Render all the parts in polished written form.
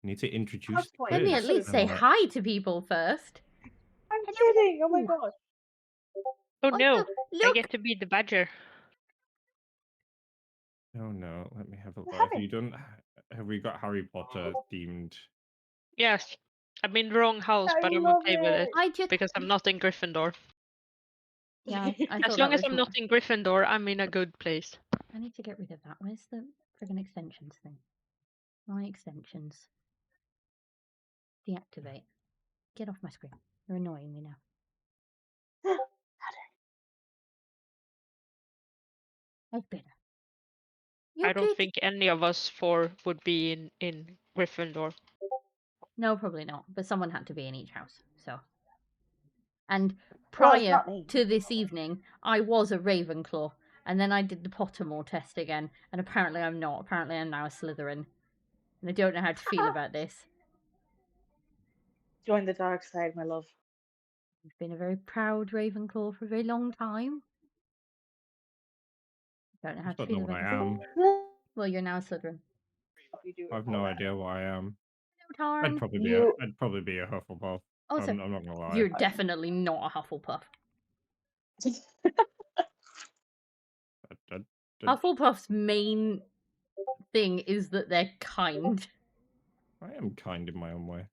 Need to introduce the Let me at quiz. least say hi to people first. I'm kidding. Oh my god. Oh What no, the- I Look! get to be the badger. Oh no, let me have a look. happened? You don't. Have we got Harry Potter themed? Yes, I'm in the wrong house, I but I'm love okay with it I just... because I'm not in Gryffindor. Yeah, I As thought long that as was I'm not in Gryffindor, I'm in a good place. I need to get rid of that. Where's the friggin' extensions thing? My extensions. Deactivate. Get off my screen. You're annoying me now. That's better. You I don't could... think any of us four would be in Gryffindor. No, probably not. But someone had to be in each house, so. And Well, it's prior not me. to this evening, I was a Ravenclaw, and then I did the Pottermore test again, and apparently I'm not. Apparently I'm now a Slytherin, and I don't know how to feel about this. Join the dark side, my love. I've been a very proud Ravenclaw for a very long time. Don't know how I to don't feel know what about I this. am. Well, you're now a Slytherin. You do I have recall no that. idea what I am. Hello, I'd Tarn. probably be a Hufflepuff. Also, I'm not gonna lie. you're definitely not a Hufflepuff. I- Hufflepuff's main thing is that they're kind. I am kind in my own way.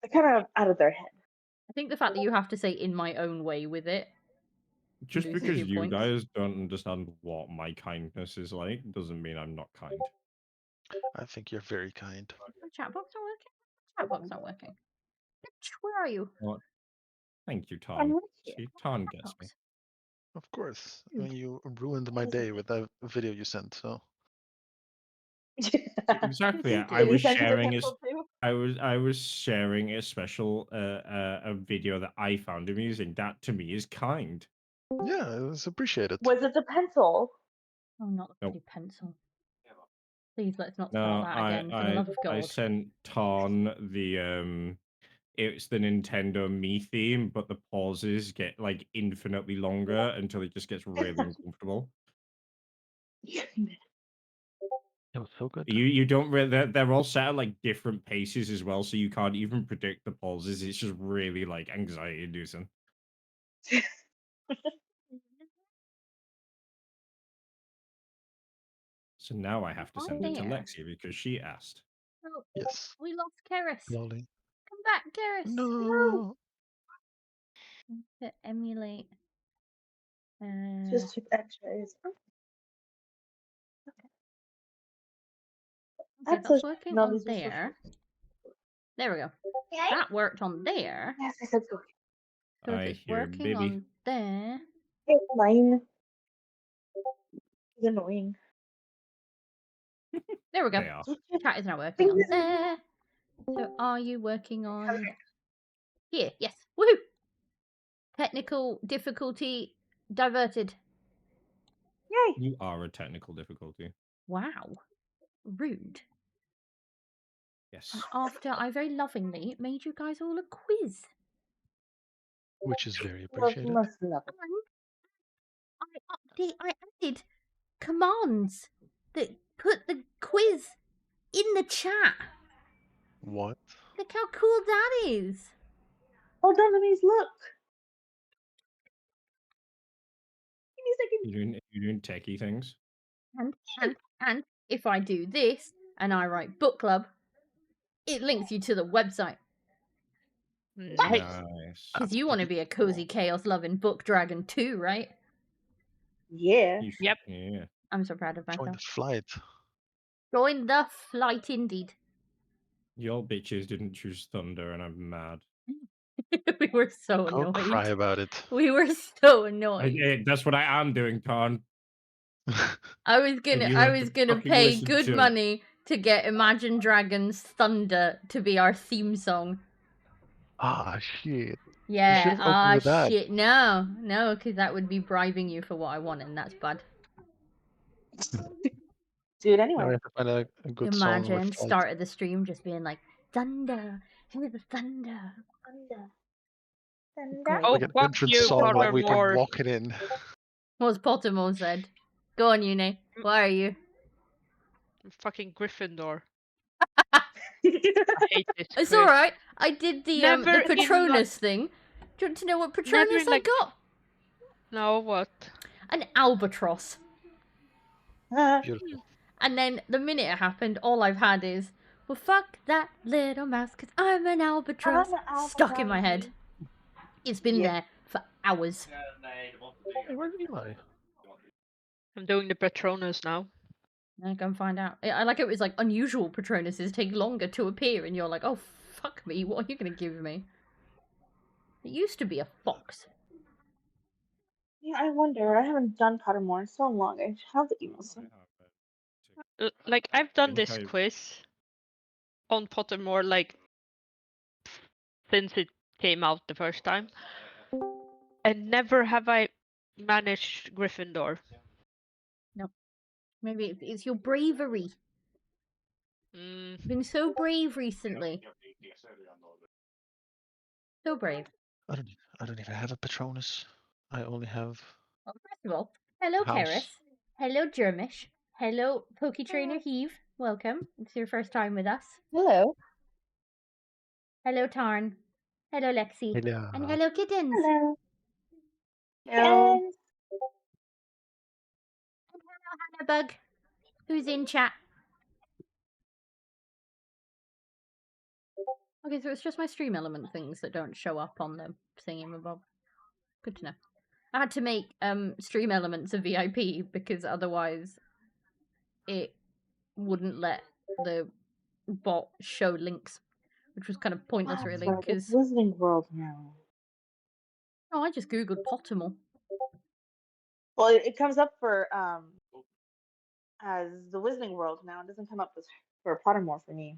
They're kind of out of their head. I think the fact that you have to say "in my own way" with it. Just loses because your you points. guys don't understand what my kindness is like, doesn't mean I'm not kind. I think you're very kind. The chat box not working. Chat box not working. Bitch, where are you? What? Thank you, I'm Tom. right here. See, Tom gets me. Box. Of course. I mean, you ruined my day with that video you sent, so. Exactly. You I do. was Did you send you the sharing it. pencil too? I was sharing a special a video that I found amusing. That to me is kind. Yeah, it was appreciated. Was it the pencil? Oh, not the Nope. bloody pencil. Please, let's not No, start that again, for the love of I God. sent Ton the it's the Nintendo Me theme, but the pauses get like infinitely longer until it just gets really uncomfortable. It was so good. You don't really they're all set at like different paces as well, so you can't even predict the pauses. It's just really like anxiety inducing. So now I have to send it to There. Lexi because she asked. Oh, Yes. we lost Keris. Slowly. Come back, Keris. No. To emulate. Just took X-rays. Okay, That's that's a- working no, on these are so there. There we go. That worked on there. Yes, I said so. So if I it's hear working baby. on there. It's mine. It's annoying. There we go. They are. Chat is now working on there. So are you working on here? Yes. Woohoo! Technical difficulty diverted. Yay! You are a technical difficulty. Wow. Rude. Yes. After I very lovingly made you guys all a quiz. Which is very Well, appreciated. must love it. I added commands that put the quiz in the chat. What? Look how cool that is. Hold on, let me look. Give me a second. You're doing techie things. And if I do this and I write book club, it links you to the website. Nice. Because you want to be a cozy chaos loving book dragon too, right? Yeah. Yep. Yeah. I'm so proud of Join myself. the flight. Join the flight indeed. Your bitches didn't choose Thunder, and I'm mad. We were so Go annoyed. cry about it. We were so annoyed. That's what I am doing, Ton. I was gonna fucking pay listen good to it. money to get Imagine Dragons Thunder to be our theme song. Ah, shit. Yeah, should've opened with that. shit. No, because that would be bribing you for what I want, and that's bad. Do it Now anyway. we have to find a good song Imagine with flight. start of the stream just being like, thunder, hear the thunder. Thunder. Great. Oh, Like an fuck entrance you, song, like we can Pottermore. walk it in. What's Pottermore said? Go on, Uni. Where are you? Fucking Gryffindor. I hate this It's quiz. alright. I did the Never in Patronus thing. Do you want to know what Patronus I like- got? No, what? An albatross. Beautiful. And then the minute it happened, all I've had is, well, fuck that little mouse, because I'm an albatross. Stuck in my head. It's been Yeah. there for hours. Hey, where's Eli? I'm doing the Patronus now. I go and find out. I like it was like unusual Patronuses take longer to appear, and you're like, oh, fuck me, what are you going to give me? It used to be a fox. Yeah, I wonder. I haven't done Pottermore in so long. I have the email sent. Like, I've done think this I- quiz on Pottermore, like, since it came out the first time. And never have I managed Gryffindor. Maybe it's your bravery. Mm, You've been so brave recently. So brave. I don't even have a Patronus. I only have Well, first of all, hello, House. Karis. Hello, Germish. Hello, Poke Trainer Heave. Welcome. It's your first time with us. Hello. Hello, Tarn. Hello, Lexi. Hello. And hello, kittens. Hello. Hello. And And hello, Hannah Bug, who's in chat. Okay, so it's just my stream element things that don't show up on the thingamabob. Good to know. I had to make stream elements a VIP because otherwise it wouldn't let the bot show links, which was kind of pointless, that's really. right. It's Because Wizarding World now. I just googled Pottermore. Well, it comes up for as the Wizarding World now. It doesn't come up as for Pottermore for me.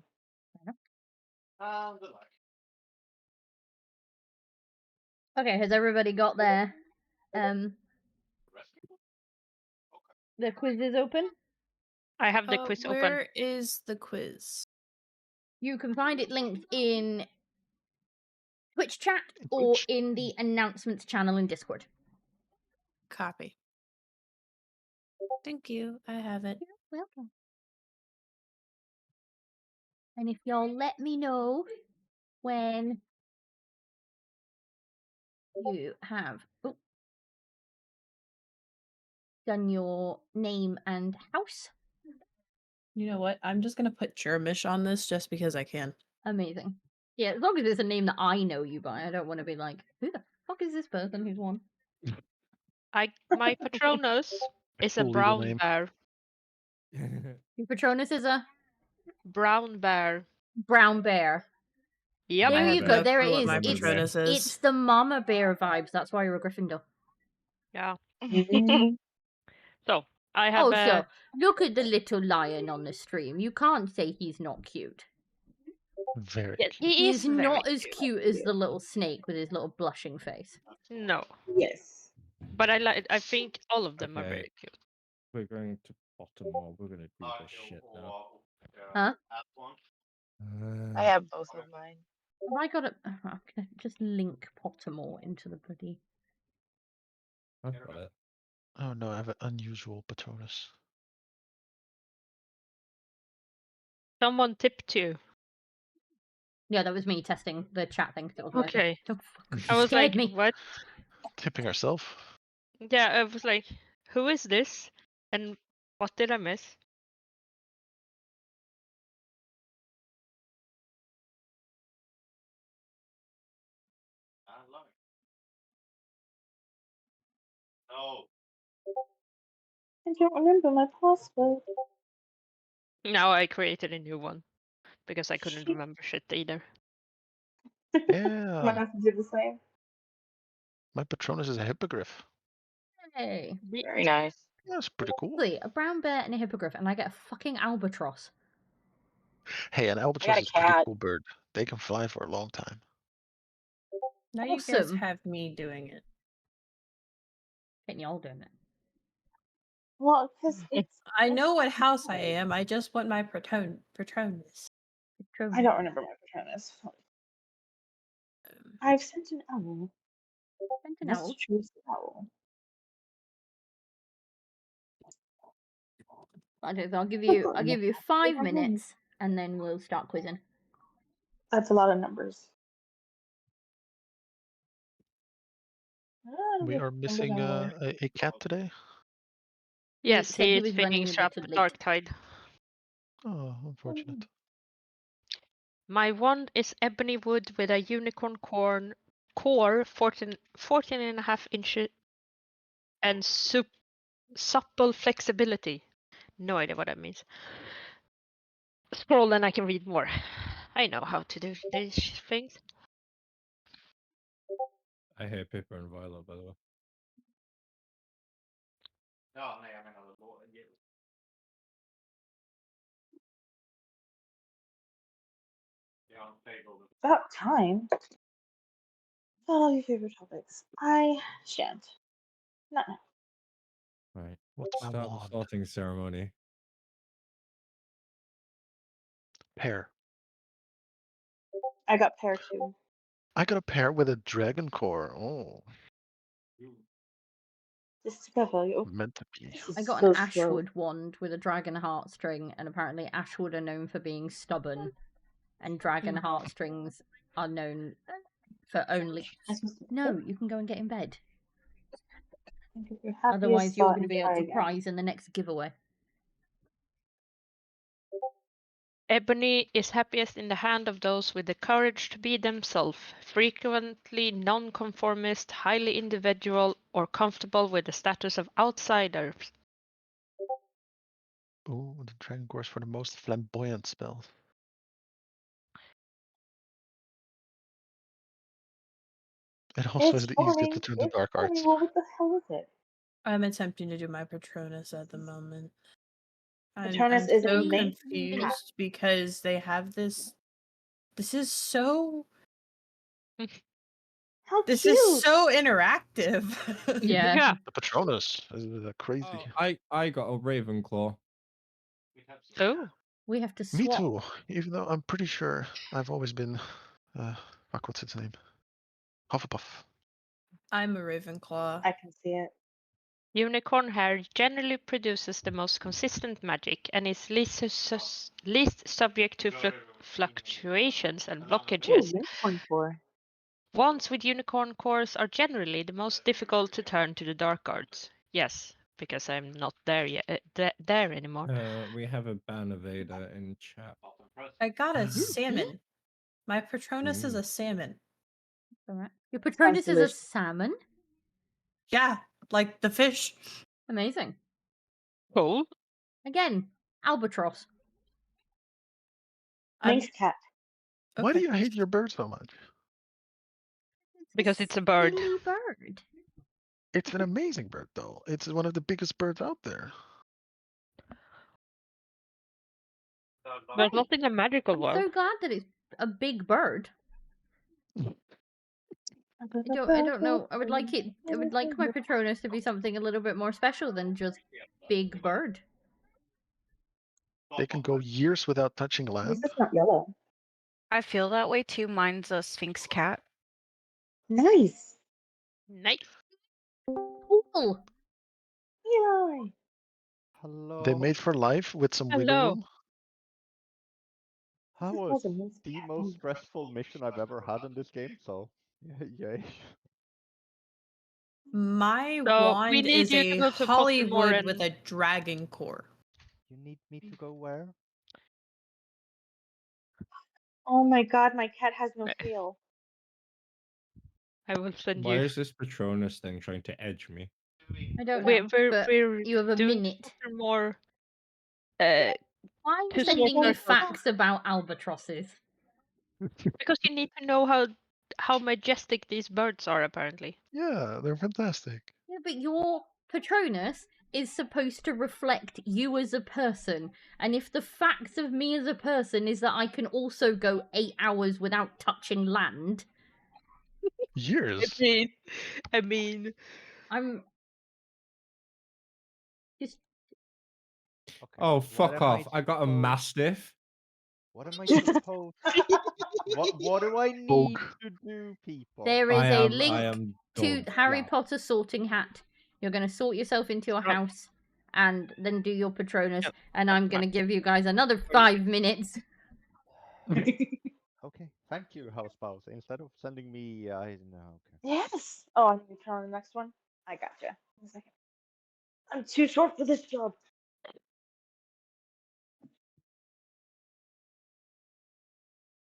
Okay, has everybody got their quizzes open? I have the quiz open. Where is the quiz? You can find it linked in Twitch chat In or Twitch? in the announcements channel in Discord. Copy. Thank you. I have it. You're welcome. And if y'all let me know when you have done your name and house. You know what? I'm just gonna put Germish on this just because I can. Amazing. Yeah, as long as it's a name that I know you by, I don't want to be like, who the fuck is this person who's won? My Patronus is a Full legal brown name. bear. Your Patronus is a Brown bear. brown bear. Yep. There I you have go. no There clue it what is. my Lemon bear. Patronus is. It's the mama bear vibes. That's why you're a Gryffindor. Yeah. Mhm. So I have Oh, so look at the little lion on the stream. You can't say he's not cute. Very yes, cute. he is He's very not as cute as the little snake with his little blushing face. No, Yes. but I think all of them are Okay. very cute. We're going to Pottermore. We're gonna do this shit now. Huh? I have both of mine. Have I got a... I'm gonna just link Pottermore into the bloody... I've got it. Oh no, I have an unusual Patronus. Someone tipped you. Yeah, that was me testing the chat thing. 'cause it was working. Okay. Don't fuck, I was scared like, me. what? Tipping ourselves? Yeah, I was like, who is this? And what did I miss? I don't remember my password. Now I created a new one because I couldn't Shit. remember shit either. Might Yeah. have to do the same. My Patronus is a hippogriff. Hey. Very nice. Yeah, it's pretty cool. Wait, a brown bear and a hippogriff, and I get a fucking albatross. Hey, an I albatross got a is a pretty cat. cool bird. They can fly for a long time. Now you guys Awesome. have me doing it. Getting y'all doing it. Well, because it's. I know what house I am. I just want my Patronus. I don't remember my Patronus. I've sent an owl. Sent an Let's owl. choose the owl. I'll give you 5 minutes, and then we'll start quizzing. That's a lot of numbers. We are missing a cat today. Yes, said he he is was running a finishing up little late. Dark Tide. Oh, unfortunate. My wand is ebony wood with a unicorn core 14.5 inches and supple flexibility. No idea what that means. Scroll and I can read more. I know how to do these things. I hate Pippa and Violet, by the way. About time. Follow your favorite topics. I shan't. Not now. Right. What's my Start the wand? sorting ceremony. Pear. I got pear too. I got a pear with a dragon core. Oh, This is careful. meant to be. This is I got so an slow. Ashwood wand with a dragon heartstring, and apparently Ashwood are known for being stubborn, and dragon heartstrings are known for only. No, you can go and get in bed. Your happiest Otherwise, you're spot going to and be able try to again. prize in the next giveaway. Ebony is happiest in the hand of those with the courage to be themselves, frequently nonconformist, highly individual, or comfortable with the status of outsiders. Oh, the dragon course for the most flamboyant spells. It also It's is the easiest to funny. turn to It's dark funny. arts. Well, what the hell is it? I'm attempting to do my Patronus at the moment. Patronus I'm is so amazing. confused because they have this. This is so. How This cute! is so interactive. Yeah. The Patronus is crazy. Oh, I got a Ravenclaw. Oh, We have to swap. Me too. Even though I'm pretty sure I've always been, fuck, what's its name? Hufflepuff. I'm a Ravenclaw. I can see it. unicorn hair generally produces the most consistent magic and is least subject to fluctuations and Ooh, blockages. unicorn core. Wands with unicorn cores are generally the most difficult to turn to the dark arts. Yes, because I'm not there yet. There anymore. We have a Bannervader in chat. I got a salmon. My Patronus is Mm. a salmon. Alright. Your Patronus is a delicious. salmon? Yeah, like the fish. Amazing. Cool. Again, albatross. Manx cat. Why do Okay. you hate your bird so much? Because it's a bird. silly bird. It's an amazing bird, though. It's one of the biggest birds out there. But not in a magical I'm world. so glad that it's a big bird. I don't know. I would like my Patronus to be something a little bit more special than just big bird. They can go years without touching At least land. it's not yellow. I feel that way too. Mine's a Sphinx cat. Nice. Nice. Cool. Yay. Hello. They made for life with some wiggle Hello. room. That This was has a Manx the cat. most stressful mission I've ever had in this game, so yay. My So, we wand need is you to a go to Pottermore Hollywood with and- a dragon core. You need me to go where? Oh my god, my cat has no tail. I will send Why you. is this Patronus thing trying to edge me? I don't We're, know. we're, But we're you have a doing minute. Pottermore. Why are you To sending sort me our- facts about albatrosses? Because you need to know how majestic these birds are, apparently. Yeah, they're fantastic. Yeah, but your Patronus is supposed to reflect you as a person. And if the facts of me as a person is that I can also go 8 hours without touching land, Years. I mean, I'm just Okay. Oh, what fuck am off. I got a supposed- Mastiff. What am I supposed what do I need to do, people? there is a I link am to done. Harry Yeah. Potter sorting hat. You're going to sort yourself into your Right. house and then do your Patronus. Yep, And that's I'm going to fine. give you guys another 5 minutes. Okay, Thank you, house spouse. Instead of sending me, I no. Okay. Yes. Oh, I need to turn on the next one. I gotcha. 1 second. I'm too short for this job.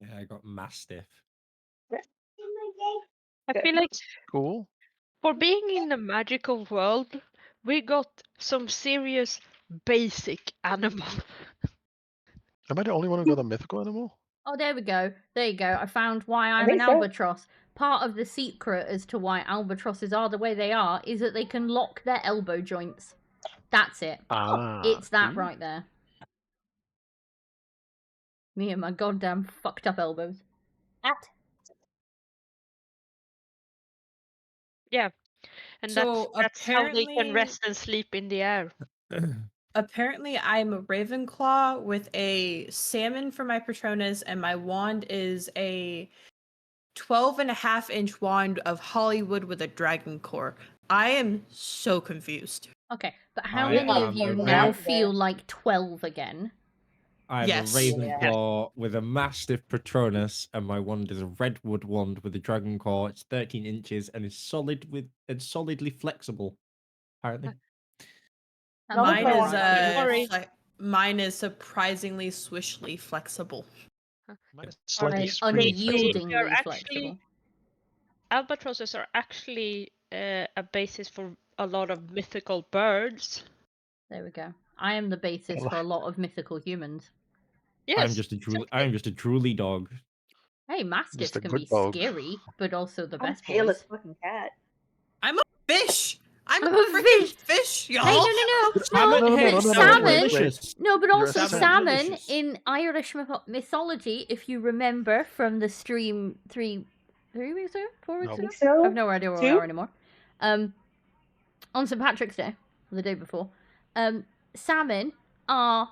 Yeah, I got Mastiff. I feel like Cool. for being in a magical world, we got some serious basic animal. Am I the only one who got a mythical animal? Oh, there we go. There you go. I found why I'm an think so. albatross. Part of the secret as to why albatrosses are the way they are is that they can lock their elbow joints. That's it. Ah. It's that see? right there. Me and my goddamn fucked up elbows. Yeah, and So that's how they can apparently- rest and sleep in the air. Apparently, I'm a Ravenclaw with a salmon for my Patronus, and my wand is a 12.5-inch wand of Hollywood with a dragon core. I am so confused. Okay, but how I many am of you a now Raven- feel like 12 again? I'm Yes. a Ravenclaw with a Mastiff Patronus, and my wand is a Redwood wand with a dragon core. It's 13 inches and is solidly flexible. Apparently, No, Mine that's is my Sorry. mine is surprisingly swishly flexible. Mine is slightly And springy. unyieldingly actually- flexible. Albatrosses are actually a basis for a lot of mythical birds. There we go. I am the basis for a lot of mythical humans. Yes. I'm just a drooly dog. Hey, mastiffs Just a can good be dog. scary, but also the I'm a best tailless boys. fucking cat. I'm a fish. I'm I'm a a freaking fish. fish, y'all. Hey, no. Salmon, no, hey, no, no, salmon wait, delicious. No, but You're a also salmon. salmon Delicious. in Irish mythology, if you remember from the stream 3 weeks ago? 4 weeks Nope. ago? Think so? I have no idea where we 2? are anymore. On St. Patrick's Day, the day before, salmon are...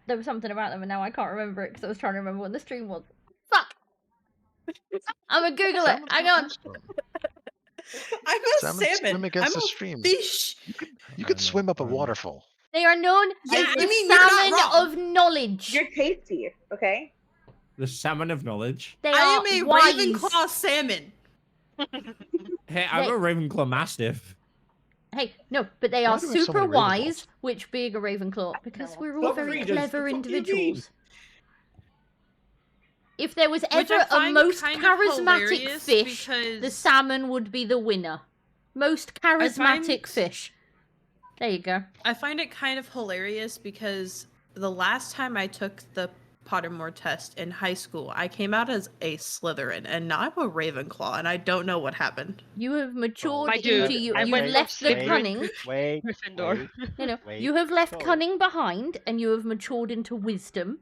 There was something about them and now I can't remember it because I was trying to remember when the stream was. Fuck! I'm gonna Google it. Salmon's Hang not on. strong. I'm a Salmon swim salmon. against I'm the a stream. fish. You could swim up a waterfall. They are known Yeah, as I the mean, you're not salmon wrong. of knowledge. You're tasty, okay? The salmon of knowledge. They I are am a wise. Ravenclaw salmon. Hey, I'm They- a Ravenclaw Mastiff. Hey, no, but they Why are do we have so super many wise, Ravenclaws? which being a Ravenclaw, because we're all Fuck very readers, clever the fuck you mean? individuals. If there was Which ever I a find most kind of charismatic hilarious fish, the because salmon would be the winner. Most charismatic fish. There you go. I find it kind of hilarious because the last time I took the Pottermore test in high school, I came out as a Slytherin, and now I'm a Ravenclaw, and I don't know what happened. You have matured My into dude, you. I You've went from left the Slytherin cunning. to Wait, Gryffindor. You have left So- cunning behind, and you have matured into wisdom.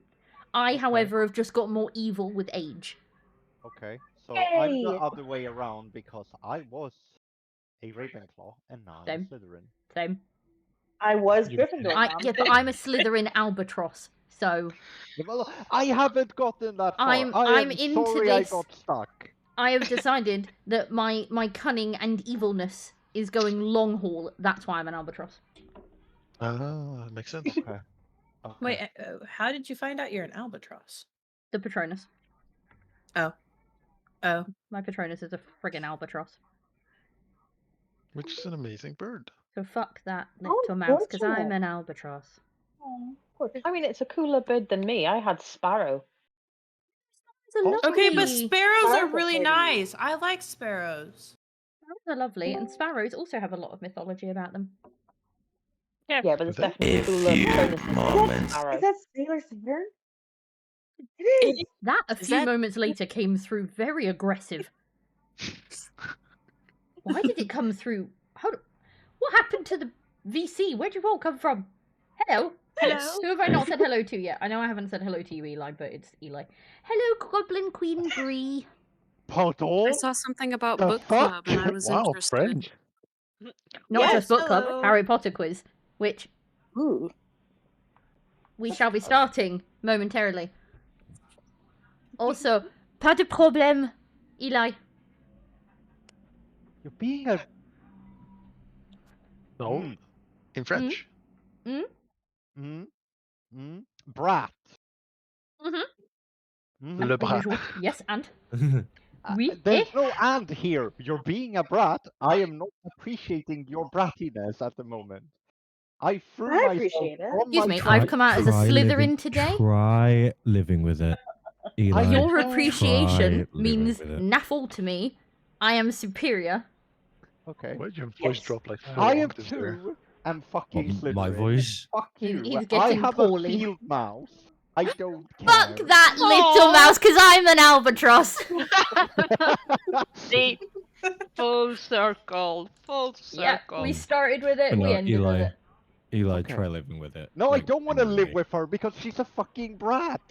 I, Okay. however, have just got more evil with age. Okay, so I'm the Yay! other way around because I was a Ravenclaw and now I'm Same. a Slytherin. Same. I was You- Gryffindor. now Yeah, but I'm a Slytherin albatross, so Well, I haven't gotten that far. I'm am into sorry I this. got stuck. I have decided that my cunning and evilness is going long haul. That's why I'm an albatross. Ah, that makes sense. Okay. Okay. Wait, how did you find out you're an albatross? The Patronus. Oh. My Patronus is a friggin' albatross. Which is an amazing bird. So fuck that Oh, little mouse, because I'm fortunate. an albatross. Oh, poor I mean, it's a cooler bird than me. I had sparrow. It's a Also- Okay, but lovely. sparrows are Sparrows are really pretty. nice. I like sparrows. Sparrows are lovely, and sparrows also have a lot of mythology about them. Yeah, but it's Do they? definitely cooler Patronus than sparrow. Is that Sailor Saturn? It is. That, a Is few that- moments later, came through very aggressive. Why did it come through? What happened to the VC? Where'd you all come from? Hello? Hello? Who have I not said hello to yet? I know I haven't said hello to you, Eli, but it's Eli. Hello, Goblin Queen Bree. Pardon? I saw something about The book fuck? club and I was Wow, interested. French. Not Yes, just book club, hello. Harry Potter quiz, which Ooh. we shall be starting momentarily. Also, pas de problème, Eli. You're being a No, Mm. in French. brat. Mhm. Le bras. Unusual. Yes, and There's no and here. You're being a brat. I am not appreciating your brattiness at the moment. I threw I myself appreciate it. from Excuse my me, I've come out as a Slytherin today. Try living with it. Eli, Your can appreciation try living means with it. naffle to me. I am superior. Okay. Why did your voice Yes. drop like 4 I am octaves there? too and fucking What, Slytherin. my voice? Fuck you. He's I getting have poorly. a field mouse. I don't care. Fuck that little mouse, because I'm an albatross. See, full circle, full Yeah, circle. we started with it, But we no, ended with it. Eli, Okay. try living with it. No, I Like, don't want to live genuinely. with her because she's a fucking brat.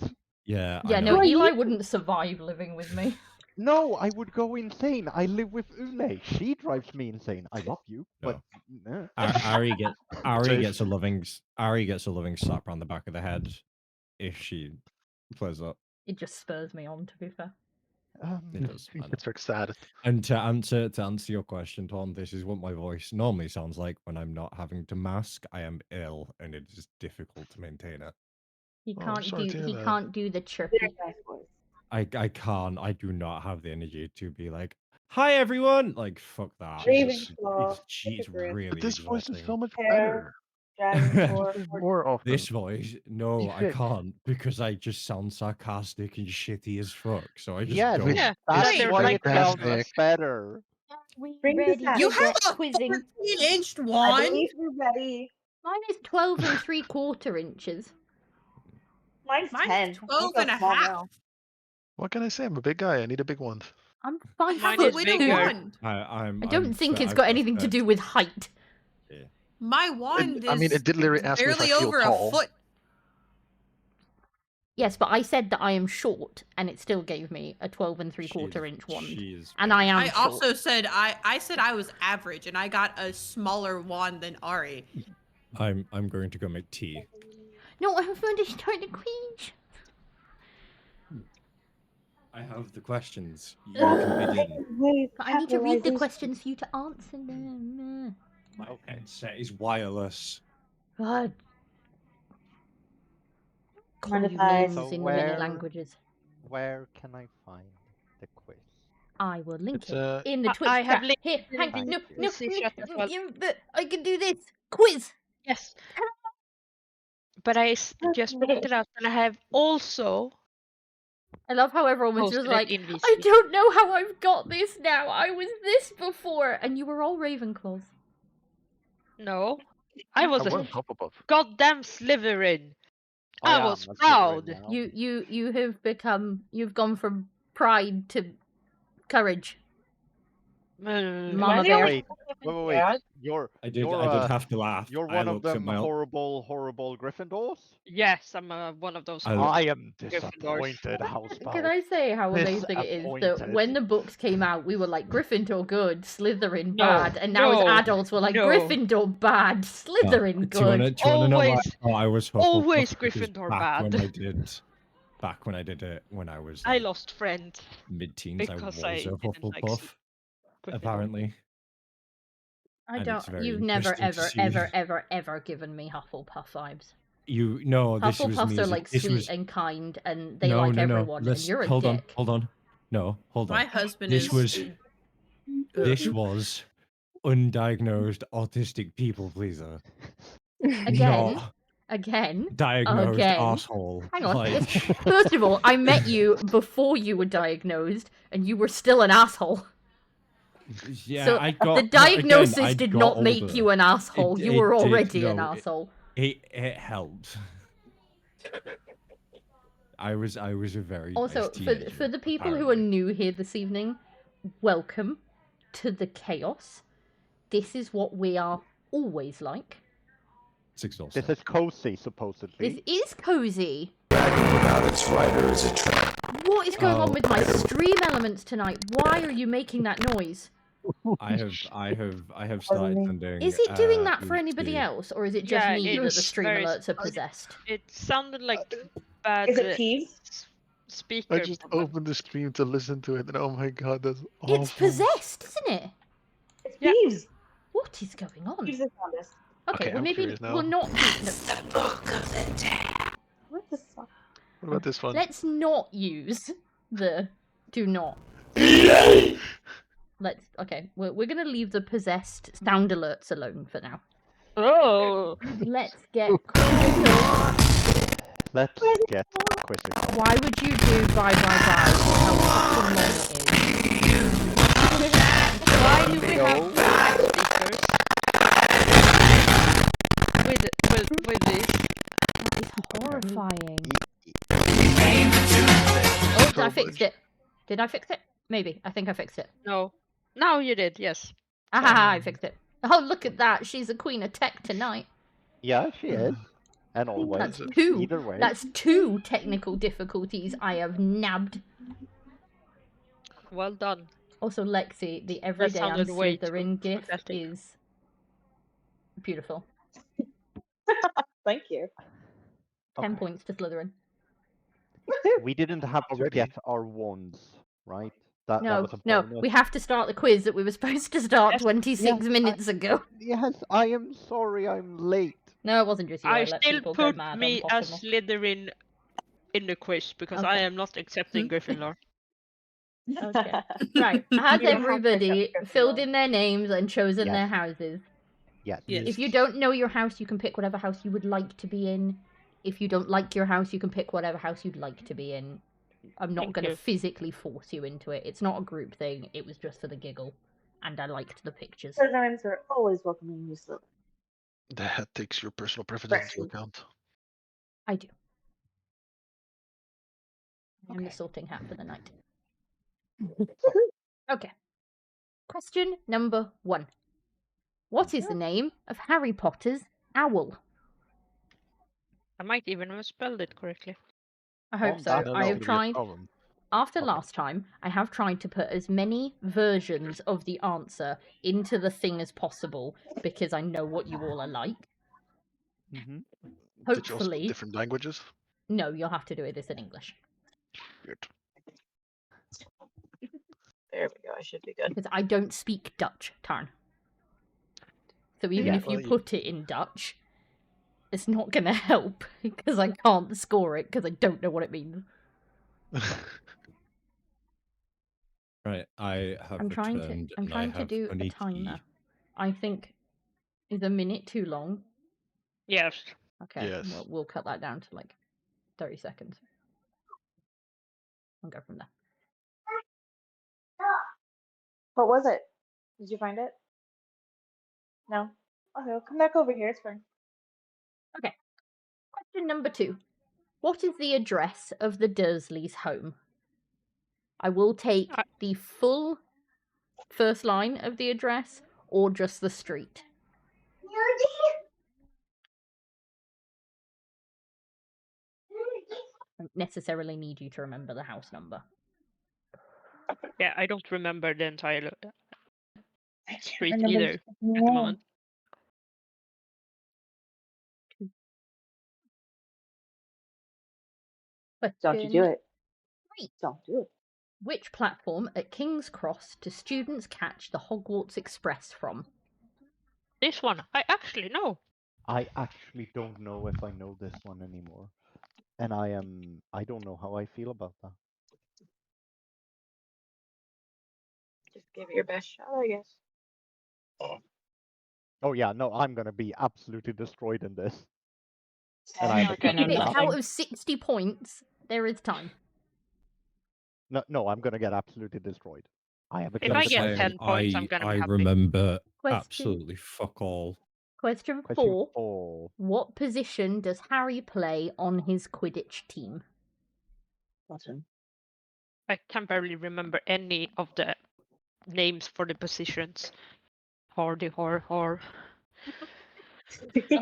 Yeah, I Yeah, know. no, Eli wouldn't survive living with me. No, I would go insane. I live with Ule. She drives me insane. I love you, but no. Ari gets Safe. a loving slap around the back of the head if she plays up. It just spurs me on, to be fair. It does. I know. It's very sad. And to answer your question, Tom, this is what my voice normally sounds like when I'm not having to mask. I am ill, and it is difficult to maintain it. He Oh, I'm can't sorry do to hear he that. can't do the chirpy. Very nice voice. I can't. I do not have the energy to be like, "Hi, everyone!" Like, fuck that. Ravenclaw, She's Hippogriff. really But this voice is exhausting. so much Hair, better. Dragon This Core, is more often. This voice, no, I Perfect. can't because I just sound sarcastic and shitty as fuck. So I just Yes, don't. Yeah, that's they're why like it sounds fantastic. better. Bring this out. You have a quizzing? 14-inch I wand. believe we're ready. Mine is 12 3/4 inches. Mine's Mine's 10. 12 I'm and a so small half. now. What can I say? I'm a big guy. I need a big one. I'm I 5 have foot a little 2. wand. I'm. I don't I'm think so- it's I've got got anything to that. do with height. My wand is I mean, it did literally ask me if I barely feel over tall. a foot. Yes, but I said that I am short, and it still gave me a 12 3/4 inch wand. She's And I am I short. also said I said I was average, and I got a smaller wand than Ari. I'm going to go make tea. No, I'm going to start the quiz. I have the questions. You can begin. Wait, But I need to read the capitalization. questions for you to answer them. My headset is wireless. God. Call Mind you if I- names So in many where- languages. Where can I find the quiz? I will link It's, it in the Twitch I have chat. linked Here, it hang in no, the no, CC chat as well. but I can do this. Quiz. Yes. But I just printed out, and I have also I love how everyone was posted just it like, in VC. I don't know how I've got this now. I was this before, and you were all Ravenclaws. No, I was I a was Hufflepuff. goddamn Slytherin. I am was a Slytherin proud. now. You have become. You've gone from pride to courage. Mama they bear. always Wait. Yeah. You're I did you're, have to laugh. You're I one of looked at them my horrible Gryffindors? Yes, I'm one of those. I- I am Gryffindors. disappointed, Housebound. Can I say how amazing it is that Disappointed. when the books came out, we were like Gryffindor good, Slytherin No, bad, and now no, as adults we're like no. Gryffindor bad, Slytherin Do you wanna good. know why I Always- thought I was Hufflepuff? always Because Gryffindor back bad. Back when I did it, when I was I like, lost friends mid-teens, I was because a I didn't like Hufflepuff. Gryffindor. Apparently, I and don't. it's very You've never, interesting ever, to ever, see. ever, ever given me Hufflepuff vibes. This was Hufflepuffs me. are as a- like this sweet was and kind, and they no, like no, no. everyone, and Let's you're a hold dick. on. No, hold on. My husband This is. was this was undiagnosed autistic people pleaser. Again, Not again. diagnosed Again. asshole. Hang on. Like, First of all, I met you before you were diagnosed, and you were still an asshole. yeah, So I got the diagnosis I did got not make older. you an asshole. You It were did, already an no, asshole. It helped. I was a very Also, nice teenager, for the people who are apparently. new here this evening, welcome to the chaos. This is what we are always like. It's exhausting. This is cozy, supposedly. This is cozy. Without its rider is a trap. What is going on Oh. with my stream elements tonight? Why are you making that noise? I have started sending. Is it doing that for links anybody to- else, or is it just Yeah, me that the it's stream very alerts are possessed? It sounded like bad Is it Peeves? speaker. I just opened the stream to listen to it, and oh my god, that's awful. It's possessed, isn't it? It's Yeah. Peeves. What is going on? Peeves is on this. Okay, Okay, well I'm maybe curious now. we'll not. What the fuck? What about this one? Let's not use the do not. Okay, we're gonna leave the possessed sound alerts alone for now. Oh. Let's get quizzical. Let's get quizzical. Why would you do bye? How fucking long it is. Why do we have speakers with this? That is horrifying. Oh, I fixed it. Did I fix it? Maybe. I think I fixed it. No. Now you did, yes. Ah, I fixed it. Oh, look at that. She's a queen of tech tonight. Yeah, she is. And That's always. two. Either way. That's two technical difficulties I have nabbed. Well done. Also, Lexi, the everyday I'm sounded way too Slytherin gift sarcastic. is beautiful. Thank you. 10 points to Slytherin. We didn't have to Already? get our wands, right? That No, was a no, bonus. we have to start the quiz that we were supposed to start Yes, 26 minutes ago. Yes, I am sorry I'm late. No, it wasn't just you. I let still people go put mad me on as possible. Slytherin in the quiz because I Okay. am not accepting Gryffindor. Okay. Right. Has You don't have to everybody accept filled Gryffindor. in their names and chosen Yes. their houses? Yes. Yes. If you don't know your house, you can pick whatever house you would like to be in. If you don't like your house, you can pick whatever house you'd like to be in. I'm not Thank going to you. physically force you into it. It's not a group thing. It was just for the giggle. And I liked the pictures. Slytherins are always welcoming you, Slytherin. That takes your personal preference into account. I do. I am the Okay. sorting hat for the night. Okay. Question number 1. What is the name of Harry Potter's owl? I might even have spelled it correctly. I hope On so. that No, I no, have it'll be a tried. problem. After Okay. last time, I have tried to put as many versions of the answer into the thing as possible because I know what you all are like. Mm-hmm. Did you also put Hopefully, different languages? no, you'll have to do this in English Good. There we go. I should be good. because I don't speak Dutch, Tarn. So even Yeah, if you well, put it in Dutch, it's not going to help because I can't score it because I don't know what it means. Right, I have I'm trying returned to. I'm and I trying to have do a only timer. I think is a minute too long. Yes. Okay, Yes. we'll cut that down to like 30 seconds. I'll go from there. What was it? Did you find it? No? Okay, I'll come back over here. It's fine. Okay. Question number 2. What is the address of the Dursleys' home? I will take the full first line of the address or just the street. I don't necessarily need you to remember the house number. Yeah, I don't remember the entire street remember either at the the moment. Don't you do it. 3. Don't do it. Which platform at King's Cross do students catch the Hogwarts Express from? This one, I actually know. I actually don't know if I know this one anymore. And I don't know how I feel about that. Just give it your best shot, I guess. Oh yeah, no, I'm gonna be absolutely destroyed in this. And I I have a think if it's question. out of 60 points, there is time. No, I'm gonna get absolutely destroyed. I have a If I question. get 10 points, I'm gonna be I happy. remember Question. absolutely fuck all. Question Question 4. 4. What position does Harry play on his Quidditch team? Button. I can barely remember any of the names for the positions. Hardy, har. I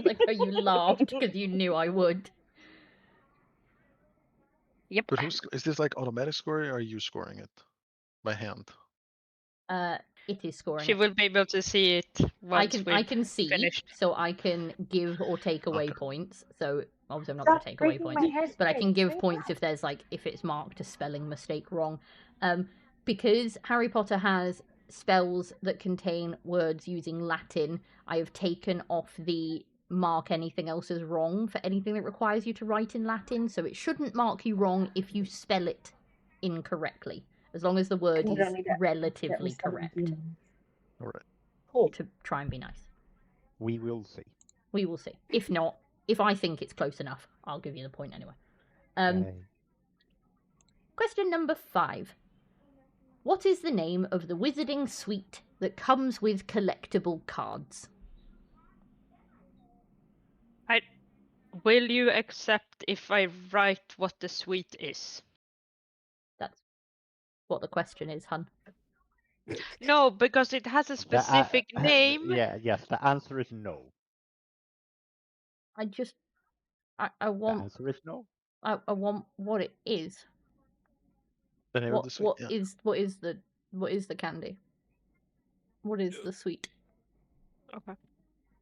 like how you laughed because you knew I would. Yep. But is this like automatic scoring or are you scoring it by hand? It is scoring. She it. will be able to see it once I we've can see, finished. so I can give or take away Okay. points. So obviously I'm not going to Stop take away breaking points, my hair but I can straight. give points if there's if it's marked a spelling mistake wrong. Because Harry Potter has spells that contain words using Latin, I have taken off the mark anything else as wrong for anything that requires you to write in Latin, so it shouldn't mark you wrong if you spell it incorrectly, as long as the word We don't is need to get relatively misspelling correct. demons. All right. Cool. To try and be nice. We will see. We will see. If not, if I think it's close enough, I'll give you the point anyway. Yay. Question number 5. What is the name of the wizarding suite that comes with collectible cards? Will you accept if I write what the suite is? That's what the question is, hun. No, because it has a specific name. Yes, the answer is no. I The want answer is no. I want what it is. The name of the suite. What is the candy? What is the sweet? Okay.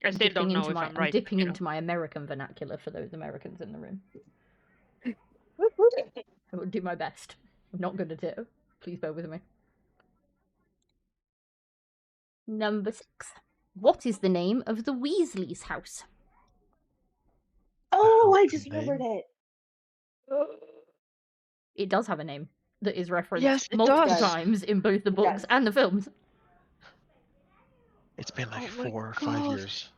I still don't know if I'm right. I'm dipping into my American vernacular for those Americans in the room. I will do my best. I'm not good at it. Please bear with me. Number 6. What is the name of the Weasleys' house? Oh, I just remembered it. It does have a name that is referenced Yes, it multiple does. times in both the books Yes. and the films. It's been like Oh my 4 or 5 God. years.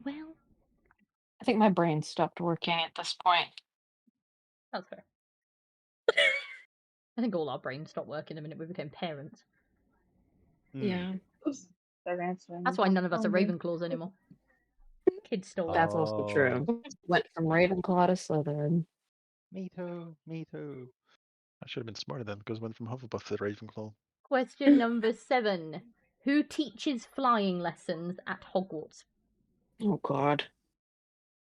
Well, I think my brain stopped working at this point. that's fair. I think all our brains stopped working the minute we became parents. Yeah. Oops. They're answering. That's why none of us are Ravenclaws anymore. Kids stole it. That's also true. Went from Ravenclaw to Slytherin. Me too. Me too. I should have been smarter then, because I went from Hufflepuff to Ravenclaw. Question number 7. Who teaches flying lessons at Hogwarts? Oh God.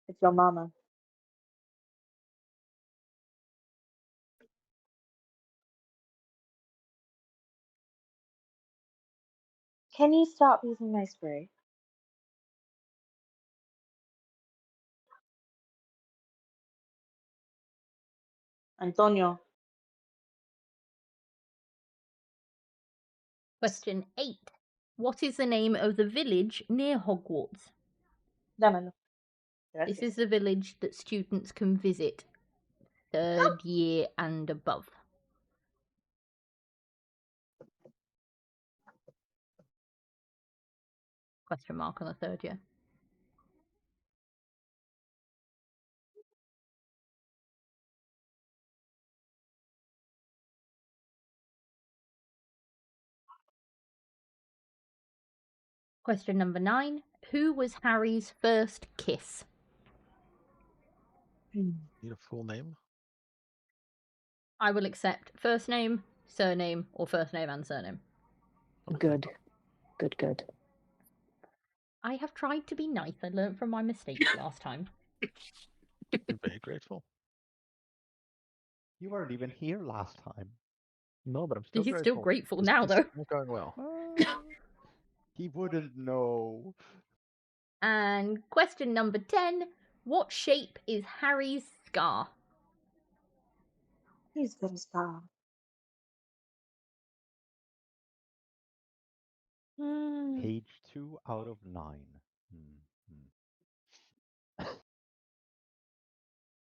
It's your mama. Can you stop using my spray? Antonio. Question 8. What is the name of the village near Hogwarts? Dámelo. This Gracias. is the village that students can visit 3rd year and above. Question mark on the 3rd year. Question number 9. Who was Harry's first kiss? Need a full name? I will accept first name, surname, or first name and surname. Good. Good. I have tried to be nice. I learned from my mistakes last time. I'm very grateful. You weren't even here last time. No, but I'm still He's grateful. still grateful This now, is though. not going well. He wouldn't know. And question number 10. What shape is Harry's scar? He's got a scar. Page 2 out of 9.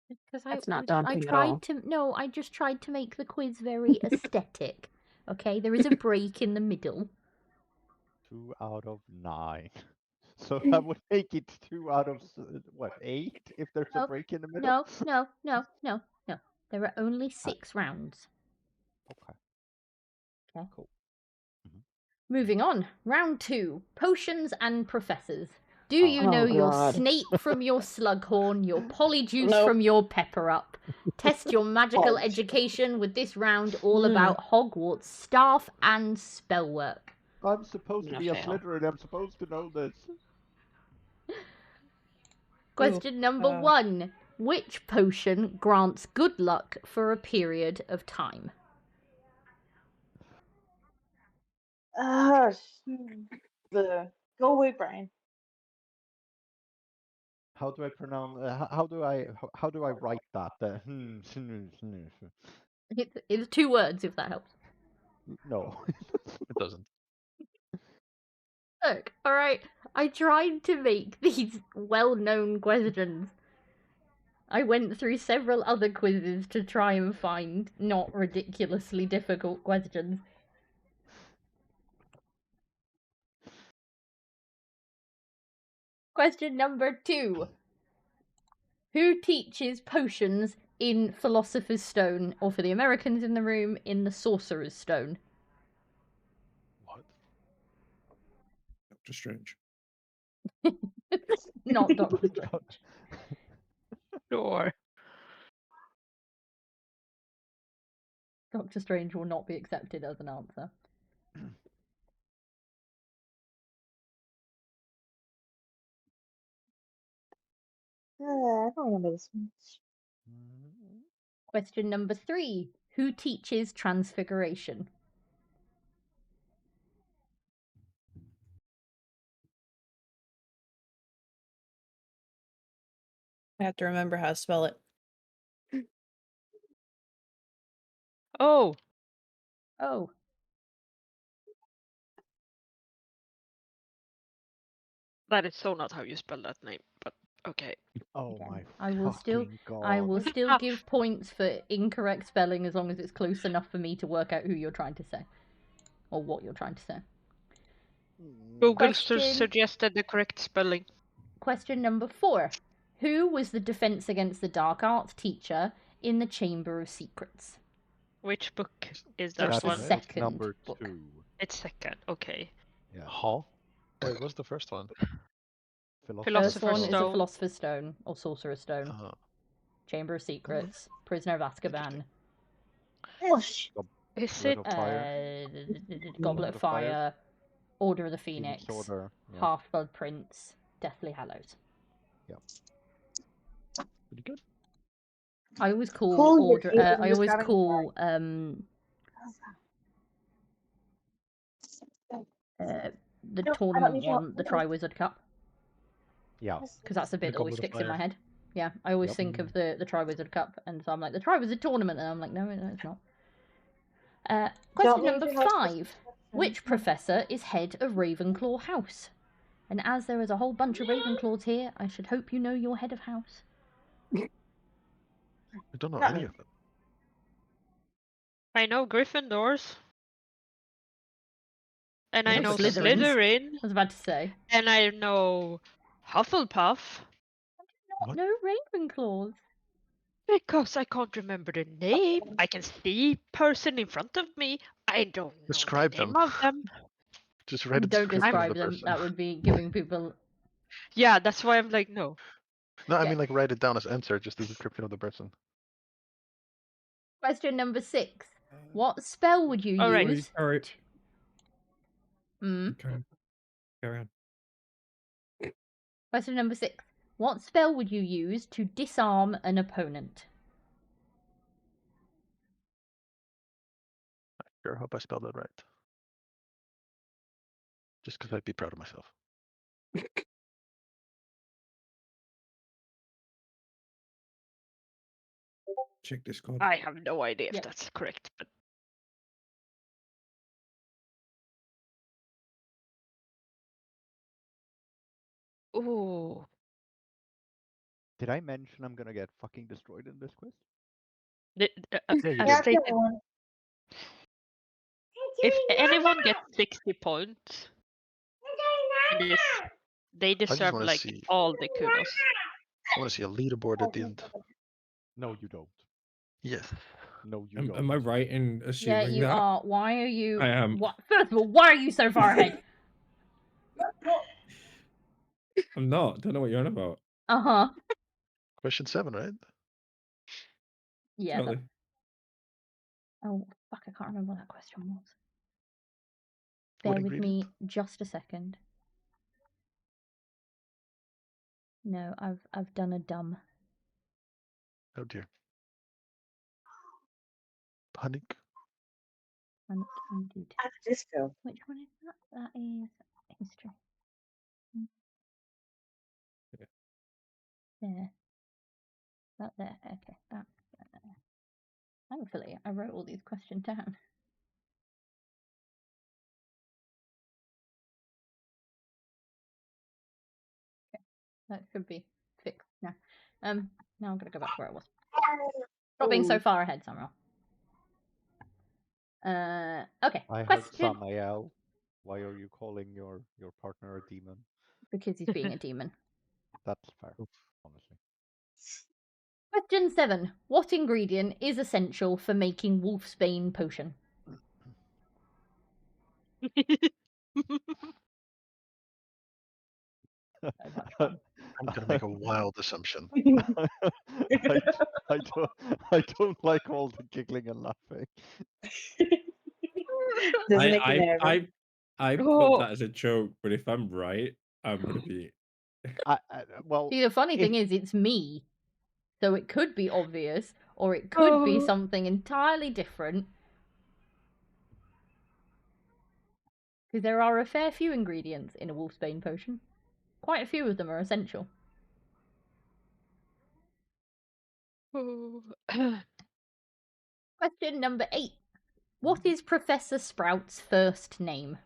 Because That's not daunting at all. I just tried to make the quiz very aesthetic. Okay, there is a break in the middle. 2 out of 9. So that would make it 2 out of, 8 if there's a break in the middle? No. There are only 6 rounds. Okay. Okay. Cool. Moving on. Round 2. Potions and professors. Do you know your Snape from your Slughorn, your Polyjuice from your Pepper Up? Test your magical education with this round all about Hogwarts staff and spellwork. I'm supposed to be a Slytherin. I'm supposed to know this. Question number 1. Which potion grants good luck for a period of time? Go away, Brian. How do I pronounce? How do I write that? It's 2 words, if that helps. No, it doesn't. Look, all right. I tried to make these well-known questions. I went through several other quizzes to try and find not ridiculously difficult questions. Question number 2. Who teaches potions in Philosopher's Stone, or for the Americans in the room, in the Sorcerer's Stone? What? Doctor Strange. Not Doctor Strange. Sure. Doctor Strange will not be accepted as an answer. I don't remember this one. Question number 3. Who teaches Transfiguration? I have to remember how to spell it. Oh, Oh, that is so not how you spell that name, but okay. Oh again, my I will still fucking god. I will still give points for incorrect spelling as long as it's close enough for me to work out who you're trying to say. Or what you're trying to say. Google Question- suggested the correct spelling. Question number 4. Who was the Defense Against the Dark Arts teacher in the Chamber of Secrets? Which book is That's that the one? second number book. 2. It's second. Okay. Yeah. Hall? Wait, what's the first one? First Philosopher's one is a Stone. Philosopher's Stone, or Sorcerer's Stone. Chamber of Secrets, Prisoner of Azkaban, Is Red it? of Fire. Goblet of Fire, Order of the Phoenix Phoenix, Order. Yeah. Half-Blood Prince, Deathly Hallows. Pretty good. I always call Cool, you're Order. cute, I you just always got call the No, I don't tournament need your one the Triwizard Cup, Yeah. because that's the bit The that always Goblet of sticks in my Fire. head. Yeah, I always Yep. think of the Triwizard Cup, and so I'm like, the Triwizard Tournament, and I'm like, no, it's not. Question Don't number need to know 5. Which professor is head of Ravenclaw House? And as there is a whole bunch of Ravenclaws here, I should hope you know your head of house. I don't know Not any me. of them. I know Gryffindors. And Is I that know the Slytherins? Slytherin. I was about to say. And I know Hufflepuff. What? No Ravenclaws. Because I can't remember the name. I can see person in front of me. I don't know Describe the name them. of them. Just write a Don't description of describe the them. person. That would be giving people. Yeah, that's why I'm like, no. No, I Okay. mean like write it down as answer, just a description of the person. Question number 6. What spell would you All right. use? All right. Okay. Carry on. Question number 6. What spell would you use to disarm an opponent? I sure hope I spelled that right. Just because I'd be proud of myself. Check Discord. I have no idea if Yeah. that's correct. But... Ooh. Did I mention I'm gonna get fucking destroyed in this quiz? Yeah, you As did. stated, if anyone gets 60 points, in this, they deserve wanna like see- all the kudos. I want to see a leaderboard at the end. No, you don't. Yes. No, you Am, don't. am I right in Yeah, assuming you that? are. Why are you? I am. What? First of all, why are you so far ahead? I'm not. Don't know what you're on about. Uh-huh. Question 7, right? Yeah. Totally. Oh, fuck, I can't remember what that question was. Bear What with ingredient? me just a second. No, I've done a dumb. Oh dear. Panic. Panic indeed. At the disco. Which one is that? That is history. Yeah. There. That there. Okay. That there. Thankfully, I wrote all these questions down. That should be fixed now. Now I'm gonna go back to where I was. Stop being so far ahead, Samuel. Okay. I heard Question. Samael. Why are you calling your partner a demon? Because he's being a demon. That's fair, honestly. Question 7. What ingredient is essential for making wolfsbane potion? I'm gonna make a wild assumption. I don't like all the giggling and laughing. Does it make you nervous? I put that as a joke, but if I'm right, I'm gonna be. Well, See, the funny thing is, it's me. So it could be obvious, or it could be something entirely different. Because there are a fair few ingredients in a wolfsbane potion. Quite a few of them are essential. Question number 8. What is Professor Sprout's first name?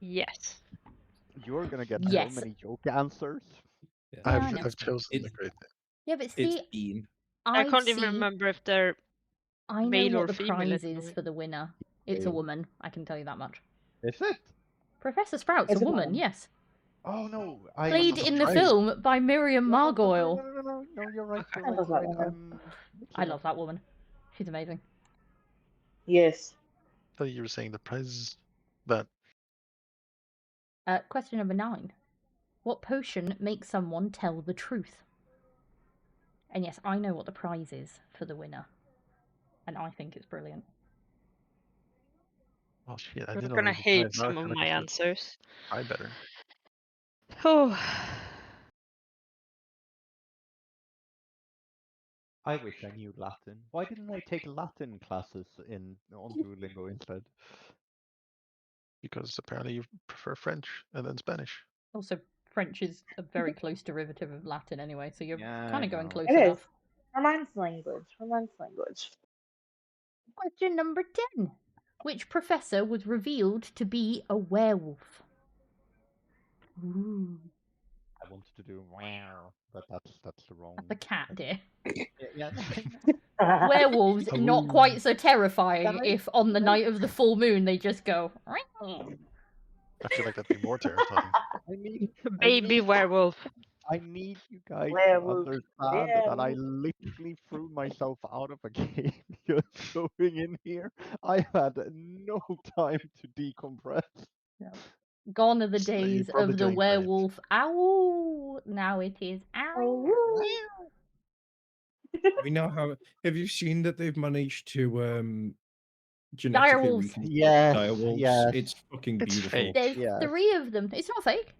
Yes. You're gonna get Yes. so many joke answers. Yeah. Yeah, I know. I've chosen the great name. Yeah, but It's see, Bean. I I can't even remember if they're I know male what or the female prize is anymore. for the winner. It's a woman. I can tell you that much. Is it? Professor Sprout's It's a a woman. woman. Yes. Oh no! Played the in the prize? film by Miriam Margoyle. No, you're right. You're I right. love You're that right. woman. I love that woman. She's amazing. Yes. I thought you were saying the prize, but Question number 9. What potion makes someone tell the truth? And yes, I know what the prize is for the winner. And I think it's brilliant. oh shit, I You're didn't know gonna there was a prize. hate Now I some of kinda my should answers. try better. Oh. I wish I knew Latin. Why didn't I take Latin classes on Duolingo instead? Because apparently you prefer French and then Spanish. Also, French is a very close derivative of Latin anyway, so you're kind of going close It enough. is. Romance language. Romance language. Question number 10. Which professor was revealed to be a werewolf? Ooh. I wanted to do wow, but that's the wrong. That's a cat, dear. Yeah. Werewolves, not quite so terrifying Yeah, if on the night of the full moon they just go. I feel like that'd be more terrifying. Baby werewolf. I need you guys Werewolf. to understand that I literally threw myself out of a game just going in here. I had no time to decompress. Gone are the So you're days probably of the doing great. werewolf. Ow! Now it is ow. We now have you seen that they've managed to genetically Direwolves. reconstruct Yes, direwolves? yes. It's fucking It's beautiful. fake. There's Yes. 3 of them. It's not fake.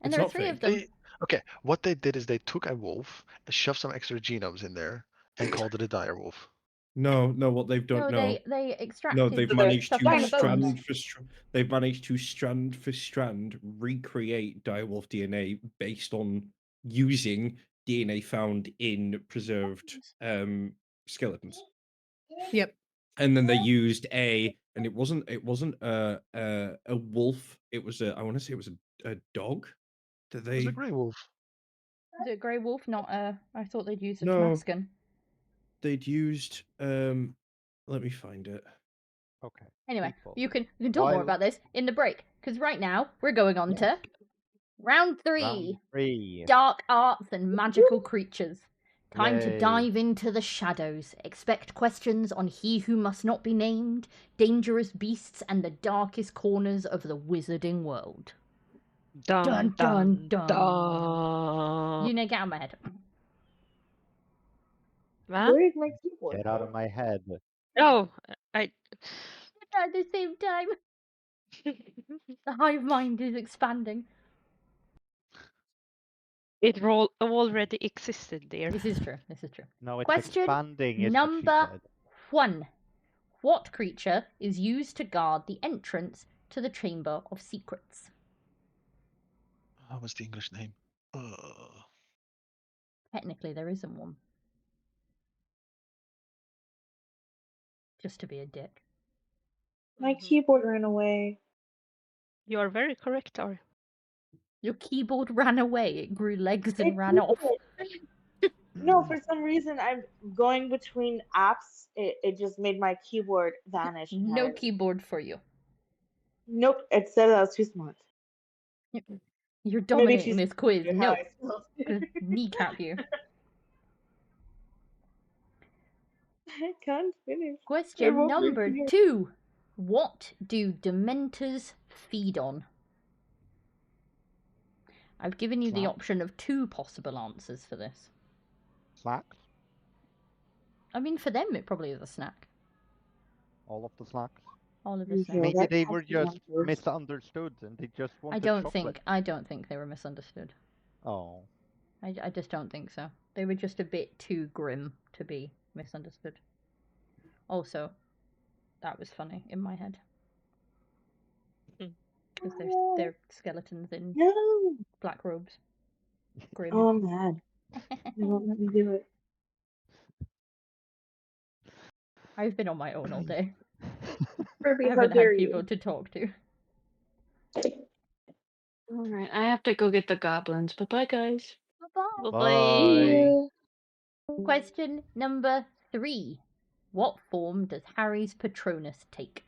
And It's there are not 3 of fake. them. Okay, what they did is they took a wolf, shoved some extra genomes in there, and called it a dire wolf. No, what they've done. No, No, they no, extracted they've So managed stuff to from the bones. strand for they've managed to strand for strand recreate direwolf DNA based on using DNA found in preserved skeletons. Yep. And then they used and it wasn't a wolf. It was I want to say it was a dog. Did It was they? a grey wolf. Is it a grey wolf? Not I thought they'd used a No. Tamascan. They'd used let me find it. Okay. Anyway, people. you can talk more about this in the break, because right now we're going on to round 3. Round 3. Dark arts and magical creatures. Time to Yay. dive into the shadows. Expect questions on He Who Must Not Be Named, dangerous beasts, and the darkest corners of the wizarding world. Dun, dun, dun. dun. You know, get out of my head. What? Where's my keyboard? Get out of my head. Oh, I. At the same time, the hive mind is expanding. It already existed there. This is true. This is true. No, it's Question expanding. Is number what she said. 1. What creature is used to guard the entrance to the Chamber of Secrets? What was the English name? Technically, there isn't one. Just to be a dick. My keyboard ran away. You are very correct, Ari. Your keyboard ran away. It grew legs and ran off. No, for some reason I'm going between apps. It just made my keyboard vanish. No entirely. keyboard for you. Nope, it said I was too smart. You're Maybe dominating she's this quiz. how No. I felt. Gonna kneecap you. I can't finish. I Question won't number finish. 2. What do Dementors feed on? I've given you the Snacks. option of 2 possible answers for this. Snacks. I mean, for them, it probably is a snack. All of the snacks. All of the Okay, snacks. Maybe that they has were to be just answers. misunderstood and they just I wanted don't chocolate. think they were misunderstood. Oh. I just don't think so. They were just a bit too grim to be misunderstood. Also, that was funny in my head. Because they're skeletons in No. black robes. Grim. Oh, I'm mad. They won't let me do it. I've been on my own all day. Ruby, I how haven't dare had people you? to talk to. Alright, I have to go get the goblins. Bye-bye, guys. Bye-bye. Bye. Question number 3. What form does Harry's Patronus take?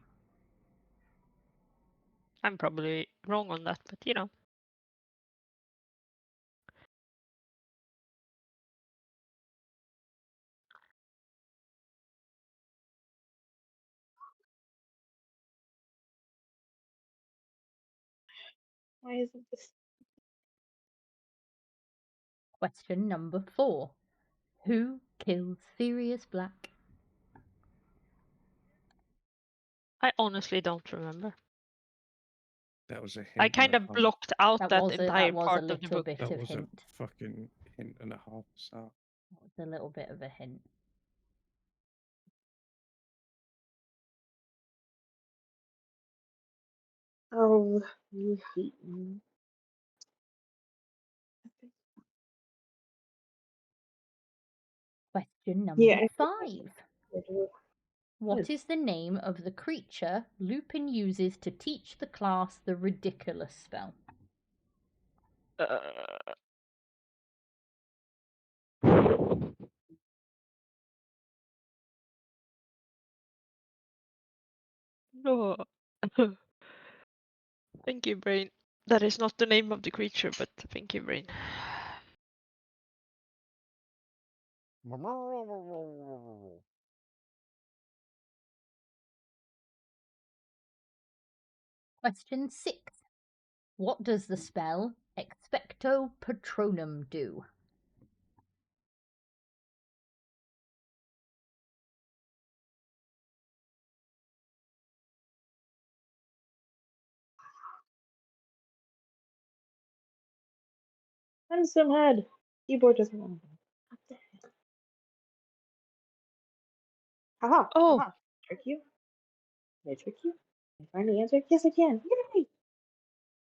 I'm probably wrong on that, but you know. Why isn't this? Question number 4. Who kills Sirius Black? I honestly don't remember. That was a hint. I kind of blocked out that entire That was a part of the little book. bit That of was hint. a fucking hint and a half. So. That was a little bit of a hint. Oh, you hate me. Question number Yeah. 5. What is the name of the creature Lupin uses to teach the class the ridiculous spell? No. Thank you, Brain. That is not the name of the creature, but thank you, Brain. Question 6. What does the spell Expecto Patronum do? Handsome head. Keyboard doesn't want to. What the hell? Haha. Oh. Haha. Trick you? Can I trick you? Can I find the answer? Yes, I can. Yay!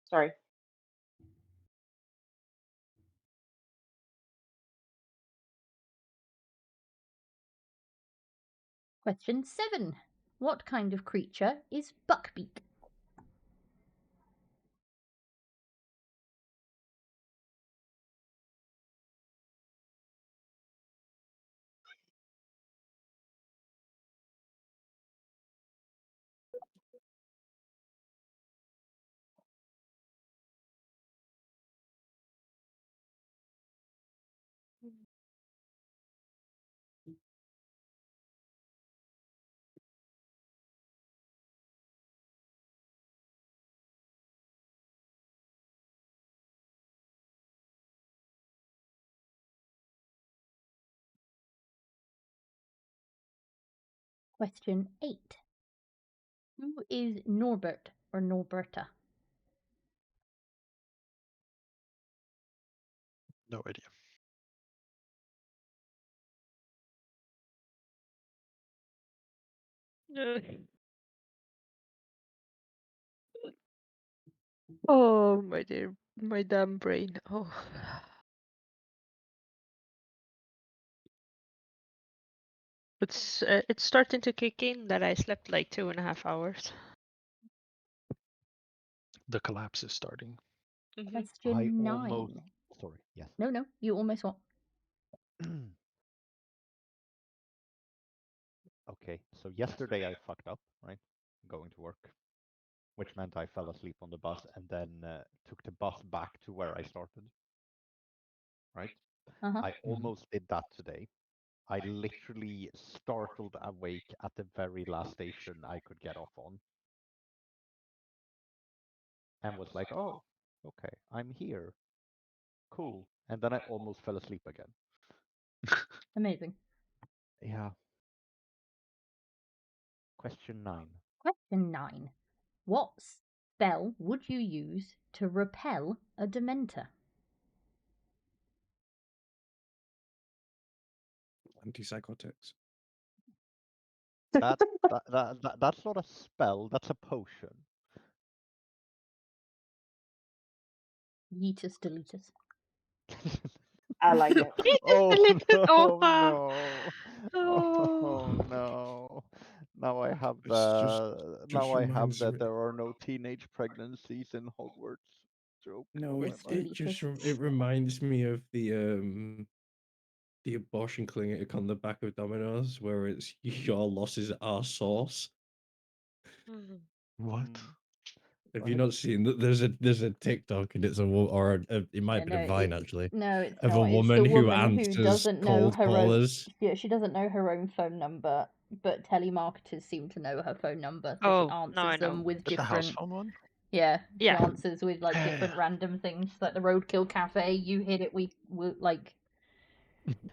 Sorry. Question 7. What kind of creature is Buckbeak? Question 8. Who is Norbert or Norberta? No idea. Oh, my dear, my damn brain. Oh. It's starting to kick in that I slept like 2.5 hours. The collapse is starting. Mhm. I Question 9. almost. Sorry. Yes. No, you almost what? Okay. So yesterday I fucked up, right? Going to work, which meant I fell asleep on the bus and then took the bus back to where I started. Right? Uh-huh. I almost did that today. I literally startled awake at the very last station I could get off on. And was like, oh, okay, I'm here. Cool. And then I almost fell asleep again. Amazing. Yeah. Question 9. Question 9. What spell would you use to repel a Dementor? Antipsychotics. That's not a spell, that's a potion. Yeetus deletus. I like it. Oh Oh, no, oh. oh no. Now I have It's just now I have reminds that me. there are no teenage pregnancies in Hogwarts. Joke No, on Yes, my mind. it reminds me of the abortion clinic on the back of Domino's, where it's your losses are sauce. Mhm. What? Have you Right? not seen that? There's a TikTok, and it's it might Yeah, have been no, a Vine actually, no, it's of a not. It's the woman who woman who answers doesn't know cold her own. callers. Yeah, she doesn't know her own phone number, but telemarketers seem to know her phone number, so she Oh, now I answers know. them with Is the house different. phone one? Yeah, she Yeah. answers with like different random things, like the Roadkill Cafe. You hit it, we like.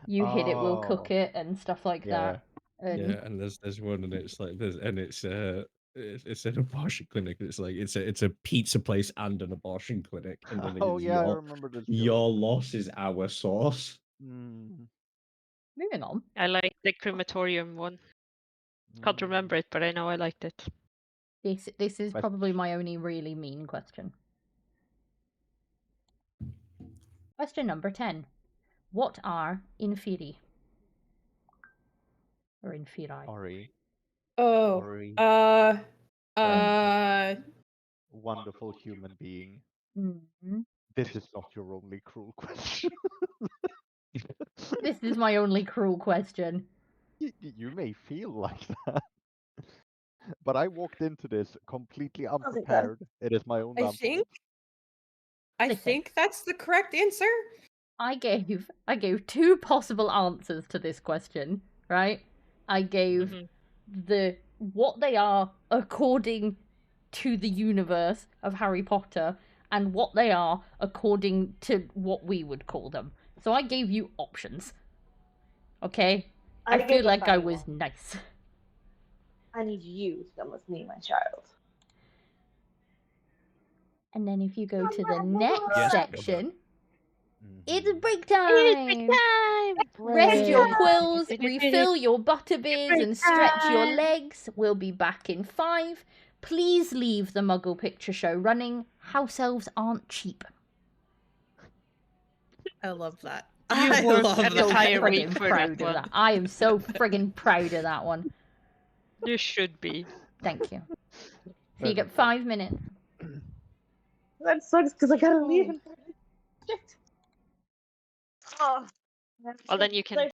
You hit it, we'll cook Oh, it, and stuff like yeah. that. And Yeah, and there's one, and it's like it's an abortion clinic. It's like it's a pizza place and an abortion clinic, and then Oh it's yeah, I remember this joke. your loss is our sauce. Mm, moving on. I like the crematorium one. Can't mm. remember it, but I know I liked it. This is Quest- probably my only really mean question. Question number 10. What are inferi? Or inferi? Ori, Oh. Ori, wonderful human being. Mm-hmm. This is not your only cruel question. This is my only cruel question. You may feel like that. But I walked into this completely unprepared. It is my own I damn fault. Listen. think that's the correct answer. I gave two possible answers to this question, right? I gave Mhm. the what they are according to the universe of Harry Potter and what they are according to what we would call them. So I gave you options. Okay? I gave feel a like I funny was one. nice. I need you to come with me, my child. And then if you go to the next Yes, section, it's Mhm. break It's break time! time! Rest your Yay. quills, refill your butterbeers, and stretch your time! legs. We'll be back in 5. Please leave the Muggle Picture Show running. House elves aren't cheap. I love that. You I worked love an I'm so that. entire week friggin' for proud that of one. that. I am so friggin' proud of that one. You should be. Thank you. So you Very get cool. 5 minutes. That sucks because I gotta leave in 5 minutes. Shit. Oh, Well, then you can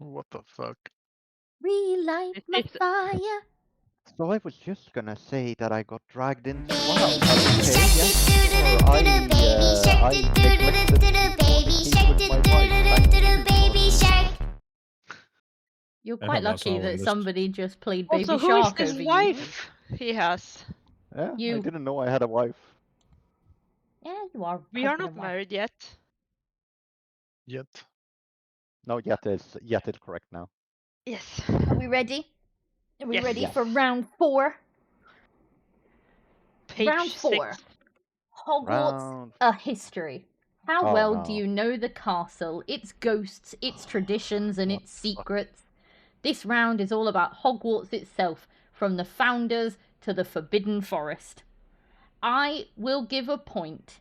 What the fuck? Relight It my is- fire. So I was just gonna say that I got dragged into WoW, but okay, yes, sure. I neglected to fornicate with my wife. Thank you, Sean. You're I quite hope that's lucky all on that this. somebody just played Also, Baby who is Shark this over you. wife he has? Yeah, I You. didn't know I had a wife. Yeah, you are. We are husband not and wife. married yet. Yet. No, yet is correct now. Yes. Are we ready? Are we Yes. ready Yes. for round 4? Page Round 4. 6. Hogwarts, Round. a history. How Oh, well no. do you know the castle, its ghosts, its traditions, and What its the fuck? secrets? This round is all about Hogwarts itself, from the founders to the Forbidden Forest. I will give a point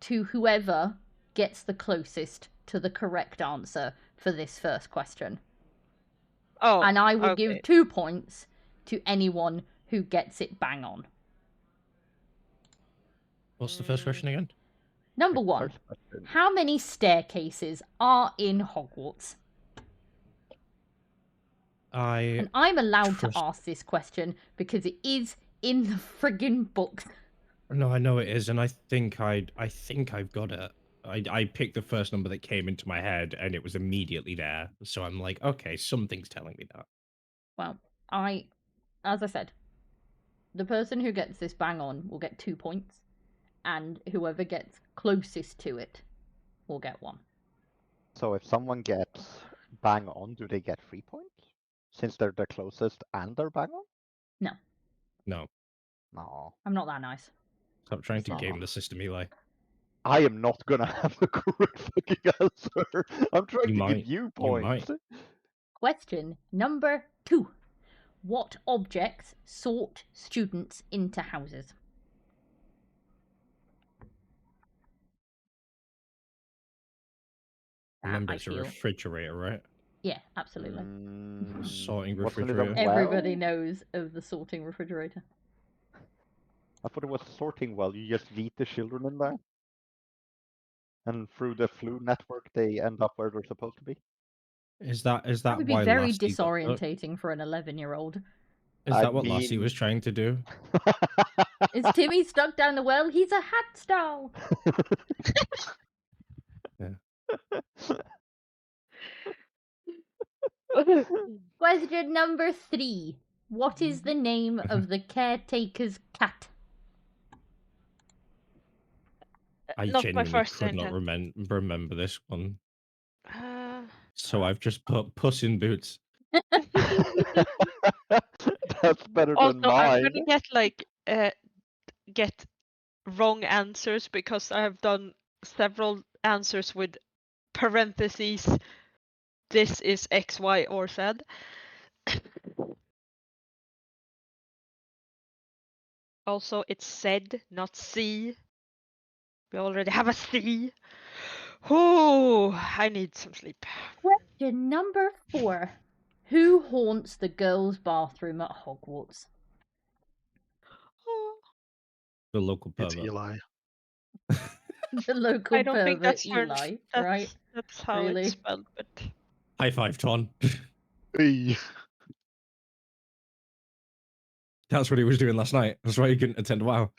to whoever gets the closest to the correct answer for this first question. Oh, And I will okay. give 2 points to anyone who gets it bang on. What's the first question again? Number The 1. first question. How many staircases are in Hogwarts? And I'm allowed to ask this question because it is in the friggin' books. No, I know it is, and I think I've got it. I picked the first number that came into my head, and it was immediately there. So I'm like, okay, something's telling me that. Well, as I said, the person who gets this bang on will get 2 points, and whoever gets closest to it will get 1. So if someone gets bang on, do they get 3 points? Since they're the closest and they're bang on? No. No, No. I'm not that nice. stop trying to No. game the system, Eli. I am not gonna have the correct fucking answer. I'm trying You to might. give you You points. might. Question number 2. What objects sort students into houses? Remember, I it's a feel. refrigerator, right? Yeah, absolutely. Sorting Wasn't it a refrigerator. Everybody well? knows of the sorting refrigerator. I thought it was sorting well. You just yeet the children in there. And through the flu network, they end up where they're supposed to be. Is that That would be why very Lassie got stuck? disorientating for an 11-year-old. Is I that what Lassie mean- was trying to do? Is Timmy stuck down the well? He's a hat stall. Question number 3. What is the name of the caretaker's cat? I Not my genuinely first could not intent. remember this one. Uh, So I've just put Puss in Boots. That's better also, than I'm mine. gonna get wrong answers because I have done several answers with parentheses. This is X, Y, or Z. Also, it's said, not C. We already have a C. Oh, I need some sleep. Question number 4. Who haunts the girls' bathroom at Hogwarts? The local It's pervert. Eli. The local I don't think pervert that's Eli, right? That's how Really? it's spelled, but High five, Ton. Hey. That's what he was doing last night. That's why he couldn't attend WoW.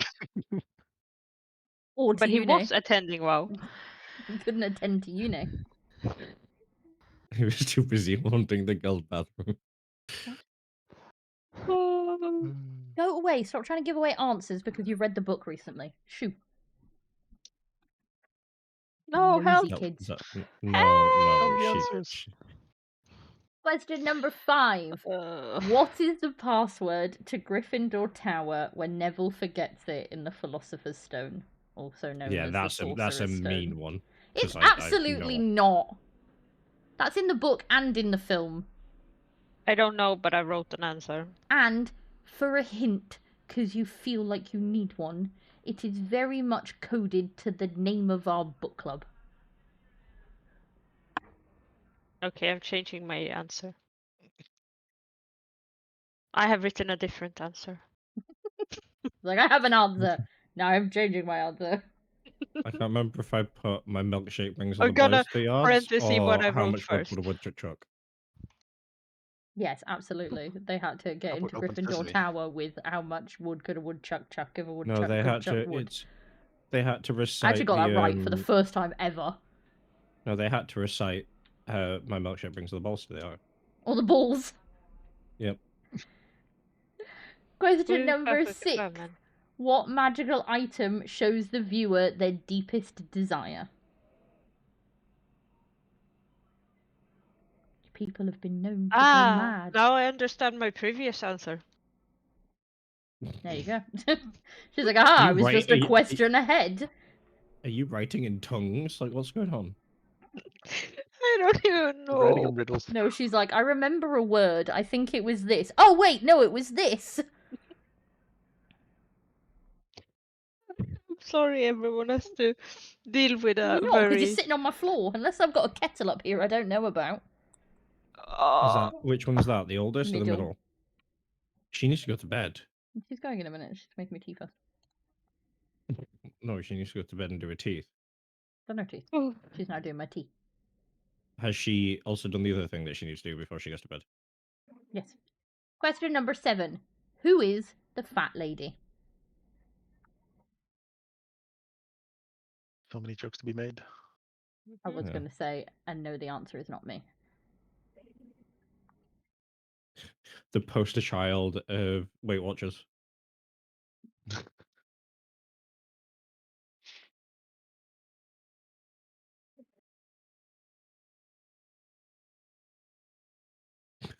Or to but he uni. was attending WoW. He couldn't attend to uni. He was too busy haunting the girls' bathroom. Go away. Stop trying to give away answers because you've read the book recently. Shoo. No, help! Nosy kids. No, the she, answers. Question number 5. What is the password to Gryffindor Tower when Neville forgets it in the Philosopher's Stone, also known yeah, as that's the a Sorcerer's mean Stone? one. It's 'cause I absolutely know. not. That's in the book and in the film. I don't know, but I wrote an answer. And for a hint, because you feel like you need one, it is very much coded to the name of our book club. Okay, I'm changing my answer. I have written a different answer. Like, I have an answer. Now I'm changing my answer. I can't remember if I put my milkshake brings on I'm the gonna balls to the yards parenthesis what or I how wrote much wood first. would a woodchuck chuck. Yes, absolutely. They had to get I put into open Gryffindor sesame. Tower with how much wood could a woodchuck chuck if a No, woodchuck they could had chuck to. wood. They had to I actually recite got that the. right for the first time ever. No, they had to recite. My milkshake brings the balls to the yard. Or the balls. Yep. Question Ooh, number perfect 6. man. What magical item shows the viewer their deepest desire? People have been known to go mad. Now I understand my previous answer. There you go. She's like, I was just a question ahead. Are you writing in tongues? Like, what's going on? I don't even know. Writing in riddles. No, she's like, I remember a word. I think it was this. Oh, wait, no, it was this. I'm sorry, everyone has to deal with a You're not, because you're sitting on my floor. Unless I've got a kettle up here I don't know about. Is that which one's that? The oldest or the Middle. middle? She needs to go to bed. She's going in a minute. She's making me tea first. No, she needs to go to bed and do her teeth. Done her teeth. She's now doing my tea. Has she also done the other thing that she needs to do before she goes to bed? Yes. Question number 7. Who is the fat lady? So many jokes to be made. I was going to say, and no, the answer is not me. The poster child of Weight Watchers.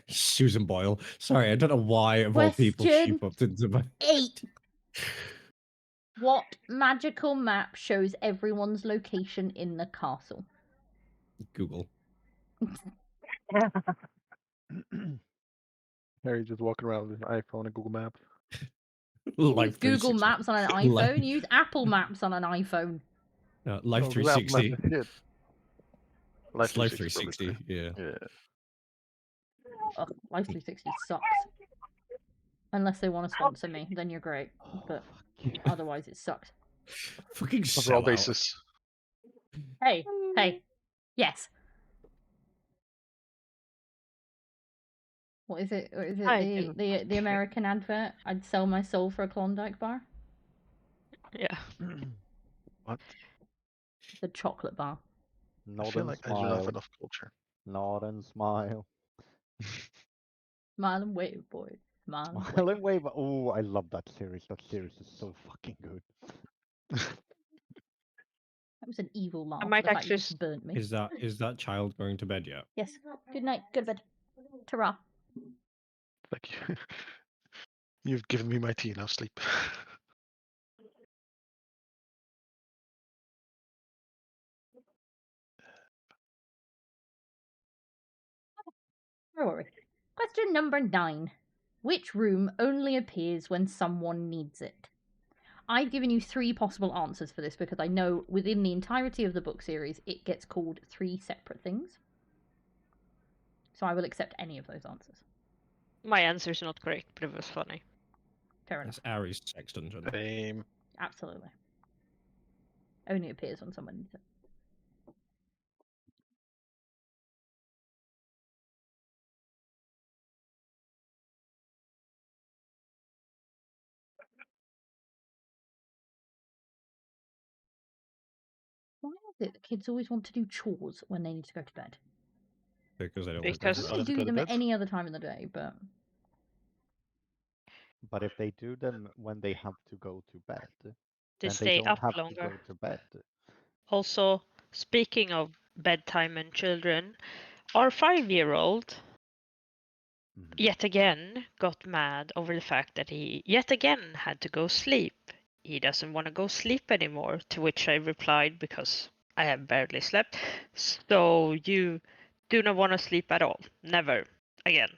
Susan Boyle. Sorry, I don't know why of all people she popped into my 8. What magical map shows everyone's location in the castle? Google. Harry just walking around with an iPhone and Google Maps. Use Google Maps on an iPhone. Use Apple Maps on an iPhone. Life 360. Life 360, yeah. Ugh, Life 360 sucks. Unless they want to sponsor me, then you're great. But otherwise, it sucks. Fucking overall basis. Hey, yes. What is it? What is it? The American advert? I'd sell my soul for a Klondike bar. Yeah. What? The chocolate bar. Nod I feel and like I do smile. not have enough culture. Nod and smile. Smile and wave, boy. Smile and Smile and wave. Oh, I love that series. That series is so fucking good. That was an evil laugh. I might the fact you actually just burnt me. Is that child going to bed yet? Yes. Good night. Go to bed. Ta-ra. Thank you. You've given me my tea, now sleep. No worries. Question number 9. Which room only appears when someone needs it? I've given you 3 possible answers for this because I know within the entirety of the book series it gets called 3 separate things. So I will accept any of those answers. My answer's not correct, but it was funny. Fair enough. It's Aries sex dungeon. Same. Absolutely. Only appears when someone needs it. Why is it that kids always want to do chores when they need to go to bed? Because they don't Because They do them at any other time in the day, but... But if they do them when they have to go to bed, they then stay they don't up have longer. to go to bed. Also, speaking of bedtime and children, our 5-year-old yet again got mad over the fact that he yet again had to go sleep. He doesn't want to go sleep anymore, to which I replied, because I have barely slept, so you do not want to sleep at all. Never. Again.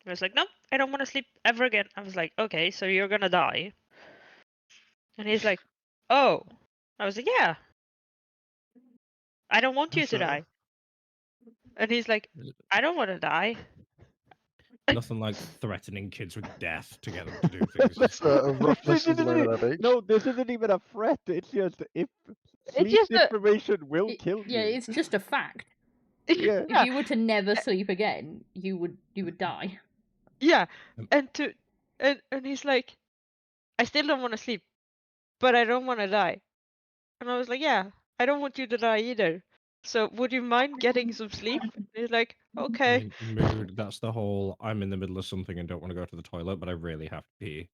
I was like, no, I don't want to sleep ever again. I was like, okay, so you're gonna die. And he's like, oh. I was like, yeah. I don't want you to die. And he's like, I don't want to die. Nothing like threatening kids with death to get them to do things. That's a rough lesson to learn at that age. No, this isn't even a threat. It's just if Sleep just a deprivation will kill Yeah, you. it's just a fact. Yeah. If you were to never sleep again, you would die. yeah, and he's like, I still don't want to sleep, but I don't want to die. And I was like, yeah, I don't want you to die either. So would you mind getting some sleep? And he's like, okay. Mood. That's the whole. I'm in the middle of something and don't want to go to the toilet, but I really have to pee.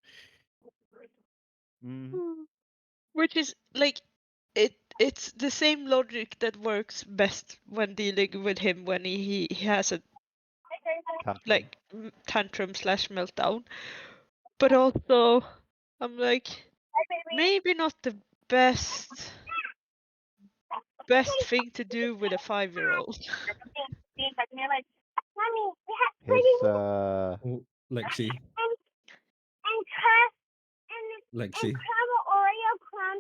Which is like, it's the same logic that works best when dealing with him when he has a like tantrum slash meltdown. But also, I'm like, maybe not the best thing to do with a 5-year-old. His Oh, Lexi. Lexi.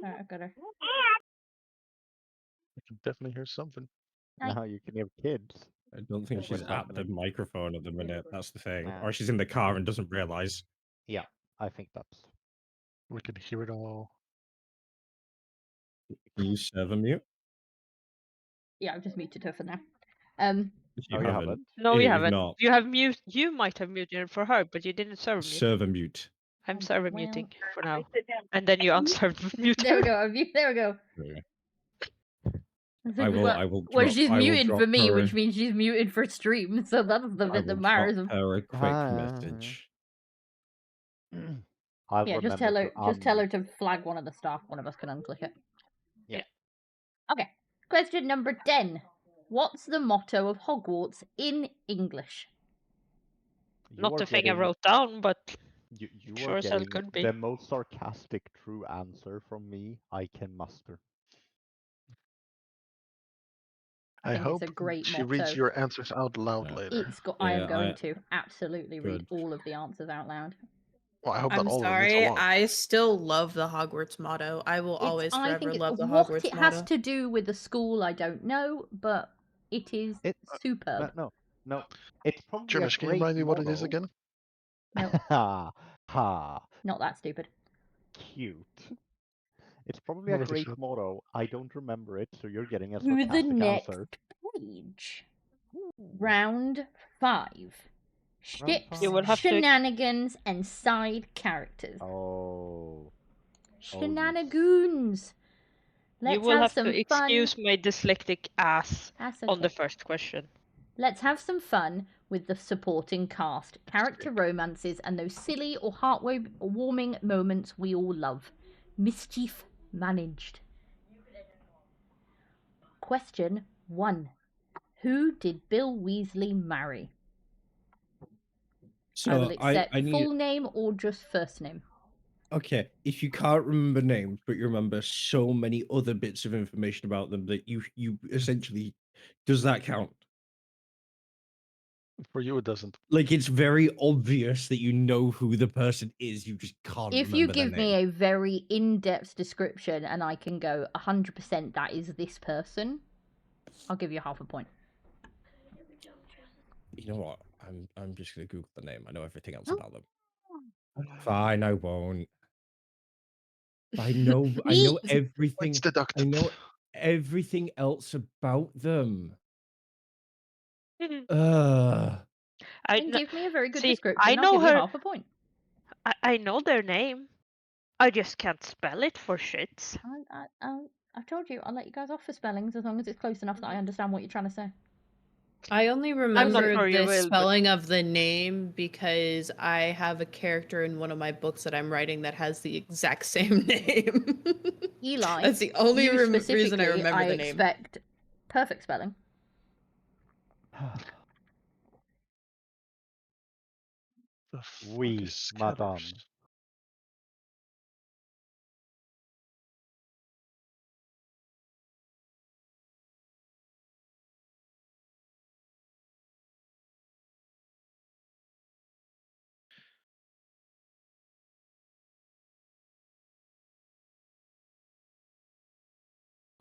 Alright, I've got her. I can definitely hear something. now you can have kids. I don't think That's she's what's at the happening. microphone at the minute. That's the thing. Nah. Or she's in the car and doesn't realize. Yeah, I think that's. We can hear it all. Can you server mute? Yeah, I've just muted her for now. If Oh, you haven't? No, you If haven't. not, You have mute. You might have muted for her, but you didn't server mute. server mute. I'm server well. muting for now, and then you unserver mute There we her. go. There we go. Okay. I will well, drop- she's I will muted drop for me, her which means she's muted for stream. So that's the I bit that will matters. drop her a quick message. I'll Yeah, just remember tell her to flag one of the staff. One of us can unclick it. Yeah. Okay. Question number 10. What's the motto of Hogwarts in English? Not the thing I wrote down, but you sure are as hell getting could be. the most sarcastic true answer from me I can muster. I think hope it's a great she motto. reads your answers out loud later. I am going to absolutely read all of the answers out loud. Well, I hope I'm not all of them. It's a sorry. lot. I still love the Hogwarts motto. I will always I forever think love the what Hogwarts it motto. has to do with the school, I don't know, but it is superb. No. It's probably Jermish, a can you great remind me what it is motto. again? No. Ha. Not that stupid. Cute. It's probably Not a really great sure. motto. I don't remember it, so you're getting a To the sarcastic next answer. page. Round 5. Ships, You will have to- shenanigans, and side characters. Oh. Shenanigans. You Let's will have have some to fun. excuse my dyslexic ass That's on the okay. first question. Let's have some fun with the supporting cast, character romances, and those silly or heart-warming moments we all love. Mischief managed. Question 1. Who did Bill Weasley marry? So I will accept I need. full name or just first name. Okay, if you can't remember names, but you remember so many other bits of information about them that you essentially, does that count? For you, it doesn't. Like, it's very obvious that you know who the person is. You just can't. If you remember their give me name. a very in-depth description and I can go 100% that is this person, I'll give you half a point. You know what? I'm just gonna Google the name. I know everything else about them. Fine, I won't. I know everything. It's deducted. I know everything else about them. Then give me a very good description. I know I'll give her. you half a point. I know their name. I just can't spell it for shits. I've told you, I'll let you guys off for spellings as long as it's close enough that I understand what you're trying to say. I only not remember sure you the will, but- spelling of the name because I have a character in one of my books that I'm writing that has the exact same name. Eli. That's the only you reason I specifically, remember the name. I expect perfect spelling. The fuck Oui, is madame. Scabbers?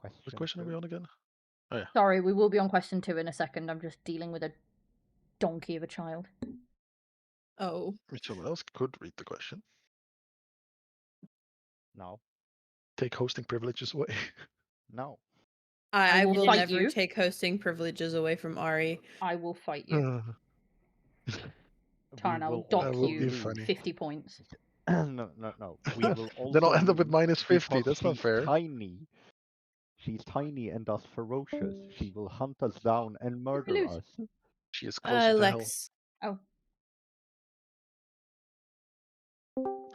What question are we on again? Oh yeah. Sorry, we will be on question 2 in a second. I'm just dealing with a donkey of a child. Oh. Someone else could read the question. No. Take hosting privileges away. No. I will will fight never you. take hosting privileges away from Ari. I will fight you. Tarn, I will That dock will you be funny. 50 points. No. We will also Then I'll end up with lose minus 50. because That's not she's fair. tiny. She's tiny and thus ferocious. She will hunt us down and murder lose? us. She is closer to hell. Lex. Oh.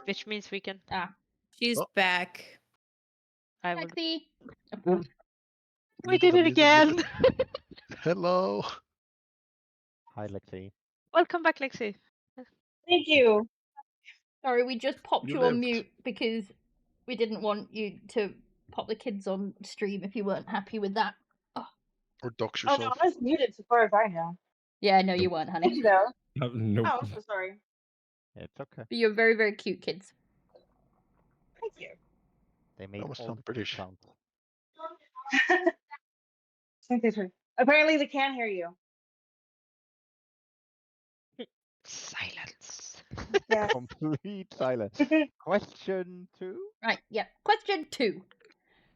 Which means we can. She's Oh. back. I would. Lexi. We did it again. Hello. Hi, Lexi. Welcome back, Lexi. Thank you. Sorry, we just popped You you on lived. mute because we didn't want you to pop the kids on stream if you weren't happy with that. Oh. Or dox Oh no, yourself. I was muted so far as I know. Yeah, no, you weren't, honey. Thank you though. Nope. Oh, I'm so sorry. It's okay. But you're very, very cute kids. Thank you. They made Almost all sound the British. sounds. Apparently they can hear you. Silence. Yeah. Complete silence. Question 2? Right, yeah. Question 2.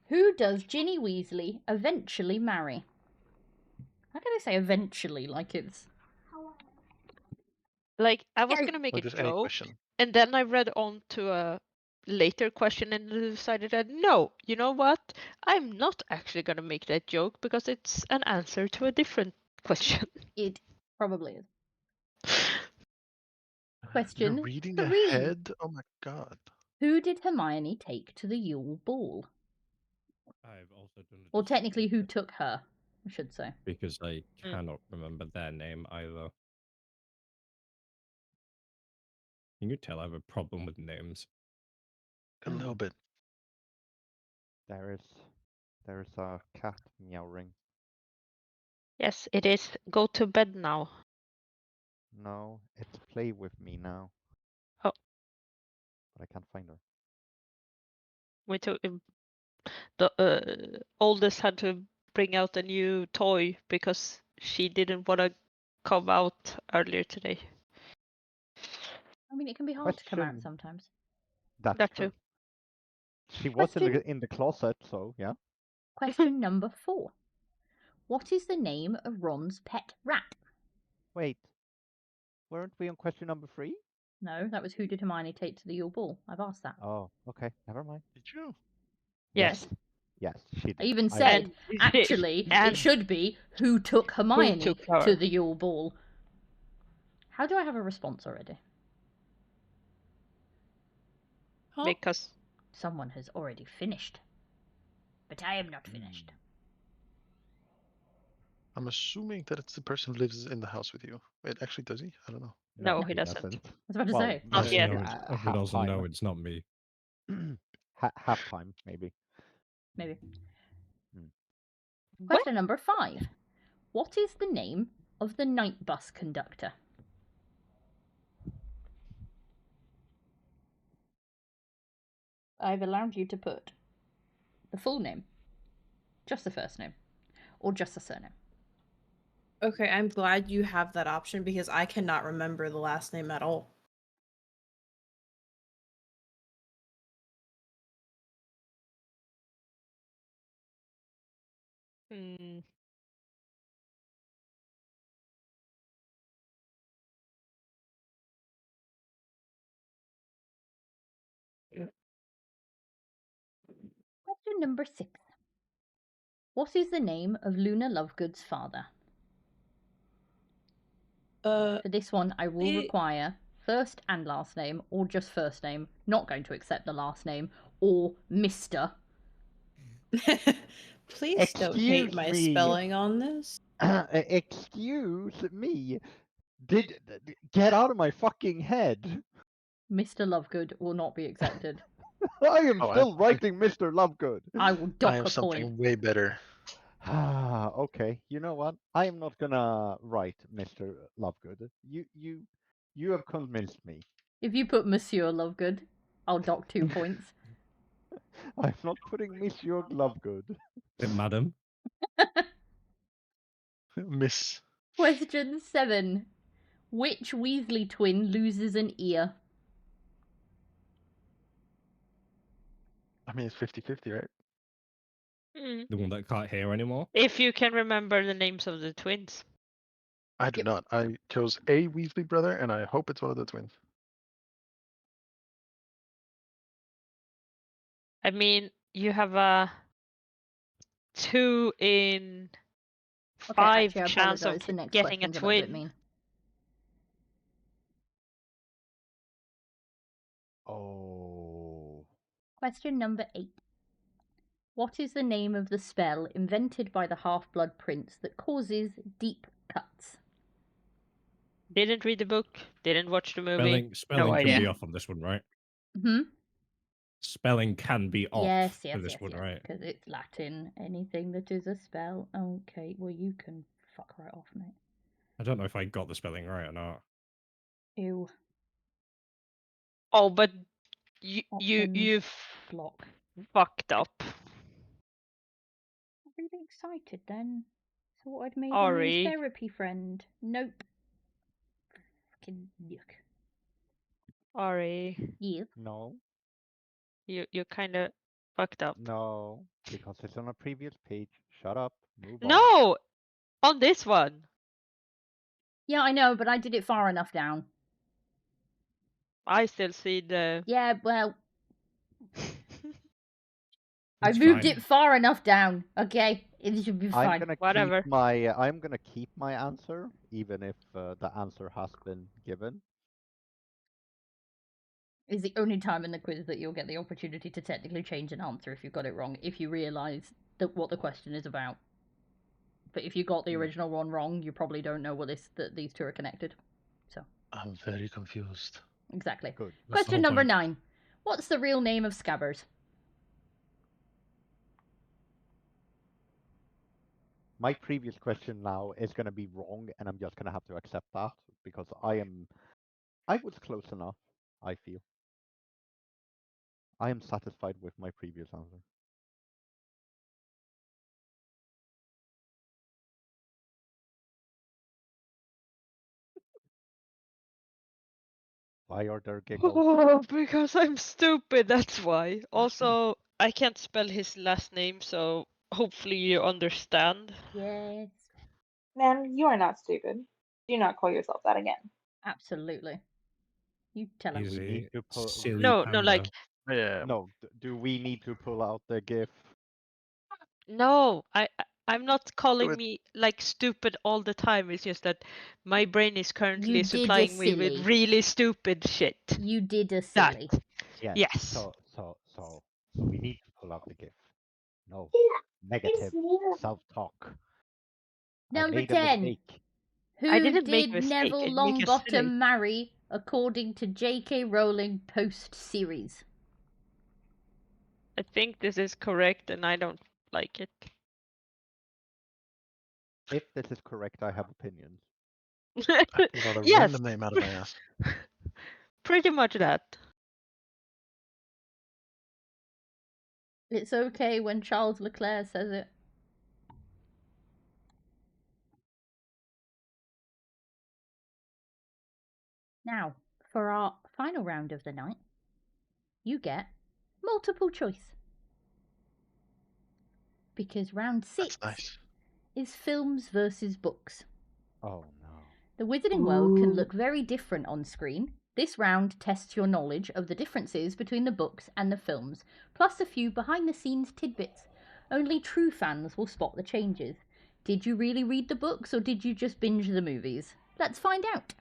Who does Ginny Weasley eventually marry? How can I say eventually like it's... Like, I was Yeah. gonna make Or a just any joke, question. and then I read on to a later question and decided that no, you know what? I'm not actually gonna make that joke because it's an answer to a different question. It probably is. You're Question reading 3. ahead? Oh my god. Who did Hermione take to the Yule Ball? I've also done it Or technically, who took her, I should say. because I cannot remember their name either. Can you tell I have a problem with names? A little bit. There is a cat meowing. Yes, it is. Go to bed now. No, it's play with me now. Oh. But I can't find her. We took the oldest had to bring out a new toy because she didn't want to come out earlier today. I mean, it can be hard to come out sometimes. That's That true. too. She was in the closet, so yeah. Question number 4. What is the name of Ron's pet rat? Wait. Weren't we on question number 3? No, that was who did Hermione take to the Yule Ball. I've asked that. Oh, okay. Never mind. Did you? Yes. Yes, she did. I even said, actually, it should be who took Hermione to the Yule Ball. How do I have a response already? Huh? Because someone has already finished. But I am not finished. I'm assuming that it's the person who lives in the house with you. Wait, actually, does he? I don't know. No, he doesn't. I was about to say. Not yet. But also, no, it's not me. Half time, maybe. Maybe. Question number 5. What is the name of the night bus conductor? I've allowed you to put the full name, just the first name, or just the surname. Okay, I'm glad you have that option because I cannot remember the last name at all. Question number 6. What is the name of Luna Lovegood's father? For this one, I will require first and last name, or just first name. Not going to accept the last name, or Mr. Please don't hate my spelling on this. Excuse me. Get out of my fucking head. Mr. Lovegood will not be accepted. I am still writing Mr. Lovegood. I will dock I have a something point. way better. Okay, you know what? I am not gonna write Mr. Lovegood. You have convinced me. If you put Monsieur Lovegood, I'll dock 2 points. I'm not putting Monsieur Lovegood. Madam? Miss. Question 7. Which Weasley twin loses an ear? I mean, it's 50-50, right? Mm. The one that can't hear anymore. If you can remember the names of the twins. I do Yep. not. I chose a Weasley brother, and I hope it's one of the twins. I mean, you have a 2 in Okay, 5 actually, I chance of apologize. The next getting a question's a little bit twin. mean. Oh. Question number 8. What is the name of the spell invented by the Half-Blood Prince that causes deep cuts? Didn't read the book. Didn't watch the movie. Spelling No can idea. be off on this one, right? Hmm? Spelling can be off Yes, for yes, this yes, one, yes. right? Because it's Latin. Anything that is a spell. Okay, well, you can fuck right off, mate. I don't know if I got the spelling right or not. Ew. Oh, but you Options. Block. fucked up. I'm really excited then. Thought I'd made a new Ari. therapy friend. Nope. Fucking yuck. Ari, Yes. No, you kind of fucked up. no, because it's on a previous page. Shut up. Move on. No, on this one. Yeah, I know, but I did it far enough down. I still see the. Yeah, well, I It's moved fine. it far enough down. Okay, it should be I'm fine. gonna Whatever. keep my answer, even if the answer has been given. Is the only time in the quiz that you'll get the opportunity to technically change an answer if you got it wrong, if you realise that what the question is about. But if you got the original one wrong, you probably don't know what that these two are connected. So I'm very confused. exactly. Good. That's the Question whole number point. 9. What's the real name of Scabbers? My previous question now is gonna be wrong, and I'm just gonna have to accept that because I was close enough. I feel. I am satisfied with my previous answer. Why are there giggles? Oh, because I'm stupid. That's why. Also, I can't spell his last name, so hopefully you understand. Yes. Man, you are not stupid. Do not call yourself that again. Absolutely. You tell him. He's We need a to pull. silly No, panda. like Yeah. No, do we need to pull out the GIF? no. I'm not calling it. me like stupid all the time. It's just that my brain is currently You did a supplying me with silly. really stupid shit. You did a That. silly. Yes. Yes. So we need to pull out the GIF. No. It's Negative you. self-talk. I Number made a 10. mistake. Who I didn't make a did mistake. Neville I make a silly. Longbottom marry according to J.K. Rowling post-series? I think this is correct, and I don't like it. If this is correct, I have opinions. I pulled out a Yes. random name out of my ass. Pretty much that. It's okay when Charles Leclerc says it. Now, for our final round of the night, you get multiple choice. Because round 6 That's nice. is films versus books. Oh no. The Wizarding World can look very different on screen. This round tests your knowledge of the differences between the books and the films, plus a few behind-the-scenes tidbits. Only true fans will spot the changes. Did you really read the books, or did you just binge the movies? Let's find out.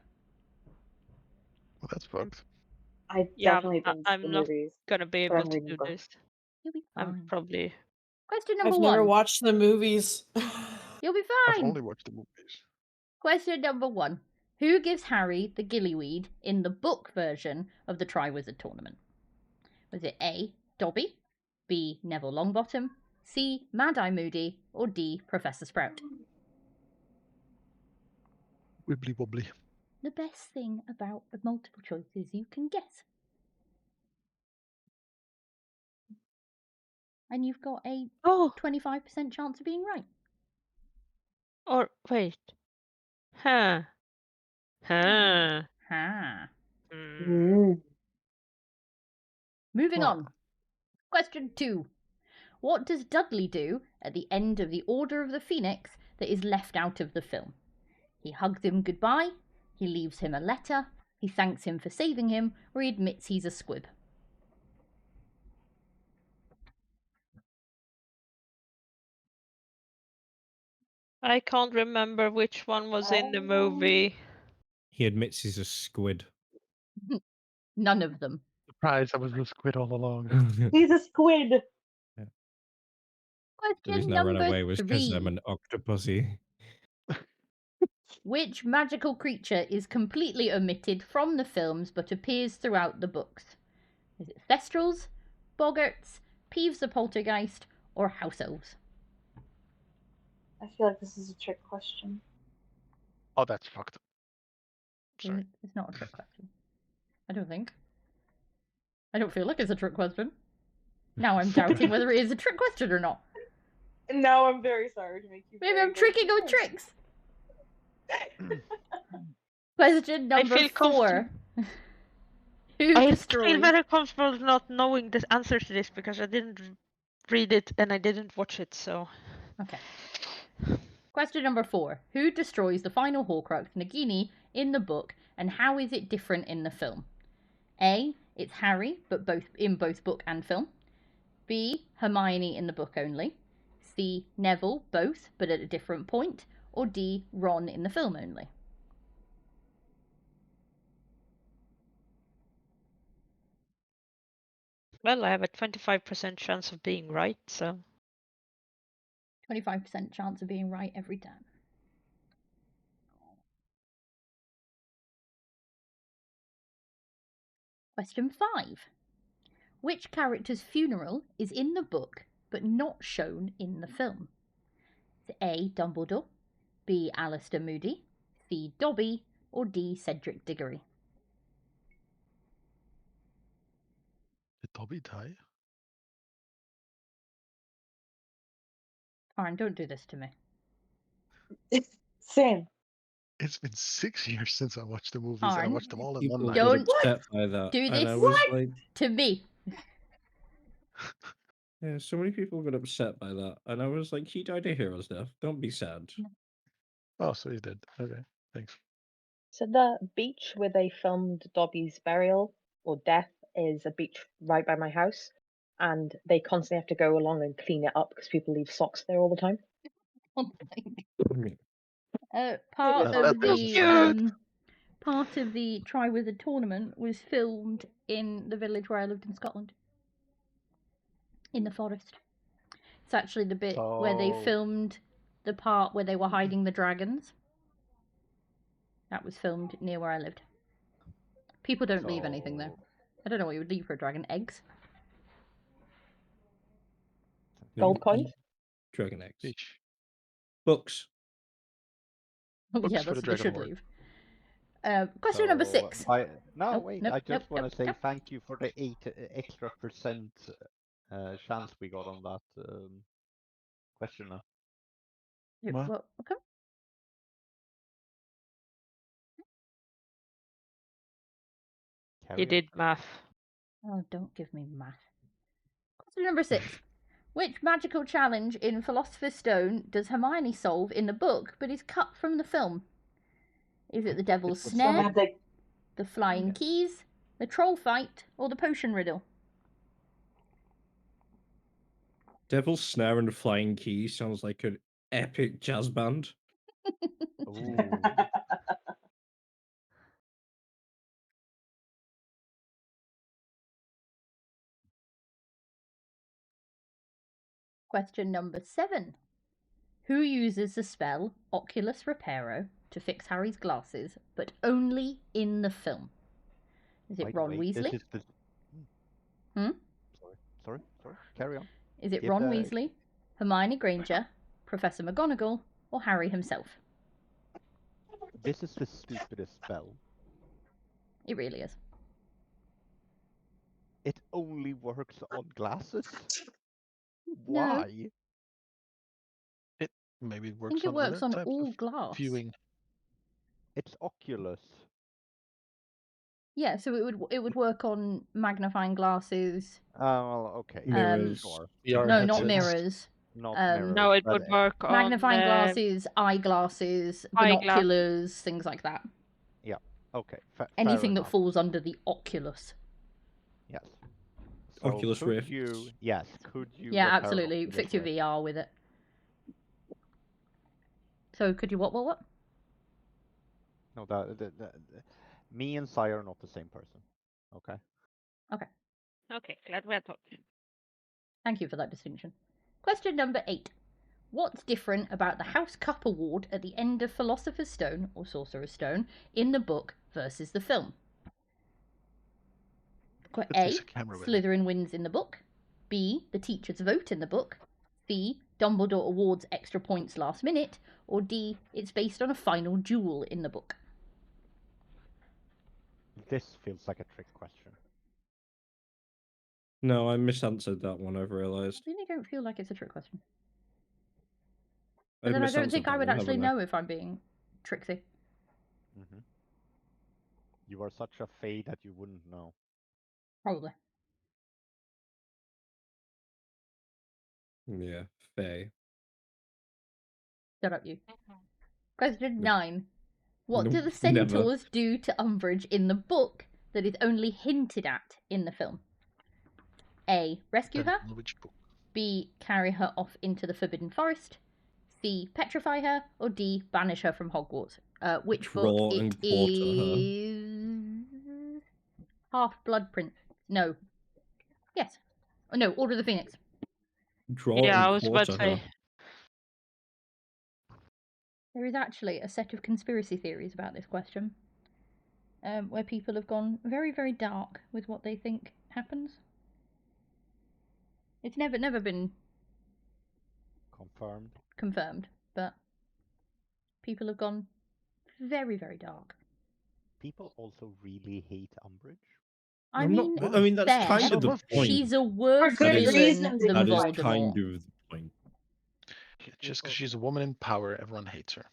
Well, that's fucked. I Yeah, definitely binged the I'm not movies, gonna be but able I'm to reading do books. this. You'll be I'm fine. probably. Question number I've 1. never watched the movies. You'll be I've fine. only watched the movies. Question number 1. Who gives Harry the gillyweed in the book version of the Triwizard Tournament? Was it A. Dobby, B. Neville Longbottom, C. Mad-Eye Moody, or D. Professor Sprout? Wibbly wobbly. The best thing about the multiple choice is you can guess. And you've got a 25% chance of being right. Or wait. Huh. Huh. Ha. Mm. Moving Well, on. Question 2. What does Dudley do at the end of the Order of the Phoenix that is left out of the film? He hugs him goodbye, he leaves him a letter, he thanks him for saving him, or he admits he's a squib. I can't remember which one was in the movie. He admits he's a squid. None of them. Surprise, I was a squid all along. He's a squid. The Question reason I ran number away was because 3. I'm an octopussy. Which magical creature is completely omitted from the films but appears throughout the books? Is it Thestrals, Boggarts, Peeves the Poltergeist, or House Elves? I feel like this is a trick question. Oh, that's fucked up. Sorry. It's not a trick question. I don't think. I don't feel like it's a trick question. Now I'm doubting whether it is a trick question or not. No, I'm very sorry to make you. Maybe very, I'm very tricking on confused. tricks. Question number feel 4. Who I destroys? feel very comfortable not knowing the answer to this because I didn't read it and I didn't watch it, so. Okay. Question number 4. Who destroys the final Horcrux, Nagini, in the book, and how is it different in the film? A. It's Harry, but in both book and film. B. Hermione in the book only. C. Neville, both, but at a different point. Or D. Ron in the film only. Well, I have a 25% chance of being right, so. 25% chance of being right every time. Question 5. Which character's funeral is in the book but not shown in the film? Is it A. Dumbledore, B. Alistair Moody, C. Dobby, or D. Cedric Diggory? Did Dobby die? Aaron, don't do this to me. Same. It's been 6 years since I watched the movies, and I Arn, watched them all in People one got night. Don't upset by that. do And this I was like, to me. yeah, so many people got upset by that. And I was like, he died a hero's death. Don't be sad. Oh, so he's dead. Okay, thanks. So the beach where they filmed Dobby's burial or death is a beach right by my house, and they constantly have to go along and clean it up because people leave socks there all the time. Part That of doesn't the sound part of the Triwizard tournament was filmed in the village where I lived in Scotland, in the forest. It's actually the bit where they filmed the part where they were hiding the dragons. That was filmed near where I lived. People don't leave anything there. I don't know what you would leave for a dragon. Eggs? Gold coins? Dragon eggs. Beach. Books. Oh, Books yeah, for that's the what they Dragon should Lord. leave. Question number 6. No, Nope, wait. nope, I just nope, want to say nope. thank you for the 8 extra percent chance we got on that question. What? Well, okay. Carry You on. did math. Oh, don't give me math. Question number 6. Which magical challenge in Philosopher's Stone does Hermione solve in the book but is cut from the film? Is it the Devil's It's the Snare, Romantic. the Flying Keys, the Troll Fight, or the Potion Riddle? Devil's Snare and Flying Key sounds like an epic jazz band. Ooh. Question number 7. Who uses the spell Oculus Reparo to fix Harry's glasses, but only in the film? Is By it the Ron way, Weasley? This is the... Hmm? Sorry. Carry on. Is it Give Ron the- Weasley, Hermione Granger, Professor McGonagall, or Harry himself? This is the stupidest spell. It really is. It only works on glasses. No. Why? It maybe I think works it on works other on types all of glass. viewing. It's Oculus. Yeah, so it would work on magnifying glasses. Well, okay. Mirrors. Sure. VR No, not headsets. mirrors. Not Um, No, mirrors, it but would work on Magnifying glasses, eyeglasses, eyeglass. binoculars, things like that. yeah. Okay. Fair Anything that enough. falls under the Oculus. Yes. So Oculus could Rift. you? Yes. Could you? Yeah, repair an absolutely. Oculus Fix your Rift? VR with it. So could you what? No, me and Sai are not the same person. Okay. Okay, glad we're talking. Thank you for that distinction. Question number 8. What's different about the House Cup Award at the end of Philosopher's Stone or Sorcerer's Stone in the book versus the film? A. It's a camera with it. Slytherin wins in the book. B. The teachers vote in the book. C. Dumbledore awards extra points last minute. Or D. It's based on a final duel in the book. This feels like a trick question. No, I misanswered that one, I've realised. I really don't feel like it's a trick question. I But then I don't think I would actually know. know if I'm being tricksy. Mm-hmm. You are such a fae that you wouldn't know. Probably. Yeah, fae. Shut up, you. Question No. 9. What do Nope, the never. centaurs do to Umbridge in the book that is only hinted at in the film? A. Rescue her. Depends on which book. B. Carry her off into the Forbidden Forest. C. Petrify her. Or D. Banish her from Hogwarts. Which Draw book and it quarter her. is? Half-Blood Prince. No. Yes. Oh, no, Order of the Phoenix. Draw Yeah, I and was about quarter to her. say. There is actually a set of conspiracy theories about this question, where people have gone very, very dark with what they think happens. It's never been confirmed, but people have gone very, very dark. People also really hate Umbridge. I mean, that's fair. kind of the point. She's a worse good villain reason to than That is Voldemort. kind of the point. Just because she's a woman in power, everyone hates her.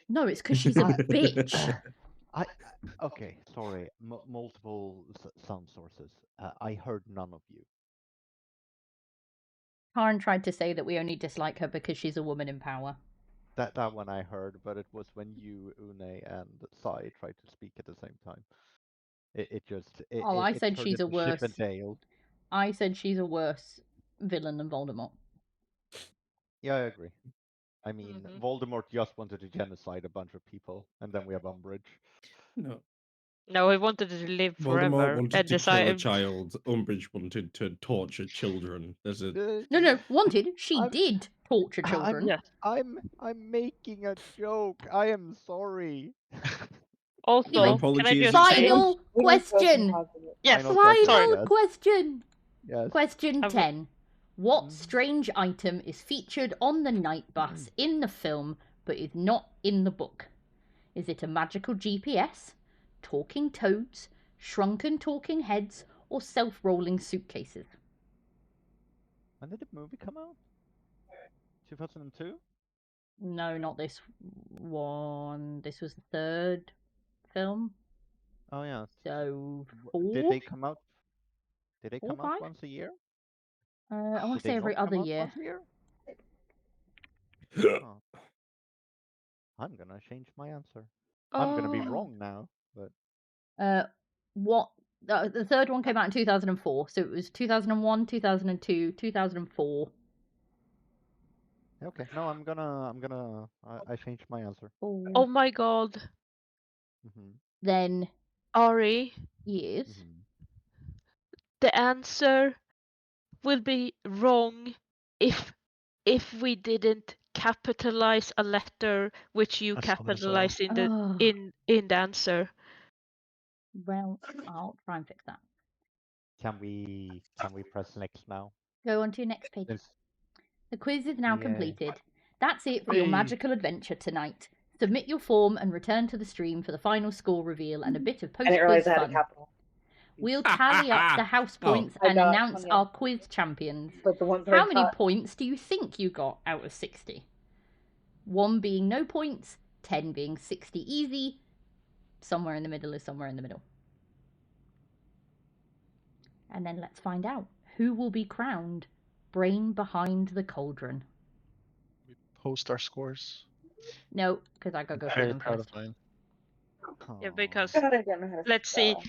No, it's because she's a bitch. Okay, sorry. Multiple sound sources. I heard none of you. Karen tried to say that we only dislike her because she's a woman in power. That one I heard, but it was when you, Une, and Sai tried to speak at the same time. I said turned she's a into Chip worse. and Dale. I said she's a worse villain than Voldemort. Yeah, I agree. I mean, Voldemort just wanted to genocide a bunch of people, and then we have Umbridge. No, he wanted to live Voldemort forever wanted and to kill a decide. child. Umbridge wanted to torture children. There's a No, wanted. She did torture children. I'm making a joke. I am sorry. Also, Anyway, can I just final question. Yes, Final question. Yes. Question 10. What strange item is featured on the night bus in the film but is not in the book? Is it a magical GPS, talking toads, shrunken talking heads, or self-rolling suitcases? When did the movie come out? 2002? No, not this one. This was the third film. Oh yeah. So 4? Did they come out? Did they come 4, out 5? once a year? I want to say every other year. Oh. I'm gonna change my answer. I'm gonna be Oh. wrong now, but What? The third one came out in 2004, so it was 2001, 2002, 2004. okay. No, I changed my answer. Oh my god. Then Ari, yes. the answer will be wrong if we didn't capitalize a letter which you capitalize in the answer. Well, I'll try and fix that. Can we press next now? Go on to your next page. The quiz is now Yeah. completed. That's it for your magical adventure tonight. Submit your form and return to the stream for the final score reveal and a bit of post-quiz fun. We'll tally up the house points and announce our quiz champions. How many points do you think you got out of 60? 1 being no points, 10 being 60 easy. Somewhere in the middle is somewhere in the middle. And then let's find out who will be crowned brain behind the cauldron. We post our scores. No, because I gotta go through Very them proud first. of mine. Yeah, because God, I don't know how to let's see. spell.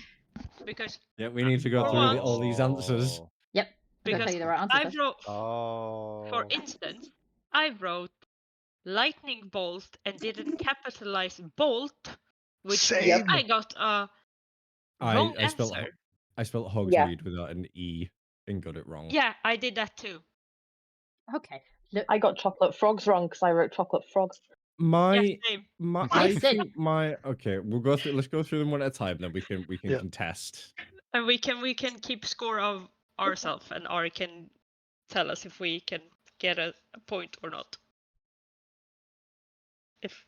Because Yeah, we need to go For through once- all these answers. Yep, I gotta because tell you the right answer I first. wrote, Oh. for instance, I wrote lightning bolt and didn't capitalize bolt, which means Same. I got a wrong I spelled answer. I spelled hogsmeade Yeah. without an E and got it wrong. Yeah, I did that too. Okay, look, I got chocolate frogs wrong because I wrote chocolate frogs. My Yeah, same. I Listen. think my okay, we'll go through let's go through them one at a time, then we can Yeah. contest. And we can keep score of ourselves, and Ari can tell us if we can get a point or not. If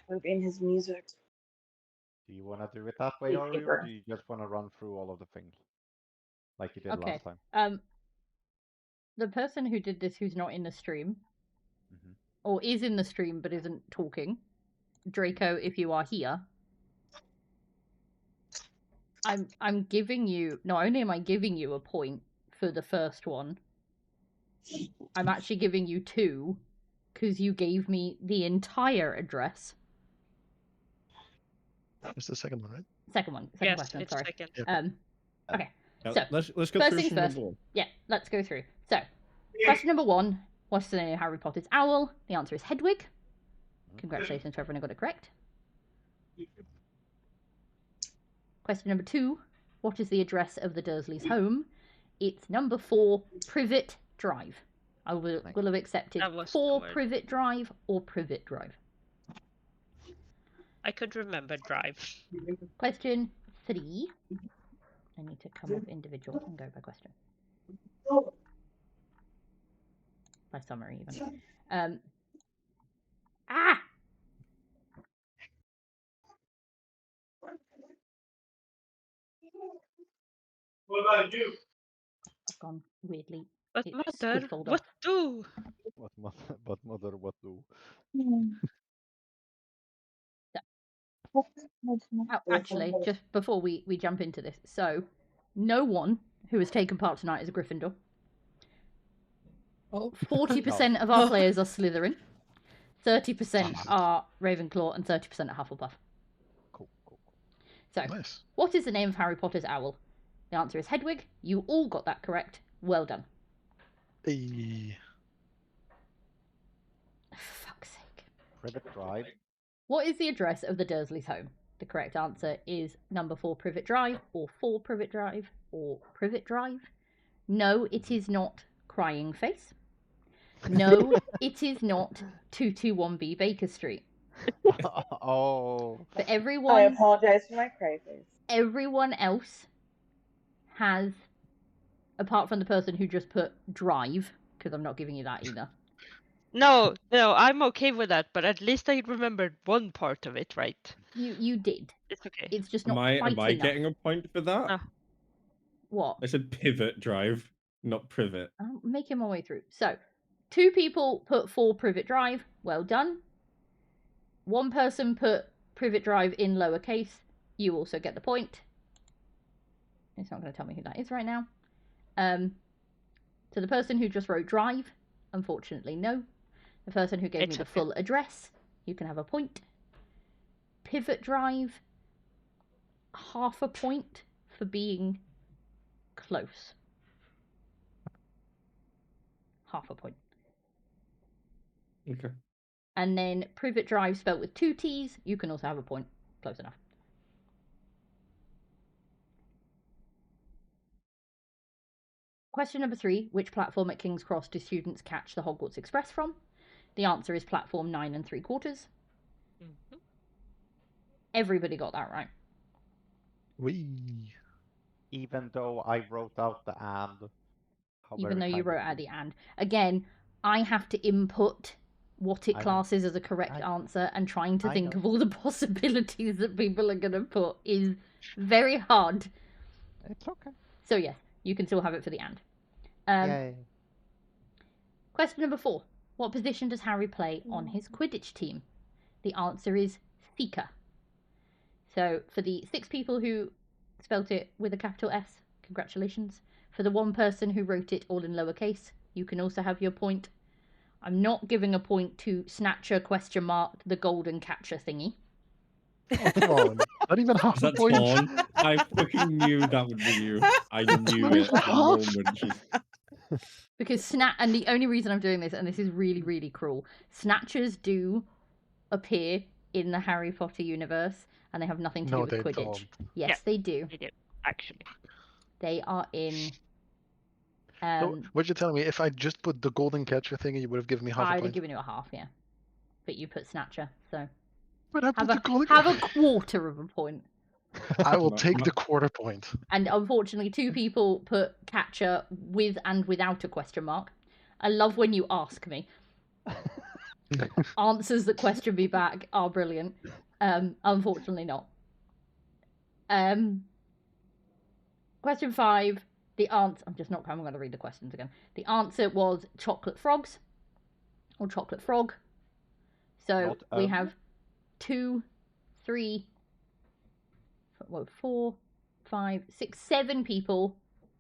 Moving his music. Do you want to do it that way, Ari, or do you just want to run through all of the things like you did okay. last time? The person who did this who's not in the stream, Mhm. or is in the stream but isn't talking, Draco, if you are here, I'm giving you, not only am I giving you a point for the first one, I'm actually giving you 2 because you gave me the entire address. It's the second one, right? Second yes, question, it's sorry. second. Yeah. Okay. Yeah, So, let's go first through things from first. number one. Yeah, let's go through. So, question number 1, what's the name of Harry Potter's owl? The answer is Hedwig. Congratulations to everyone who got it correct. Question number 2, what is the address of the Dursleys' home? It's number 4, Privet Drive. I will have accepted That was 4 the word. Privet Drive or Privet Drive. I could remember drive. Question 3. I need to come off individual and go by question. By summary, even. What about you? I've gone weirdly. But It's mother, squiffled what off. do? What mother, what do? Actually, just before we jump into this, so no one who has taken part tonight is a Gryffindor. 40% of our players are Slytherin, 30% are Ravenclaw, and 30% are Hufflepuff. Cool. So, Nice. what is the name of Harry Potter's owl? The answer is Hedwig. You all got that correct. Well done. Hey. For fuck's sake. Privet Drive. What is the address of the Dursleys' home? The correct answer is number 4 Privet Drive, or 4 Privet Drive, or Privet Drive. No, it is not Crying Face. No, it is not 221B Baker Street. Oh. For I everyone, apologize for my cravings. everyone else has, apart from the person who just put drive, because I'm not giving you that either. No, I'm okay with that, but at least I remembered one part of it, right? You did. It's okay. It's just Am not I quite enough. getting a point for that? No. What? I said pivot drive, not privet. I'm making my way through. So, 2 people put 4 Privet Drive. Well done. 1 person put Privet Drive in lowercase. You also get the point. It's not going to tell me who that is right now. To the person who just wrote drive, unfortunately, no. The person who gave me the full address, you can have a point. Pivot Drive, half a point for being close. Half a point. Okay. And then Privet Drive spelt with 2 T's, you can also have a point. Close enough. Question number 3. Which platform at King's Cross do students catch the Hogwarts Express from? The answer is platform 9 3/4. Mm-hmm. Everybody got that right. Wee. Even though I wrote out the and. Even though you wrote out the and. Again, I have to input what it I know. classes as a correct answer, and trying to think of all the possibilities that people are going to put is very hard. It's okay. So yes, you can still have it for the and. Yay. Question number 4. What position does Harry play on his Quidditch team? The answer is Seeker. So for the 6 people who spelt it with a capital S, Congratulations. For the one person who wrote it all in lowercase, you can also have your point. I'm not giving a point to Snatcher ? The golden catcher thingy. Oh, come on. Not even half Is a that point. Torn? I fucking knew that would be you. I knew Not it even the half. moment you... Because and the only reason I'm doing this, and this is really, really cruel, Snatchers do appear in the Harry Potter universe, and they have nothing to do No, with they Quidditch. don't. Yes, Yeah. they do. They do, actually. They are in. So, what you're telling me, if I just put the golden catcher thing, you would have given me half a I'd have point? given you a half, yeah. But you put Snatcher, so But I put have the golden have a quarter of a point. I will My- take my- the quarter point. And unfortunately, 2 people put catcher with and without a question mark. I love when you ask me. Answers that question me back are brilliant. Unfortunately not. Question 5. The answer. I'm going to read the questions again. The answer was chocolate frogs or chocolate frog. So Not, we have 2, 3, 4, 5, 6, 7 people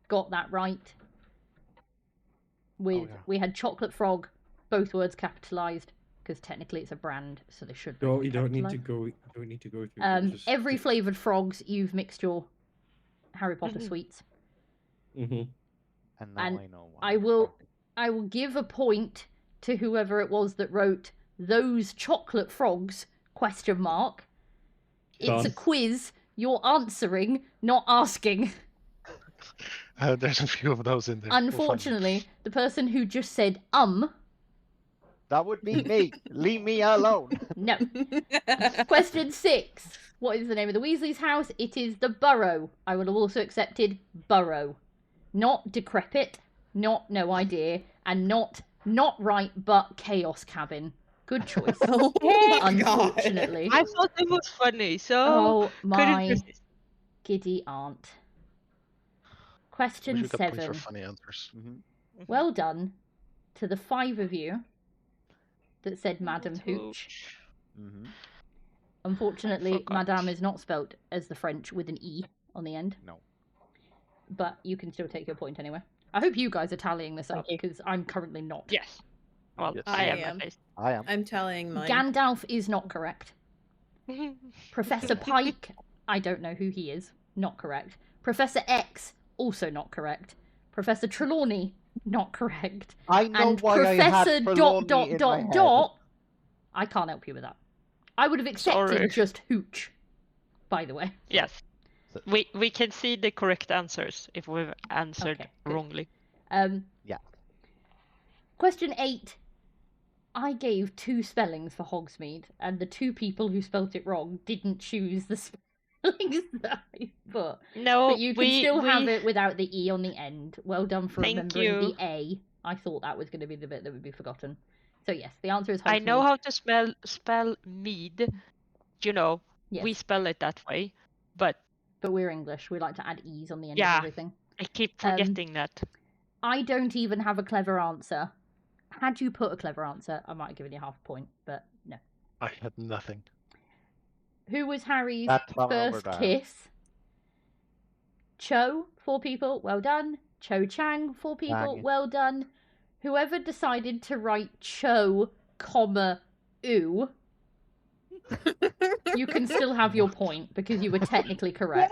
got that right. With we had chocolate frog, both words capitalized because technically it's a brand, so they should. No, be you don't need to capitalised. go. You don't need to go through. Every flavored frogs, you've mixed your Harry Potter sweets. Mm-hmm. And now And I know one. I will give a point to whoever it was that wrote those chocolate frogs ? It's a Done. quiz. You're answering, not asking. There's a few of those in there. We'll find them. Unfortunately, the person who just said That would be me. Leave me alone. no. Question 6. What is the name of the Weasley's house? It is the Burrow. I would have also accepted Burrow. Not decrepit, not no idea, and not right but chaos cabin. Good choice. Oh my God. Unfortunately. I thought it was funny, so Oh couldn't my resist. giddy aunt. Wish Question we got points for 7. funny answers. Well done to the 5 of you that said Madam Hooch. Unfortunately, Forgot. Madame is not spelt as the French with an E on the end. No. But you can still take your point anyway. I hope you guys are tallying this Thank up you. because I'm currently not. Yes. Well, Yes. I I am am. at least. I am. I'm telling mine. Gandalf is not correct. Professor Pike, I don't know who he is. Not correct. Professor X, also not correct. Professor Trelawney, not correct. I know And why Professor I had ... I can't help you with that. I would have accepted Sorry. just Hooch, by the way. Yes. We can see the correct answers if we've answered Okay, good. wrongly. Yeah. Question 8. I gave 2 spellings for Hogsmeade, and the 2 people who spelt it wrong didn't choose the spellings that I put. No, But you can we still have it without the E on the end. Well done for Thank remembering you. the A. I thought that was going to be the bit that would be forgotten. So yes, the answer is Hogsmeade. I know how to spell mead. You know, we Yes, spell it that way, but but we're English. We like to add E's on the end Yeah. of everything. I keep forgetting that. I don't even have a clever answer. Had you put a clever answer, I might have given you half a point, but no. I had nothing. Who was Harry's That one over first there. kiss? Cho, 4 people, well done. Cho Chang, 4 people, Chang. well done. Whoever decided to write Cho, comma, ooh, you can still have your point because you were technically correct.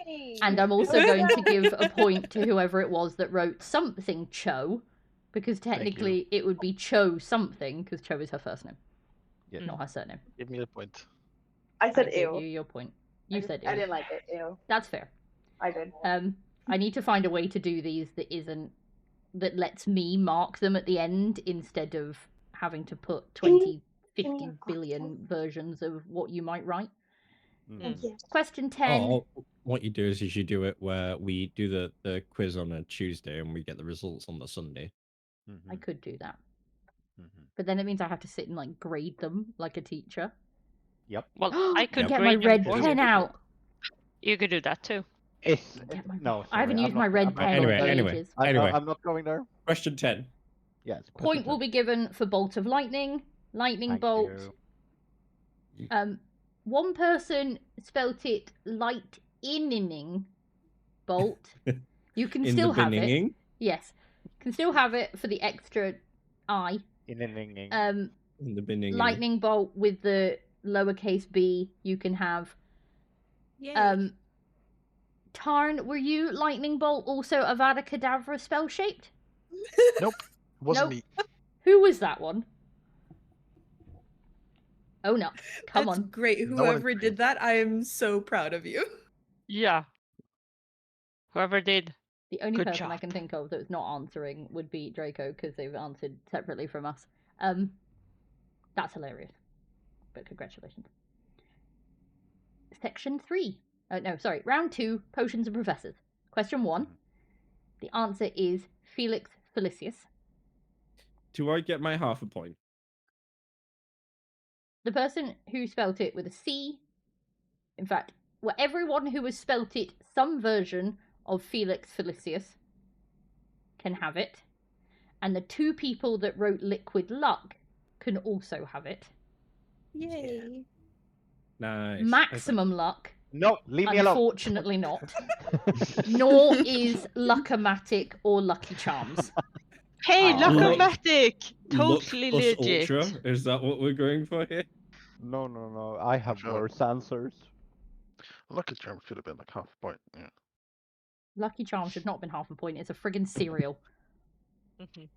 Yay! And I'm also going to give a point to whoever it was that wrote something Cho, because technically it would be Cho something, because Cho is her first name, Yes. not her surname. Give me the point. I said gave ew. you your point. You said ew. I didn't like it. Ew. That's fair. I did. I need to find a way to do these that lets me mark them at the end instead of having to put 20, 50 billion versions of what you might write. Thank you. Question 10. Oh, what you do is you do it where we do the quiz on a Tuesday and we get the results on the Sunday. I could do that. But then it means I have to sit and like grade them like a teacher. Yep. Well, I could Get my grade them red for you. pen out. You could do that too. No, I haven't sorry, used my red pen Anyway, in anyway. ages. I'm not going there. Question 10. Yes. Point will be given for bolt of lightning, lightning Thank bolt. you. One person spelt it lightning bolt, You can in still the have it. beninging. Yes. Can still have it for the extra I. In the Um, In the beninging. lightning bolt with the lowercase b you can have. Yay. Tarn, were you lightning bolt also Avada Kedavra spell shaped? Nope. Wasn't Nope. me. Who was that one? Oh no. Come That's on. great. No one Whoever agreed. did that, I am so proud of you. Yeah. Whoever did. The only Good person I job. can think of that's not answering would be Draco because they've answered separately from us. That's hilarious. But congratulations. Section 3. No, sorry. Round 2, Potions and Professors. Question 1. The answer is Felix Felicius. Do I get my half a point? The person who spelt it with a C, in fact, well, everyone who has spelt it some version of Felix Felicius can have it. And the 2 people that wrote Liquid Luck can also have it. Yay. Nice. Maximum Luck, No, leave me alone. unfortunately not. Nor is Luckomatic or Lucky Charms. Hey, Oh. Luckomatic! Luck Totally plus legit. Ultra? Is that what we're going for here? No. I have Sure. worse answers. Lucky Charm should have been like half a point. Yeah. Lucky Charms should not have been half a point. It's a friggin' cereal. Mhm.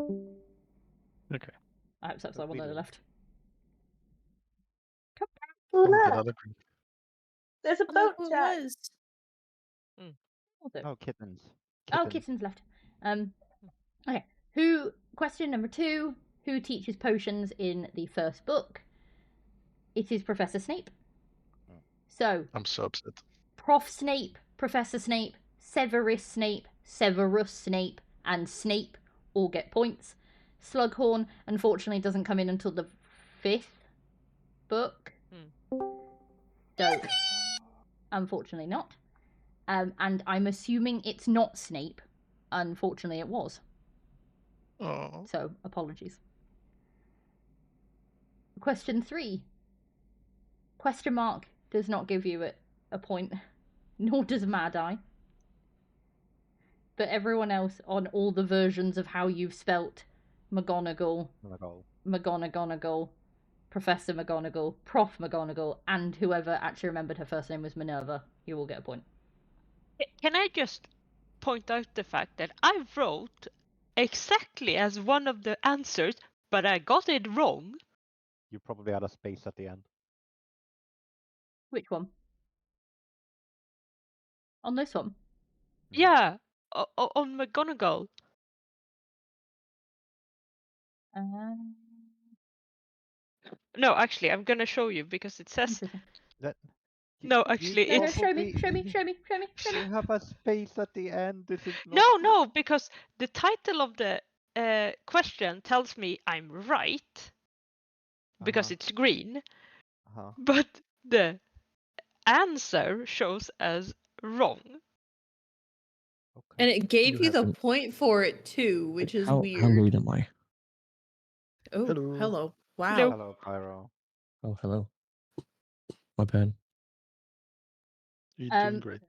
Okay. I hope that's the one on the left. Who Someone did left? not agree. There's a Oh, boat who it chat. was? Was it? Oh, kittens. Oh, Kitten's left. Okay. Question number 2. Who teaches potions in the first book? It is Professor Snape. So, I'm so upset. Prof Snape, Professor Snape, Severus Snape, Severus Snape, and Snape all get points. Slughorn, unfortunately, doesn't come in until the 5th book. So, unfortunately not. And I'm assuming it's not Snape. Unfortunately, it was. Oh. So, apologies. Question 3. Question mark does not give you a point, nor does Mad Eye. But everyone else on all the versions of how you've spelt McGonagall, Professor McGonagall, Prof McGonagall, and whoever actually remembered her first name was Minerva, you will get a point. Can I just point out the fact that I wrote exactly as one of the answers, but I got it wrong? You probably had a space at the end. Which one? On this one? Yeah, on McGonagall. No, actually, I'm gonna show you because it says. That, No, actually, No, it's. show me. You have a space at the end. This is not. No, because the title of the question tells me I'm right because it's green, but the answer shows as wrong. And it gave you the point for it too, which is weird. How late am I? Oh, hello. Wow. Hello, Pyro. Oh, hello. My bad. You're doing great.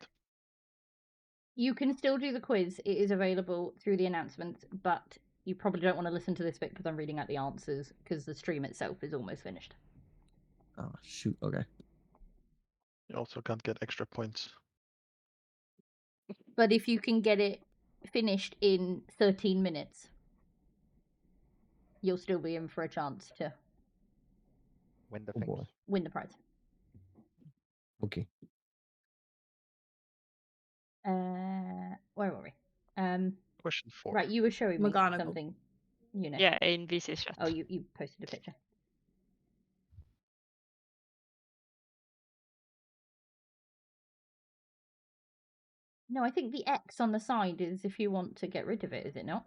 You can still do the quiz. It is available through the announcements, but you probably don't want to listen to this bit because I'm reading out the answers because the stream itself is almost finished. Oh, shoot. Okay. You also can't get extra points. But if you can get it finished in 13 minutes, you'll still be in for a chance to win the win the prize. Okay. Where were we? Question 4. Right, you were showing me McGonagall. something. You know. Yeah, in VC's chat. Oh, you posted a picture. No, I think the X on the side is if you want to get rid of it, is it not?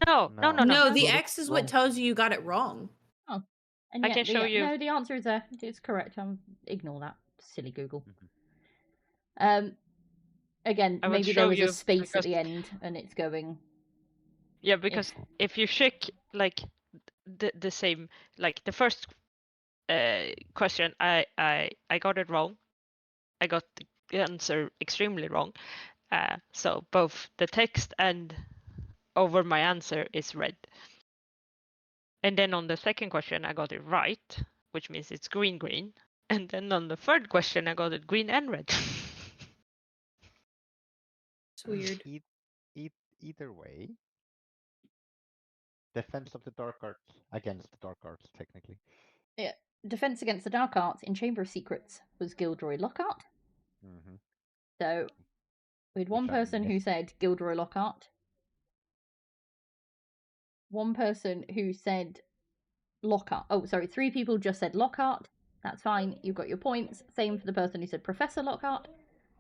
No. No, the X is what tells you got it wrong. Oh. And I yet can show you. No, the answer is there. It's correct. Ignore that. Silly Google. Again, I will maybe show there was you a space because- at the end and it's going. Yeah, because if you check like the same, like the first question, I got it wrong. I got the answer extremely wrong. So both the text and over my answer is red. And then on the second question, I got it right, which means it's green, green. And then on the third question, I got it green and red. It's weird. Either way, defense of the dark arts against the dark arts, technically. Yeah. Defense against the dark arts in Chamber of Secrets was Gilderoy Lockhart. Mm-hmm. So we had one Which I person who missed. said Gilderoy Lockhart. One person who said Lockhart. Oh, sorry, 3 people just said Lockhart. That's fine. You've got your points. Same for the person who said Professor Lockhart.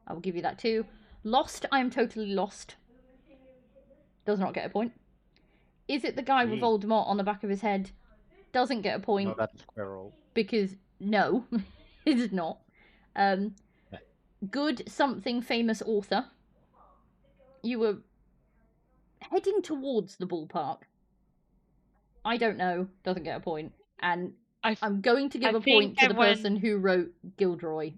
I will give you that too. Lost. I am totally lost. Does not get a point. Is it the guy with Gee. Voldemort on the back of his head? Doesn't get a point. No, that's Squirrel. Because no, it is not. Good something famous author. You were heading towards the ballpark. I don't know. Doesn't get a point. And I'm going to give a point to the person who wrote Gilderoy,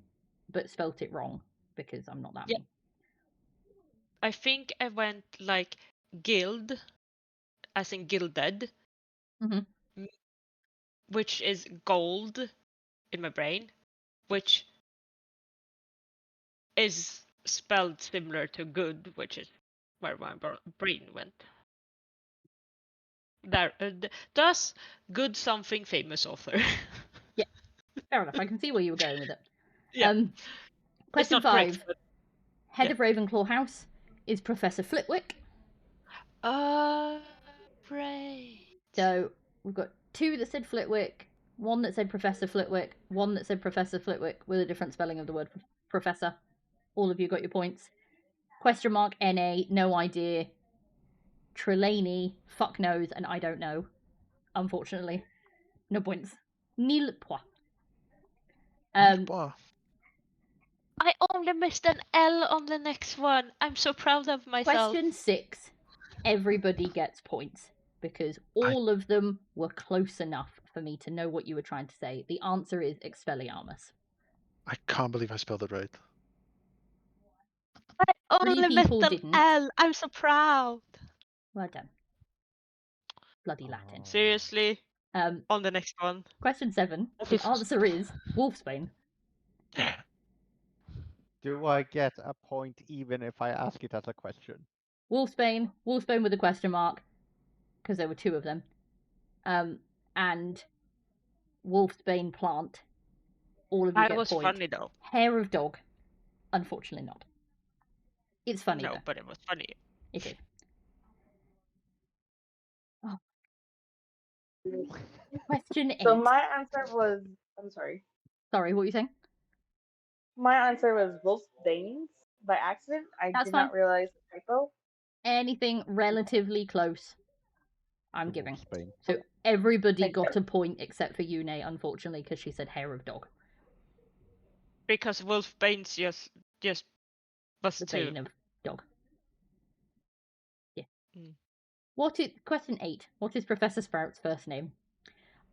but spelt it wrong because I'm not that mean. I think I went like guild, as in gilded, which is gold in my brain, which is spelled similar to good, which is where my brain went. There, thus, good something famous author. Yeah, fair enough. I can see where you were going with it. Yeah. Question not 5. correct, but... Head of Ravenclaw House is Professor Flitwick. Great. So we've got 2 that said Flitwick, 1 that said Professor Flitwick, 1 that said Professor Flitwick with a different spelling of the word professor. All of you got your points. Question mark NA, no idea. Trelawney, fuck knows, and I don't know. Unfortunately. No points. Nil point. I only missed an L on the next one. I'm so proud of myself. Question 6. Everybody gets points because all of them were close enough for me to know what you were trying to say. The answer is Expelliarmus. I can't believe I spelled it right. I only missed an didn't. L. I'm so proud. Well done. Bloody Latin. Seriously? On the next one. Question 7. The answer is Wolfsbane. Do I get a point even if I ask it as a question? Wolfsbane with a question mark, because there were 2 of them. And Wolfsbane plant. All of you that get was point. Funny though. Hair of dog. Unfortunately not. It's funny no, though. But it was funny. It is. Oh. Question 8. So my answer was, I'm sorry. Sorry, what were you saying? My answer was Wolfsbanes by accident. I did not realize the typo. Anything relatively close, I'm giving. Wolfsbane. So everybody got a point except for Yune, unfortunately, because she said hair of dog. Because Wolfbane's just was The 2. bane of dog. Yeah. Question 8. What is Professor Sprout's first name?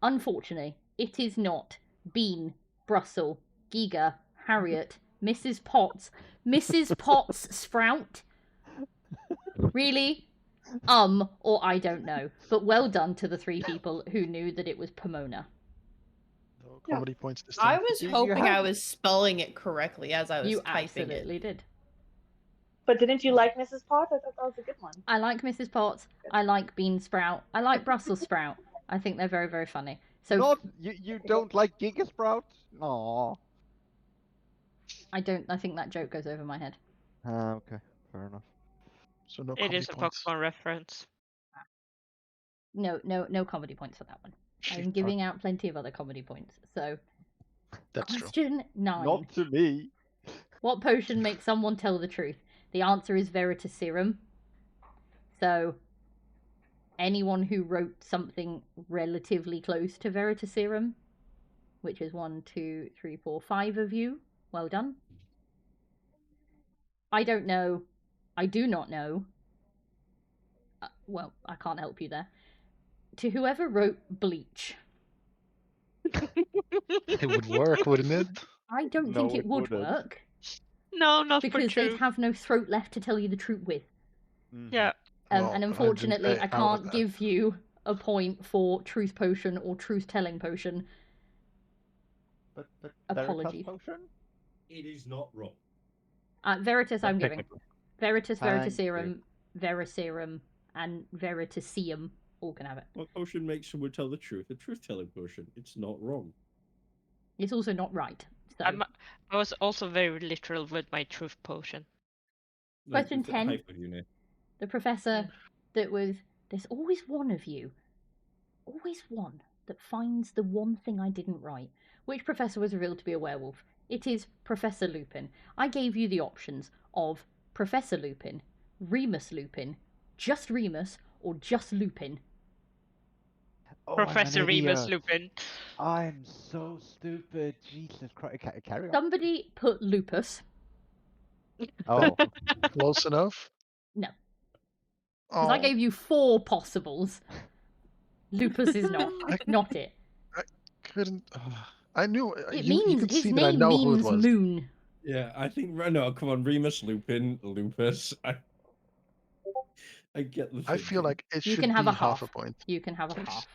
Unfortunately, it is not Bean, Brussel, Giga, Harriet, Mrs. Potts, Mrs. Potts Sprout. Really? Or I don't know. But well done to the 3 people who knew that it was Pomona. No comedy points this I time. was hoping I was spelling it correctly as I was You typing it. absolutely did. But didn't you like Mrs. Potts? I thought that was a good one. I like Mrs. Potts. I like Bean Sprout. I like Brussels Sprout. I think they're very, very funny. So Not you don't like Giga Sprout? Aww. I think that joke goes over my head. Okay, fair enough. So no It comedy is a points. Pokemon reference. No comedy points for that one. I'm giving out plenty of other comedy points. So That's question 9. Not to me. What potion makes someone tell the truth? The answer is Veritaserum. So anyone who wrote something relatively close to Veritaserum, which is 1, 2, 3, 4, 5 of you, well done. I don't know. I do not know. Well, I can't help you there. To whoever wrote Bleach. It would work, wouldn't it? I don't think it would wouldn't. work. No, not for because they'd truth. have no throat left to tell you the truth with. Yeah. And Well, I've been unfortunately, I out of can't that. give you a point for truth potion or truth telling potion. But Apologies. potion? It is not wrong. Veritas, I'm giving. Technically. Veritas, Thank Veritaserum, Veritaserum, and Veritaseum all can have it. What potion makes someone tell the truth? A truth-telling potion. It's not wrong. It's also not right. So. I was also very literal with my truth potion. Question with the 10. hyphen unit. The professor that was, there's always one of you, always one, that finds the one thing I didn't write. Which professor was revealed to be a werewolf? It is Professor Lupin. I gave you the options of Professor Lupin, Remus Lupin, just Remus, or just Lupin. Oh, Professor Remus Lupin. I'm so stupid. Jesus Christ. Carry on. Somebody put lupus. Oh. Close enough? No. Because I gave you 4 possibles. Lupus is not. Not it. I couldn't. I knew. It You means can his see that I name know who it means was. moon. Yeah, I think no. Come on, Remus Lupin, Lupus. I get the. I feel like it You should can have be a half. a point. You can have a half.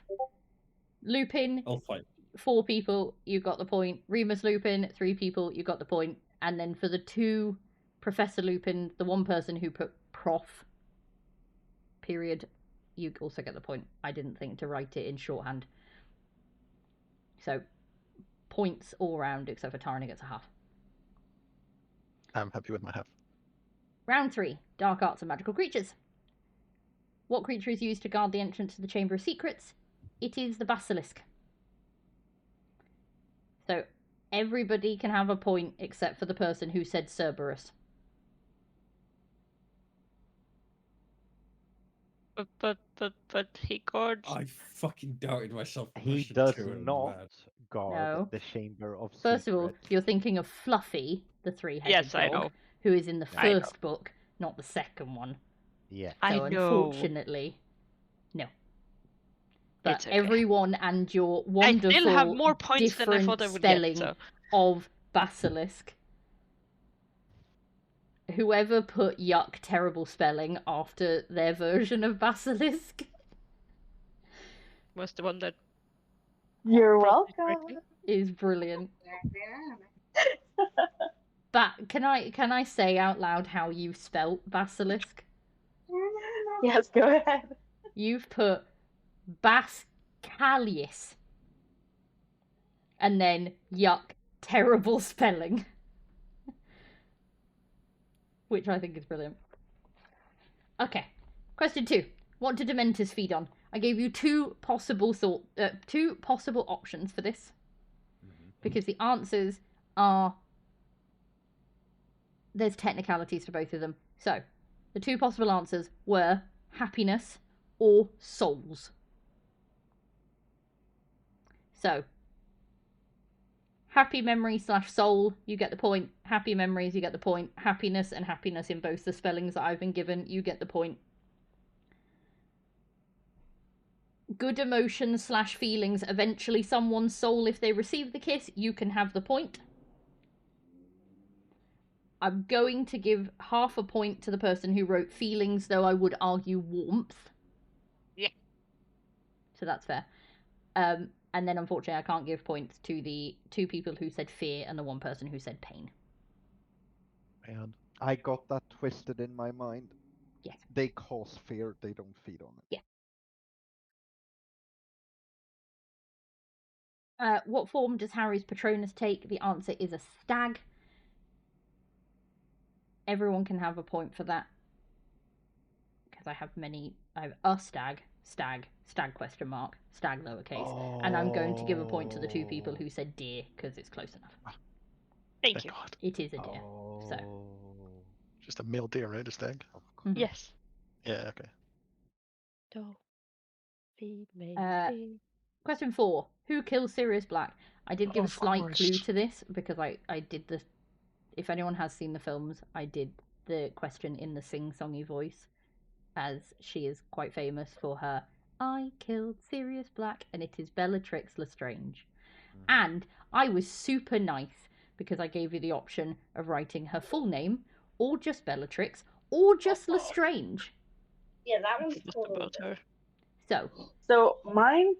Lupin. I'll fight. 4 people, you got the point. Remus Lupin, 3 people, you got the point. And then for the 2 Professor Lupin, the one person who put prof, period, you also get the point. I didn't think to write it in shorthand. So, points all round, except for Tarana gets a half. I'm happy with my half. Round 3, Dark Arts and Magical Creatures. What creature is used to guard the entrance to the Chamber of Secrets? It is the Basilisk. So, everybody can have a point except for the person who said Cerberus. But he guards. I fucking doubted myself. For He question does 2 and not mad. guard No. the Chamber of First of all, Secrets. you're thinking of Fluffy, the 3-headed Yes, I dog, know. who is in the I know. first book, not the second one. Yeah. So I know. unfortunately, no. But It's okay. everyone and your I wonderful still have more points than I different thought I would spelling get. So. of basilisk. Whoever put yuck terrible spelling after their version of basilisk Was the one that You're pronounced it welcome. correctly. is brilliant. But can I say out loud how you spelt basilisk? Yes, go ahead. You've put Bascalius. And then yuck, terrible spelling. Which I think is brilliant. Okay. Question 2. What do Dementors feed on? I gave you 2 possible options for this. Because the answers are... There's technicalities for both of them. So, the 2 possible answers were happiness or souls. So, happy memory / soul, you get the point. Happy memories, you get the point. Happiness and happiness in both the spellings that I've been given, you get the point. Good emotions / feelings, eventually someone's soul, if they receive the kiss, you can have the point. I'm going to give half a point to the person who wrote feelings, though I would argue warmth. Yeah. So that's fair. And then unfortunately I can't give points to the 2 people who said fear and the 1 person who said pain. Man. I got that twisted in my mind. Yes. They cause fear, they don't feed on it. Yeah. What form does Harry's Patronus take? The answer is a stag. Everyone can have a point for that. Because I have a stag, question mark, stag lowercase. And I'm going to give a point to the 2 people who said deer, because it's close enough. Thank you. God. It is a deer. So. Just a male deer, right? A stag? Yes. Yeah, okay. Question 4. Who kills Sirius Black? I did give a Of slight course. clue to this, because I did the... If anyone has seen the films, I did the question in the sing-songy voice, as she is quite famous for her I killed Sirius Black, and it is Bellatrix Lestrange. And I was super nice, because I gave you the option of writing her full name, or just Bellatrix, or just Lestrange. Yeah, that one's Just totally about her. different. So, So mine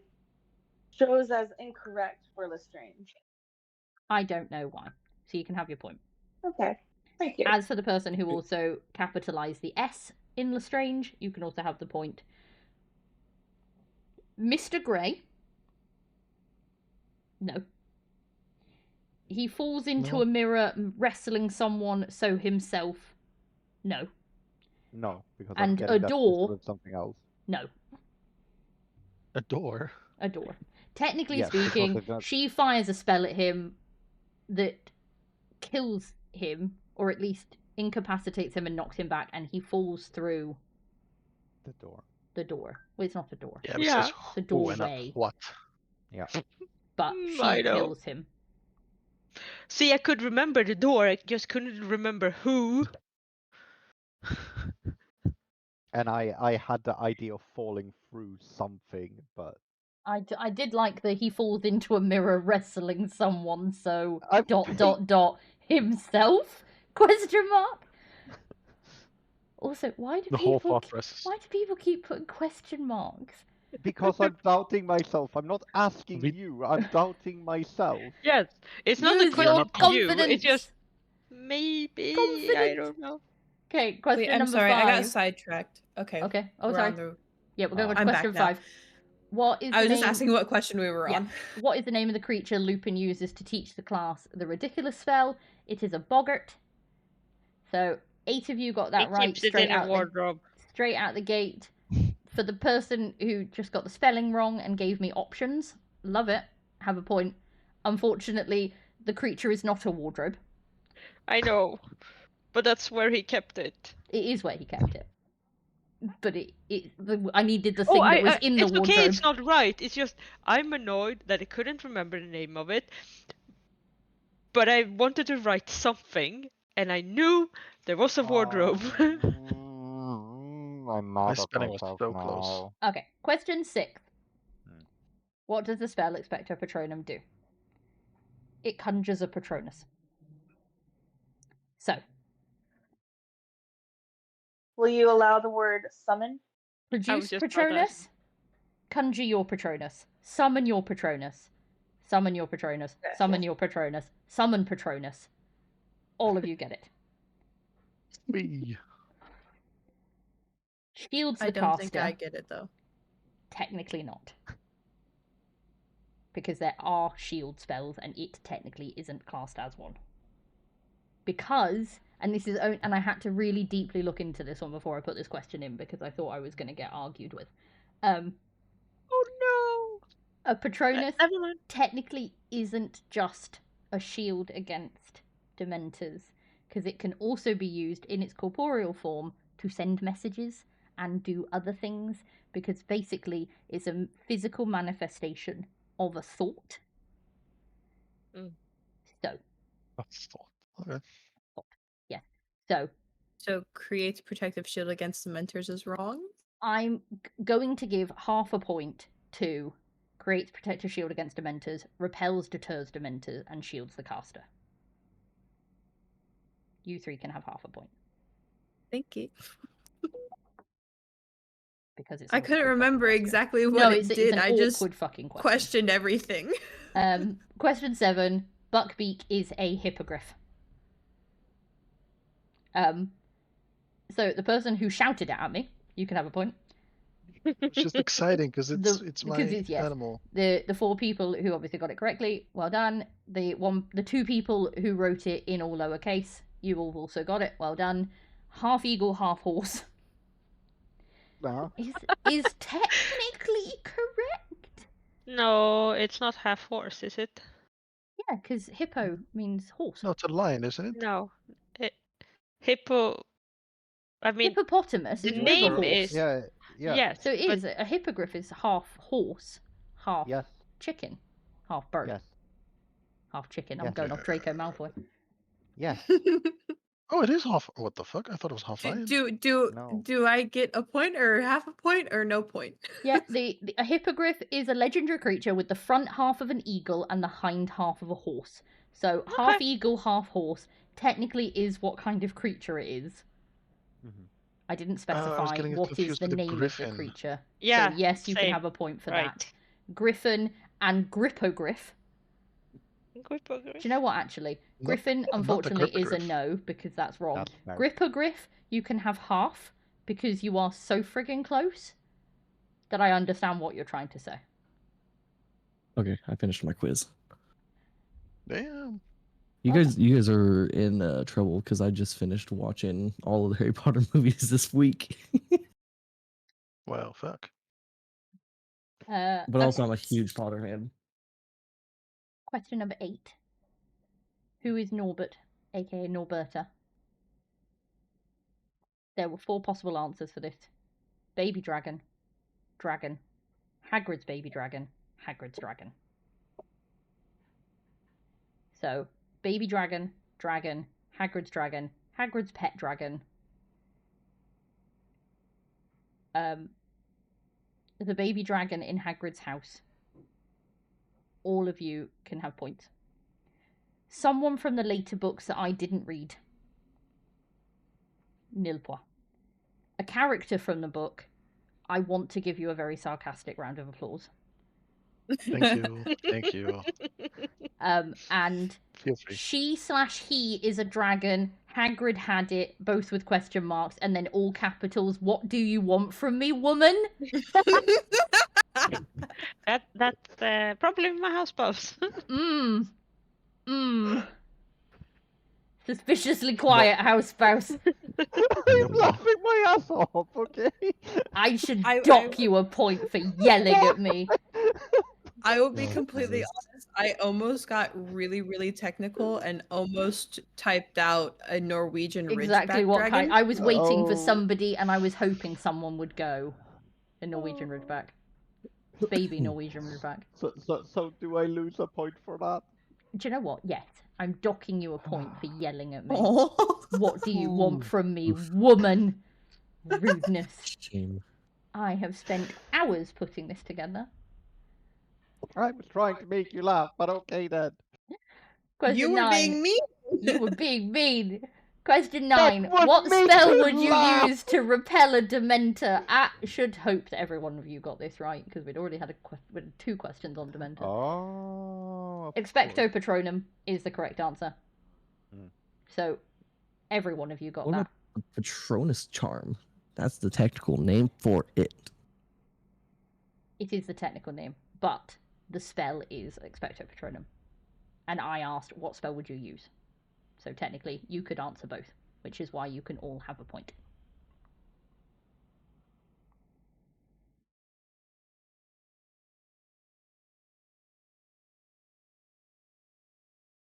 shows as incorrect for Lestrange. I don't know why. So you can have your point. Okay, thank you. As for the person who also capitalised the S in Lestrange, you can also have the point. Mr. Grey. No. He falls into No. a mirror wrestling someone, so himself. No. No, because And I'm getting a that door. with something else. No. A door? A door. Technically Yes, because speaking, it's not- she fires a spell at him that kills him, or at least incapacitates him and knocks him back, and he falls through the door. the door. Well, it's not a door. Yeah, but Yeah. says The who and not doorway. what? Yeah. But I she know. kills him. See, I could remember the door, I just couldn't remember who. And I had the idea of falling through something, but I did like that he falls into a mirror wrestling someone, so I- himself? Question mark. Also, why do The whole people thought process. why do people keep putting question marks? because I'm doubting myself. I'm not asking We- you. I'm doubting myself. Yes, it's not a Use question your to you. confidence. It's just maybe I Confidence. don't know. Okay, question Wait, I'm number sorry, 5. I got sidetracked. Okay. Okay. Oh, we're sorry. on the... Yeah, we're going to I'm question back now. 5. What is I was the just name... asking what question we were Yeah. on. What is the name of the creature Lupin uses to teach the class the ridiculous spell? It is a boggart. So 8 of you got that He right keeps it straight in a out wardrobe. straight out the gate. For the person who just got the spelling wrong and gave me options, love it. Have a point. Unfortunately, the creature is not a wardrobe. I know, but that's where he kept it. It is where he kept it. But I needed the thing that was in the it's wardrobe. okay, it's not right. It's just I'm annoyed that I couldn't remember the name of it. But I wanted to write something, and I knew there was a wardrobe. I'm My mad at spelling was myself so close. now. Okay, question 6. Hmm. What does the spell Expecto Patronum do? It conjures a Patronus. So, Will you allow the word summon? produce just about that. Patronus, conjure your Patronus, summon your Patronus, summon your Patronus, summon your Patronus, summon Patronus. All of you get it. Me. Shields the I don't caster. think I get it though. Technically not. Because there are shield spells and it technically isn't classed as one. Because, and this is, and I had to really deeply look into this one before I put this question in because I thought I was going to get argued with. Oh no! A Patronus Never mind. technically isn't just a shield against Dementors, because it can also be used in its corporeal form to send messages and do other things, because basically it's a physical manifestation of a thought. Mm. So, That's thought. Okay. yes. So, So creates protective shield against Dementors is wrong? I'm going to give half a point to creates protective shield against Dementors, repels, deters Dementors, and shields the caster. You 3 can have half a point. Thank you. Because it's I an couldn't awkward remember fucking question. exactly what No, it it's did. an I just awkward fucking question. questioned everything. Question 7. Buckbeak is a hippogriff. So the person who shouted it at me, you can have a point. It's just exciting because it's my yes. animal. The 4 people who obviously got it correctly, well done. The 2 people who wrote it in all lowercase, you all also got it, well done. Half eagle, half horse. Is technically correct. No, it's not half horse, is it? Yeah, because hippo means horse. No, it's a lion, isn't it? No. Hippo. I mean, Hippopotamus the is river name horse. is. Yeah. Yes. So it is. A hippogriff is half horse, half Yes. chicken, half bird, Yes. half chicken. I'm Yes. going off Draco Malfoy. Yes. Oh, it is half. What the fuck? I thought it was half lion. No. Do I get a point or half a point or no point? Yeah, a hippogriff is a legendary creature with the front half of an eagle and the hind half of a horse. So half eagle, half horse technically is what kind of creature it is. Mhm. I didn't I was specify getting what is confused the with the name of the griffin. creature. Yeah. So yes, you can same. have a point for Right. that. Griffin and Grippogriff. Grippogriff. Do you know what, actually? Griffin, not the unfortunately, is a Grippogriff. no, because that's wrong. That's fair. Grippogriff, you can have half, because you are so friggin' close that I understand what you're trying to say. Okay, I finished my quiz. Damn. You Okay. guys are in trouble because I just finished watching all of the Harry Potter movies this week. Well, fuck. But Okay. also, I'm a huge Potter fan. Question number 8. Who is Norbert, aka Norberta? There were 4 possible answers for this. Baby dragon, dragon, Hagrid's baby dragon, Hagrid's dragon. So, baby dragon, dragon, Hagrid's dragon, Hagrid's pet dragon. The baby dragon in Hagrid's house. All of you can have points. Someone from the later books that I didn't read. Nil point. A character from the book. I want to give you a very sarcastic round of applause. Thank you. Thank you. And Feel free. she/he is a dragon. Hagrid had it, both with question marks, and then all capitals. What do you want from me, woman? That's probably my house spouse. Suspiciously quiet, house spouse. I'm laughing my ass off, okay? I should dock you a point for yelling at me. I will be Oh, completely Jesus. honest. I almost got really, really technical and almost typed out a Norwegian Exactly Ridgeback what dragon. kind. I was waiting for Oh. somebody, and I was hoping someone would go. A Norwegian Ridgeback. Baby Norwegian Ridgeback. So do I lose a point for that? Do you know what? Yes. I'm docking you a point for yelling at me. Oh. What do you want from me, Oof. woman? Rudeness. Shame. I have spent hours putting this together. I was trying to make you laugh, but okay then. Question You were 9. being mean. You were being mean. Question That 9. would What make spell him would you laugh. use to repel a Dementor? I should hope that every one of you got this right, because we'd already had we'd 2 questions on Dementor. Oh. Expecto Patronum is the correct answer. Hmm. So, every one of you got What that. about the Patronus charm? That's the technical name for it. It is the technical name, but the spell is Expecto Patronum. And I asked, what spell would you use? So technically, you could answer both, which is why you can all have a point.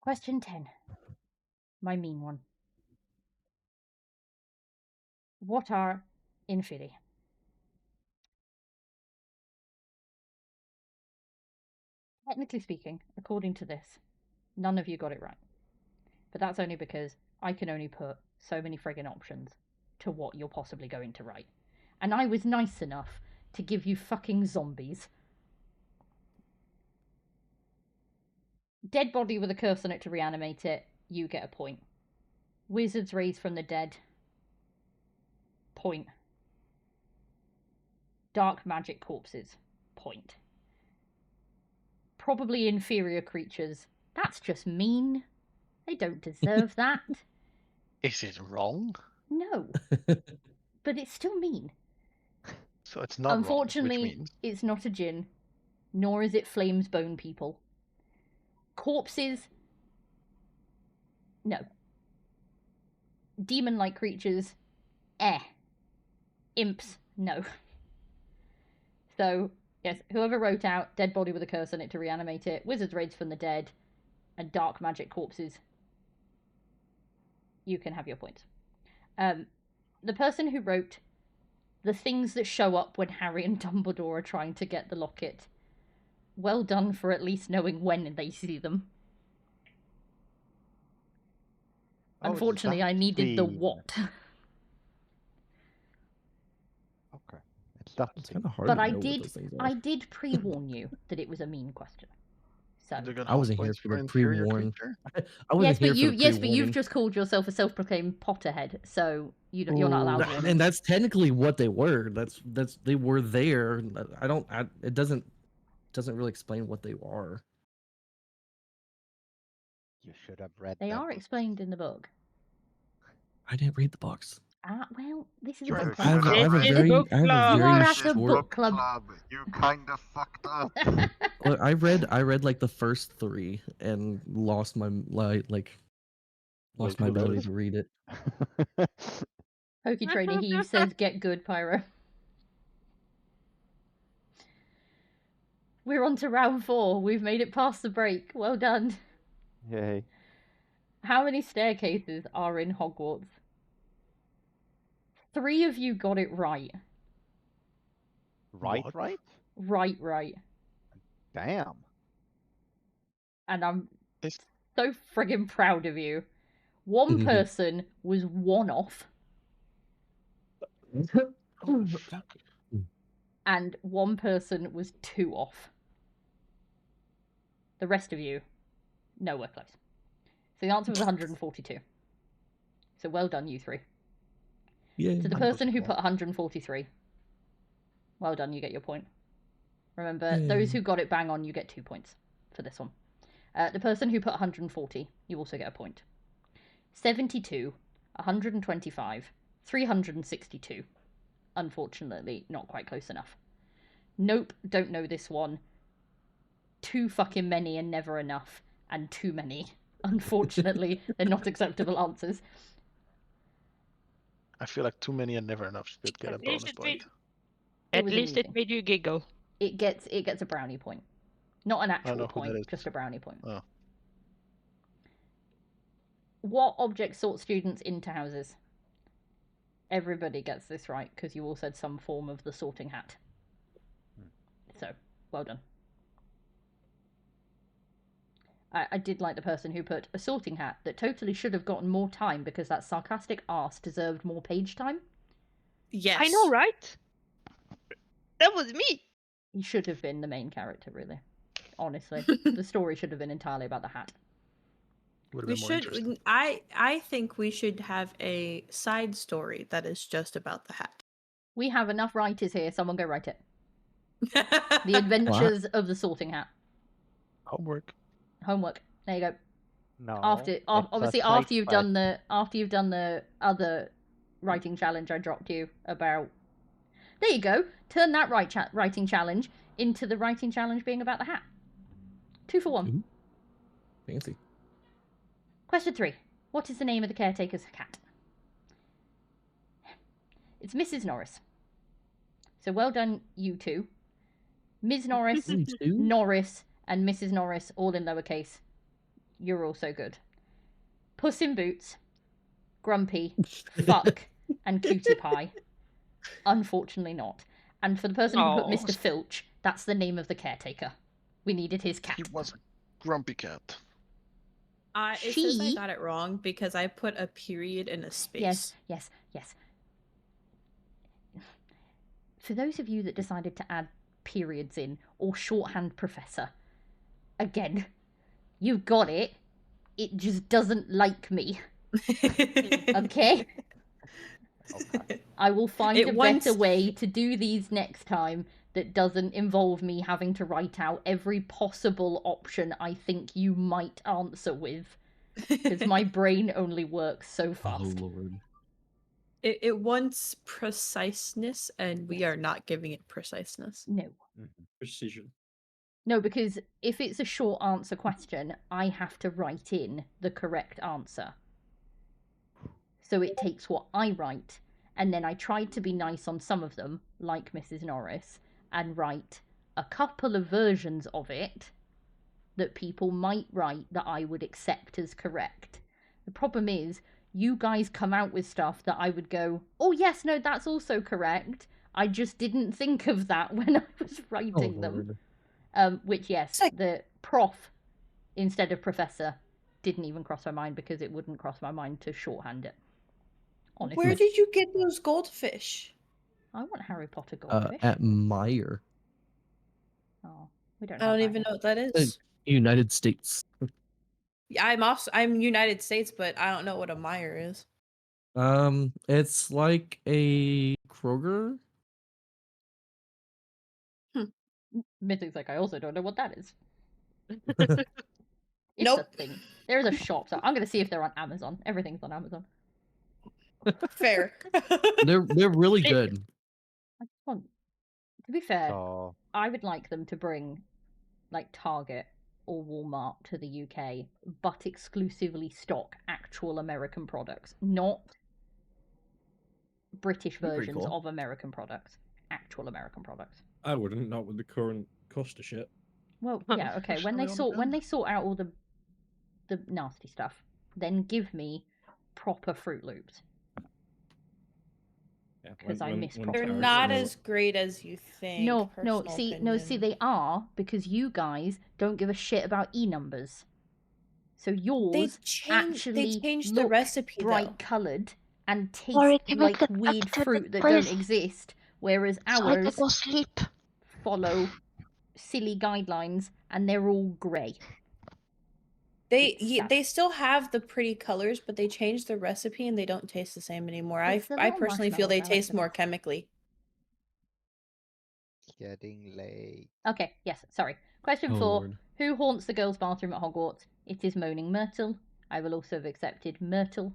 Question 10. My mean one. What are Inferi? Technically speaking, according to this, none of you got it right. But that's only because I can only put so many friggin' options to what you're possibly going to write. And I was nice enough to give you fucking zombies. Dead body with a curse on it to reanimate it, you get a point. Wizards raised from the dead, point. Dark magic corpses, point. Probably inferior creatures, that's just mean. They don't deserve that. Is it wrong? No. But it's still mean. So it's not Unfortunately, wrong, which means it's not a djinn, nor is it flames bone people. Corpses, no. Demon-like creatures, Imps, no. So, yes, whoever wrote out dead body with a curse on it to reanimate it, wizards raised from the dead, and dark magic corpses, you can have your points. The person who wrote the things that show up when Harry and Dumbledore are trying to get the locket, well done for at least knowing when they see them. Oh, Unfortunately, I needed the what. Okay. It's that It's kind of hard But to I know what those things are. did pre-warn you that it was a mean question. So They're gonna I have wasn't here points for for the inferior pre-warn. creature. I wasn't here for the yes, but pre-warning. you've just called yourself a self-proclaimed Potterhead, so you're not allowed warning. And that's technically what they were. That's they were there. It doesn't really explain what they are. You should have read They them. are explained in the book. I didn't read the books. Well, this is a You book I club. have, I have a This is very, book I have a club. You very are at a short. book club. You kind of fucked up. Well, I read like the first 3 and lost my lost my ability to read it. Pokey Trader Heave says, "Get good, Pyro." We're on to round 4. We've made it past the break. Well done. Yay. How many staircases are in Hogwarts? 3 of you got it right. Right, What? right? Right. Damn. And I'm It's- so friggin' proud of you. One person was 1 off, Oh, fuck. and one person was 2 off. The rest of you, nowhere close. So the answer was 142. So well done, you 3. Yeah. To the I person was who wrong. put 143, well done, you get your point. Remember, Yay. those who got it bang on, you get 2 points for this one. The person who put 140, you also get a point. 72, 125, 362. Unfortunately, not quite close enough. Nope, don't know this one. Too fucking many and never enough, and too many. Unfortunately, they're not acceptable answers. I feel like too many and never enough should get a At least bonus it point. It At was least amusing. it made you giggle. It gets a brownie point. Not an I actual know who that point, is. just a brownie point. Oh. What object sort students into houses? Everybody gets this right, because you all said some form of the sorting hat. So, well done. I did like the person who put a sorting hat that totally should have gotten more time because that sarcastic arse deserved more page time. Yes. I know, right? That was me. He should have been the main character, really. Honestly. The story should have been entirely about the hat. Would have We been more should. interesting. I think we should have a side story that is just about the hat. We have enough writers here, someone go write it. The Adventures of the Sorting Hat. Homework. Homework. There you go. No. Obviously after you've done the other writing challenge I dropped you about. There you go. Turn that writing challenge into the writing challenge being about the hat. 2 for 1. Fancy. Question 3. What is the name of the caretaker's cat? It's Mrs. Norris. So well done, you 2. Ms. Norris, Norris, and Mrs. Norris, all in lowercase. You're all so good. Puss in Boots, Grumpy, Fuck, and Cutie Pie. Unfortunately not. And for the person who put Mr. Filch, that's the name of the caretaker. We needed his cat. He was a grumpy cat. It says I got it wrong because I put a period in a space. Yes. For those of you that decided to add periods in, or shorthand professor, again, you got it. It just doesn't like me. Okay? I will find a better way to do these next time that doesn't involve me having to write out every possible option I think you might answer with. Because my brain only works so fast. Oh, Lord. It wants preciseness, and we are not giving it preciseness. No. Precision. No, because if it's a short answer question, I have to write in the correct answer. So it takes what I write, and then I tried to be nice on some of them, like Mrs. Norris, and write a couple of versions of it that people might write that I would accept as correct. The problem is, you guys come out with stuff that I would go, oh yes, no, that's also correct. I just didn't think of that when I was writing them. Which, yes, the prof instead of professor didn't even cross my mind because it wouldn't cross my mind to shorthand it. Honestly. Where did you get those goldfish? I want Harry Potter goldfish. At Meyer. Oh, we don't. I don't even know what that is. United States. Yeah, I'm United States, but I don't know what a Meyer is. It's like a Kroger. Mythic's like, I also don't know what that is. It's Nope. a thing. There is a shop, so I'm gonna see if they're on Amazon. Everything's on Amazon. Fair. They're really good. I just want, to be fair, So I would like them to bring like Target or Walmart to the UK, but exclusively stock actual American products, not British That'd be pretty versions cool. of American products. Actual American products. I wouldn't, not with the current cost of shit. Well, yeah, okay. When they sort out all the nasty stuff, then give me proper Fruit Loops. Yeah, Because I miss proper. They're Fruit not Loops. as great as you think. No, personal see, opinion. they are, because you guys don't give a shit about e-numbers. So yours actually changed look the recipe bright though. coloured and taste Sorry, can we like get back weird to the fruit that place? don't exist, whereas So I can ours go sleep. follow silly guidelines and they're all grey. They still have the pretty colors, but they changed the recipe and they don't taste the same anymore. It's the I little personally feel they marshmallows, I like taste the more best. chemically. getting late. Okay, yes, sorry. Question Oh, 4. Lord. Who haunts the girls' bathroom at Hogwarts? It is Moaning Myrtle. I will also have accepted Myrtle.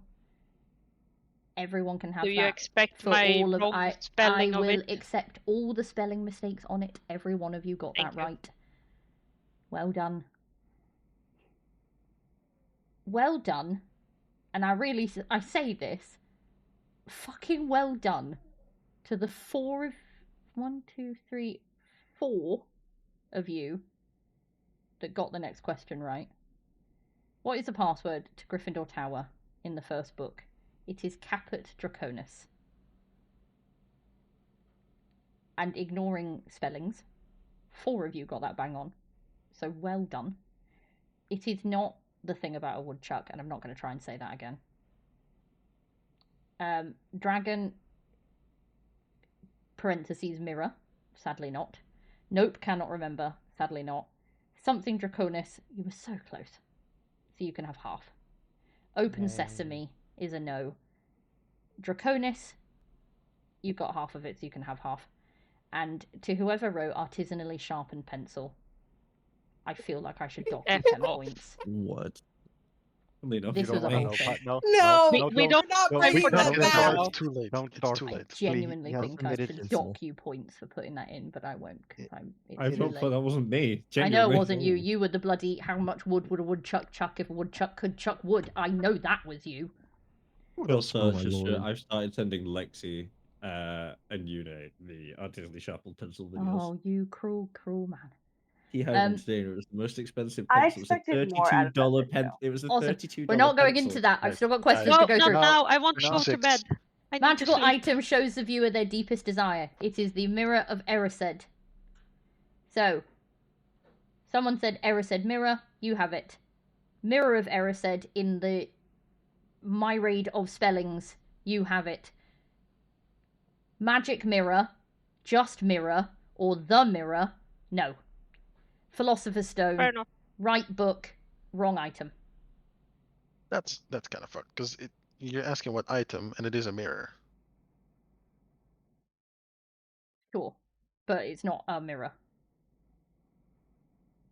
Everyone can have Do you that. expect For my all of wrong I spelling of will it? accept all the spelling mistakes on it. Every one of you got Thank that you. right. Well done. Well done. And I say this, fucking well done to the 4 of you that got the next question right. What is the password to Gryffindor Tower in the first book? It is Caput Draconis. And ignoring spellings, 4 of you got that bang on. So well done. It is not the thing about a woodchuck, and I'm not going to try and say that again. Dragon, parentheses, mirror, sadly not. Nope, cannot remember, sadly not. Something Draconis, you were so close. So you can have half. Open Yay. Sesame is a no. Draconis, you got half of it, so you can have half. And to whoever wrote artisanally sharpened pencil, I feel like I should dock you 10 points. What? Enough, This was a whole thing. We don't bringing that back. It's too late. Don't It's start. too I late. genuinely He has think I submitted should his- dock you points for putting that in, but I won't because it's I too vote for late. that wasn't me. I know Genuinely. it wasn't you. You were the bloody how much wood would a woodchuck chuck if a woodchuck could chuck wood. I know that was you. Also, Oh my just lord. I've started sending Lexi and Une the artisanally sharpened pencil videos. Oh, you cruel, cruel man. He had one today, and it was the most expensive I pencil. It was a expected more out of that $32 video. pen. It was a Awesome. $32. We're not going pencil. into that. I've Guys, still got questions No, to go not through. now. I want to No. go to 6. bed. I need to Magical sleep. item shows the viewer their deepest desire. It is the mirror of Erised. So, someone said Erised mirror. You have it. Mirror of Erised in the myriad of spellings. You have it. Magic mirror, just mirror, or the mirror. No. Philosopher's Stone. Fair enough. Right book. Wrong item. That's kind of fucked because you're asking what item and it is a mirror. Sure. But it's not a mirror.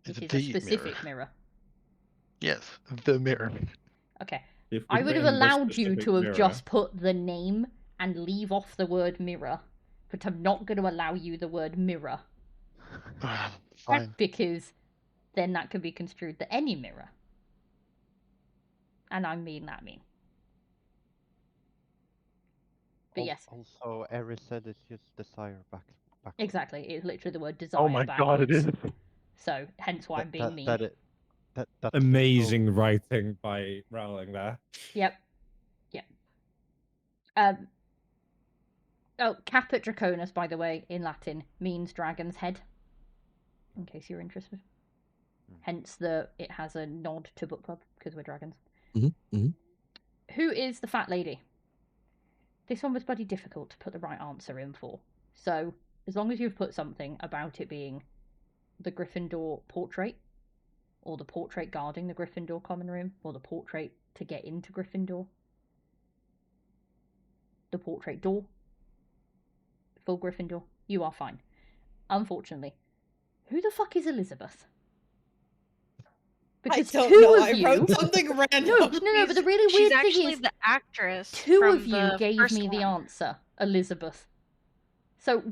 It's It is the a specific mirror. Yes, the mirror. Okay. If I we'd would have written this allowed you specific to have mirror- just put the name and leave off the word mirror, but I'm not going to allow you the word mirror Fine. because then that could be construed to any mirror. And I mean that mean. But yes, Also, Eris said it's just desire back. exactly. It's literally the word desire Oh my god, it backwards. is. So hence why I'm being mean. That's Amazing writing by Rowling there. Yep. Yep. Oh, Caput Draconis, by the way, in Latin, means dragon's head. In case you're interested. Hence it has a nod to book club, because we're dragons. Who is the fat lady? This one was bloody difficult to put the right answer in for. So, as long as you've put something about it being the Gryffindor portrait, or the portrait guarding the Gryffindor common room, or the portrait to get into Gryffindor, the portrait door, full Gryffindor, you are fine. Unfortunately, who the fuck is Elizabeth? Because I don't two know. of I you... wrote something random. No, but the really She's weird thing actually is the actress. two from of you the gave first me the one. answer, Elizabeth. So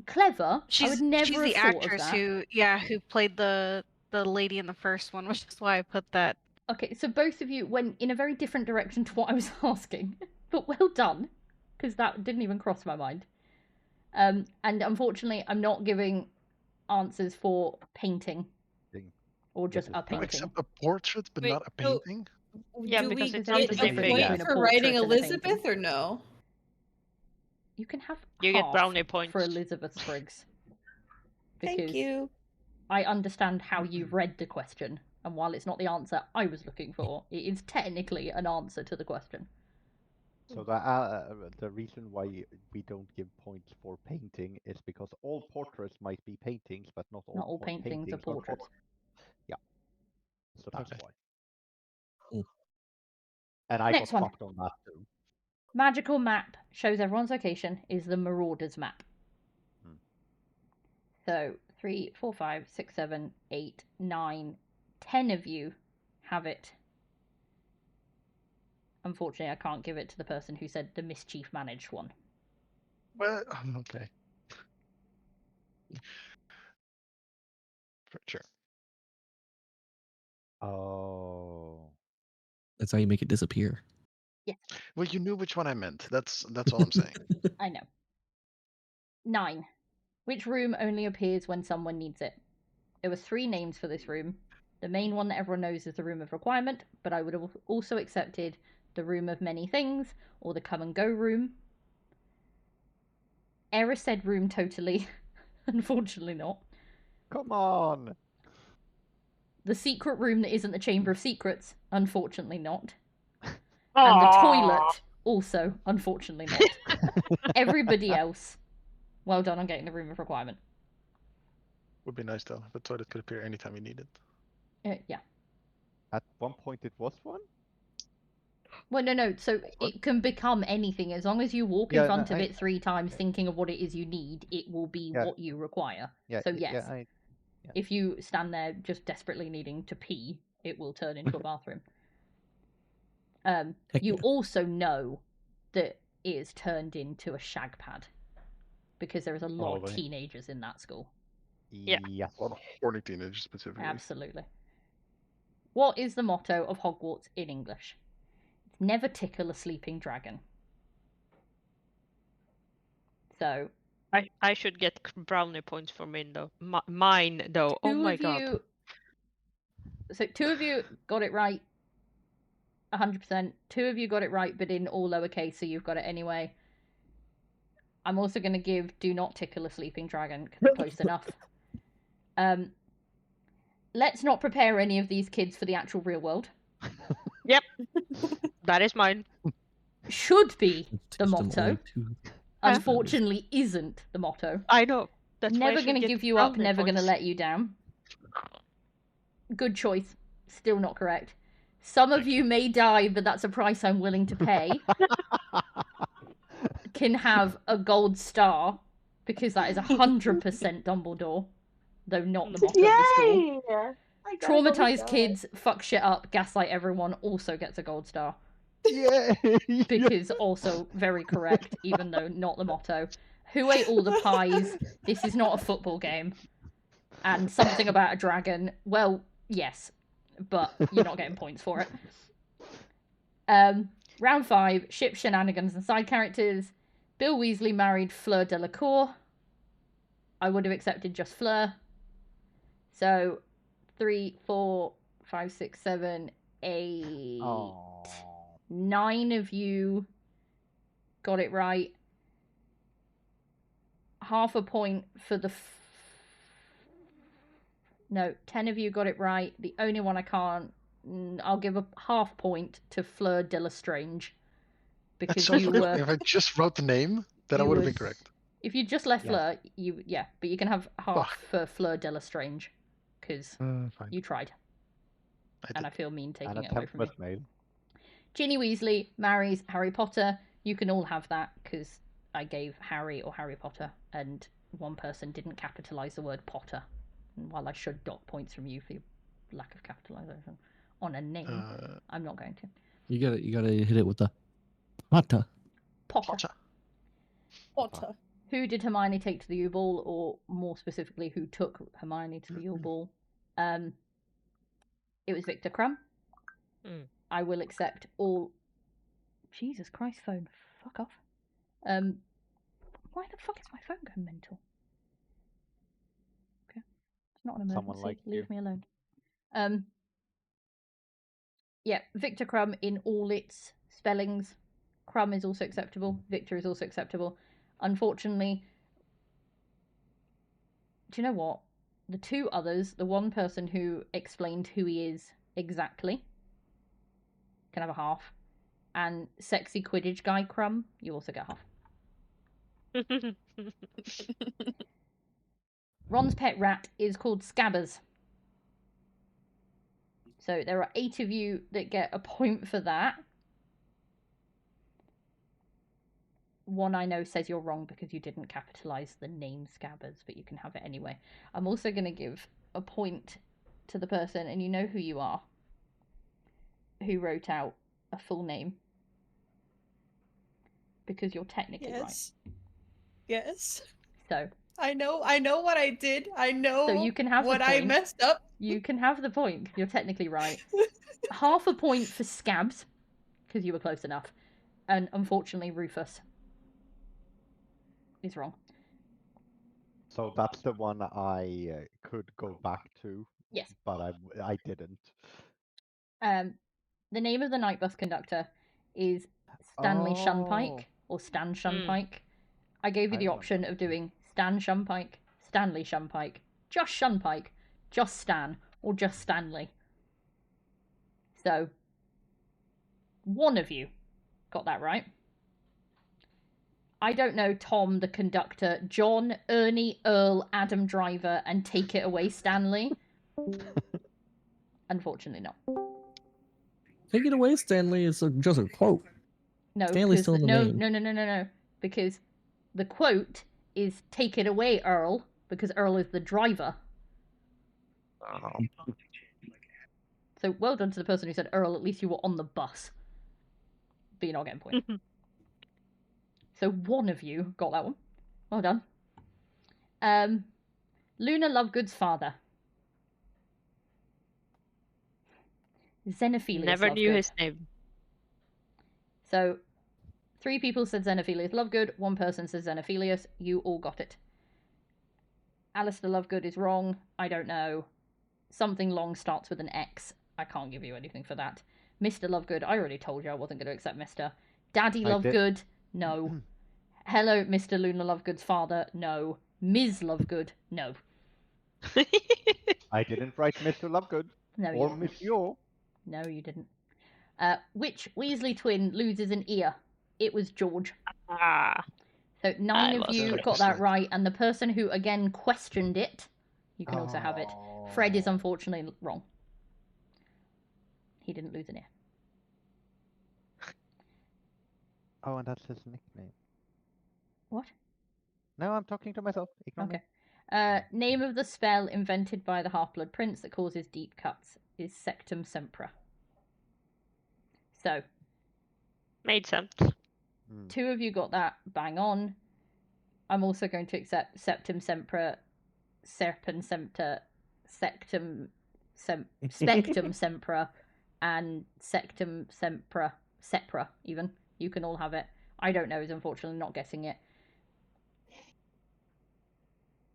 clever. I would never she's have the thought of actress that. who played the lady in the first one, which is why I put that. Okay, so both of you went in a very different direction to what I was asking, but well done, because that didn't even cross my mind. And unfortunately, I'm not giving answers for painting or just a painting. Except a portrait, but Wait, not a painting. Yeah, Do we because get it's not the a same thing. point Yeah. for Portrait writing and a painting. Elizabeth or no? You can have You get half brownie points. for Elizabeth Spriggs. Thank Because you. I understand how you read the question, and while it's not the answer I was looking for, it is technically an answer to the question. So the reason why we don't give points for painting is because all portraits might be paintings, but not all paintings are portraits. Yeah. So that's why. Mm. And I Next got one. fucked on that too. Magical map shows everyone's location is the Marauders map. So 3, 4, 5, 6, 7, 8, 9, 10 of you have it. Unfortunately, I can't give it to the person who said the mischief managed one. Well, okay. Sure. Oh. That's how you make it disappear. Yeah. Well, you knew which one I meant. That's all I'm saying. I know. 9. Which room only appears when someone needs it? There were 3 names for this room. The main one that everyone knows is the Room of Requirement, but I would have also accepted the Room of Many Things, or the Come and Go room. Era said room totally. Unfortunately not. Come on! The secret room that isn't the Chamber of Secrets. Unfortunately not. And the toilet, also, unfortunately not. Everybody else, well done on getting the Room of Requirement. Would be nice though. The toilet could appear anytime you need it. Yeah. At one point it was one? Well, no. So it can become anything as long as you walk in front of it 3 times, thinking of what it is you need. It will be what you require. So yes, if you stand there just desperately needing to pee, it will turn into a bathroom. You also know that it is turned into a shag pad because there is a lot of teenagers in that school. Yeah. Yes. A lot of horny teenagers specifically. Absolutely. What is the motto of Hogwarts in English? Never tickle a sleeping dragon. So I should get brownie points for mine though. Mine though. Oh my god. So 2 of you got it right. 100%. 2 of you got it right, but in all lowercase, so you've got it anyway. I'm also going to give do not tickle a sleeping dragon, because close enough. Let's not prepare any of these kids for the actual real world. Yep. That is mine. Should be the Teach them motto. only 2. Unfortunately, isn't the motto. I know. That's why I Never should going to get give you up, brownie never going to points. let you down. Good choice. Still not correct. Some of you may die, but that's a price I'm willing to pay. Can have a gold star, because that is 100% Dumbledore, though not the motto of the school. Yay! I got a gold Traumatized star. kids, fuck shit up, gaslight everyone, also gets a gold star. Yeah. Because also very correct, even though not the motto. Who ate all the pies? This is not a football game. And something about a dragon. Well, yes, but you're not getting points for it. Round 5, ship shenanigans and side characters. Bill Weasley married Fleur Delacour. I would have accepted just Fleur. So 3, 4, 5, 6, 7, 8, 9 of you got it right. Half a point for the... No, 10 of you got it right. The only one I can't... I'll give a half point to Fleur de Lestrange. Because That's so you forgiving. were... If I just wrote the name, then I would have been correct. If you just left Fleur, but you can have half for Fleur de Lestrange. Because you tried. and I feel mean An taking it away attempt from you. was made. Ginny Weasley marries Harry Potter. You can all have that because I gave Harry or Harry Potter, and one person didn't capitalise the word Potter. And while I should dock points from you for your lack of capitalisation on a name, I'm not going to. You gotta hit it with the Potter. Potter. Potter. Who did Hermione take to the U-Ball, or more specifically, who took Hermione to the U-Ball? It was Victor Crumb. I will accept all. Jesus Christ, phone, fuck off. Why the fuck is my phone going mental? Okay, it's not an emergency. Someone like Leave you. me alone. Yeah, Victor Crumb in all its spellings. Crumb is also acceptable. Victor is also acceptable. Unfortunately, do you know what? The two others, the one person who explained who he is exactly, can have a half. And sexy Quidditch guy Crumb, you also get half. Ron's pet rat is called Scabbers. So there are 8 of you that get a point for that. One I know says you're wrong because you didn't capitalise the name Scabbers, but you can have it anyway. I'm also going to give a point to the person, and you know who you are, who wrote out a full name. Because you're technically right. Yes. So I know what I did. I know so you can have what the I point. messed up. You can have the point. You're technically right. Half a point for Scabs, because you were close enough. And unfortunately, Rufus is wrong. So that's the one I could go back to. Yes. But I didn't. The name of the night bus conductor is Stanley Shunpike, or Stan Shunpike. I gave you the option of doing Stan Shunpike, Stanley Shunpike, just Shunpike, just Stan, or just Stanley. So, one of you got that right. I don't know Tom, the conductor, John, Ernie, Earl, Adam Driver, and Take It Away Stanley. Unfortunately not. Take it away, Stanley is just a quote. No, Stanley's still in the name. No. Because the quote is "Take it away, Earl," because Earl is the driver. So well done to the person who said Earl. At least you were on the bus. But you're not getting point. So one of you got that one. Well done. Luna Lovegood's father. Xenophilius Never Lovegood. knew his name. So 3 people said Xenophilius Lovegood, 1 person said Xenophilius. You all got it. Alistair Lovegood is wrong. I don't know. Something long starts with an X. I can't give you anything for that. Mr. Lovegood, I already told you I wasn't going to accept Mr. Daddy Lovegood, no. Hello, Mr. Luna Lovegood's father, no. Ms. Lovegood, no. I didn't write Mr. Lovegood. No, or you Miss Yo. No, you didn't. Which Weasley twin loses an ear? It was George. So 9 of you got that right, and the person who again questioned it, you can also have it. Fred is unfortunately wrong. He didn't lose an ear. Oh, and that's his nickname. What? No, I'm talking to myself. Ignore me. Name of the spell invented by the Half-Blood Prince that causes deep cuts is Sectum Sempra. So. Made sense. 2 of you got that bang on. I'm also going to accept Septum Sempra, Serpent Sempter, Spectum Sempra, and Sectum Sepra, even. You can all have it. I don't know, is unfortunately not getting it.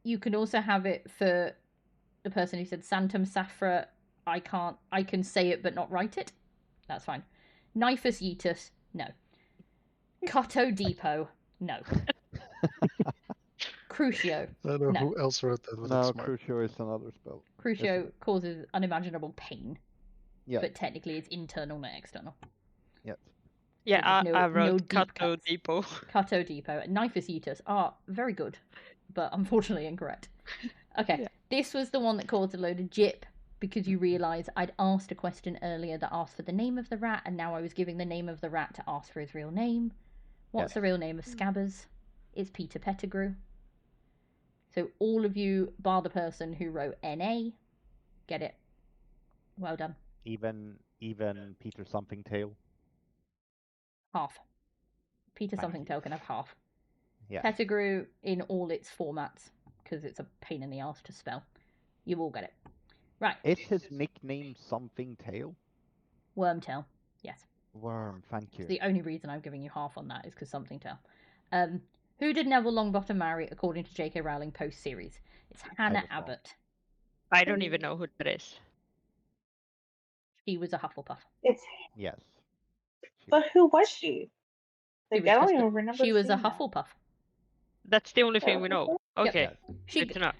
You can also have it for the person who said Santum Safra. I can say it but not write it. That's fine. Nifus Yeetus, no. Cotto Depot, no. Crucio, I don't know no. who else wrote that. But No, that's smart. Crucio is another spell. Crucio causes unimaginable pain. Yeah. But technically it's internal, not external. Yes. Yeah, So I wrote deep Cutto cuts. Depot. Cutto Depot. Nifus Yeetus are very good, but unfortunately incorrect. Okay, This was the one that caused a load of jip because you realise I'd asked a question earlier that asked for the name of the rat, and now I was giving the name of the rat to ask for his real name. What's the real name of Scabbers? It's Peter Pettigrew. So all of you, bar the person who wrote NA, get it. Well done. Even Peter Something Tail. Half. Peter Thank Something you. Tail can have half. Yeah. Pettigrew in all its formats, because it's a pain in the ass to spell. You all get it. Right. Is his nickname Something Tail? Wormtail. Yes. Worm, thank you. The only reason I'm giving you half on that is because Something Tail. Who did Neville Longbottom marry according to J.K. Rowling post-series? It's Hannah was wrong. Abbott. I don't even know who that is. She was a Hufflepuff. Yes. But who was she? She Like, was I don't just even a, remember she was a seeing that. Hufflepuff. That's the only thing we know. Yep. Okay, She, good to know.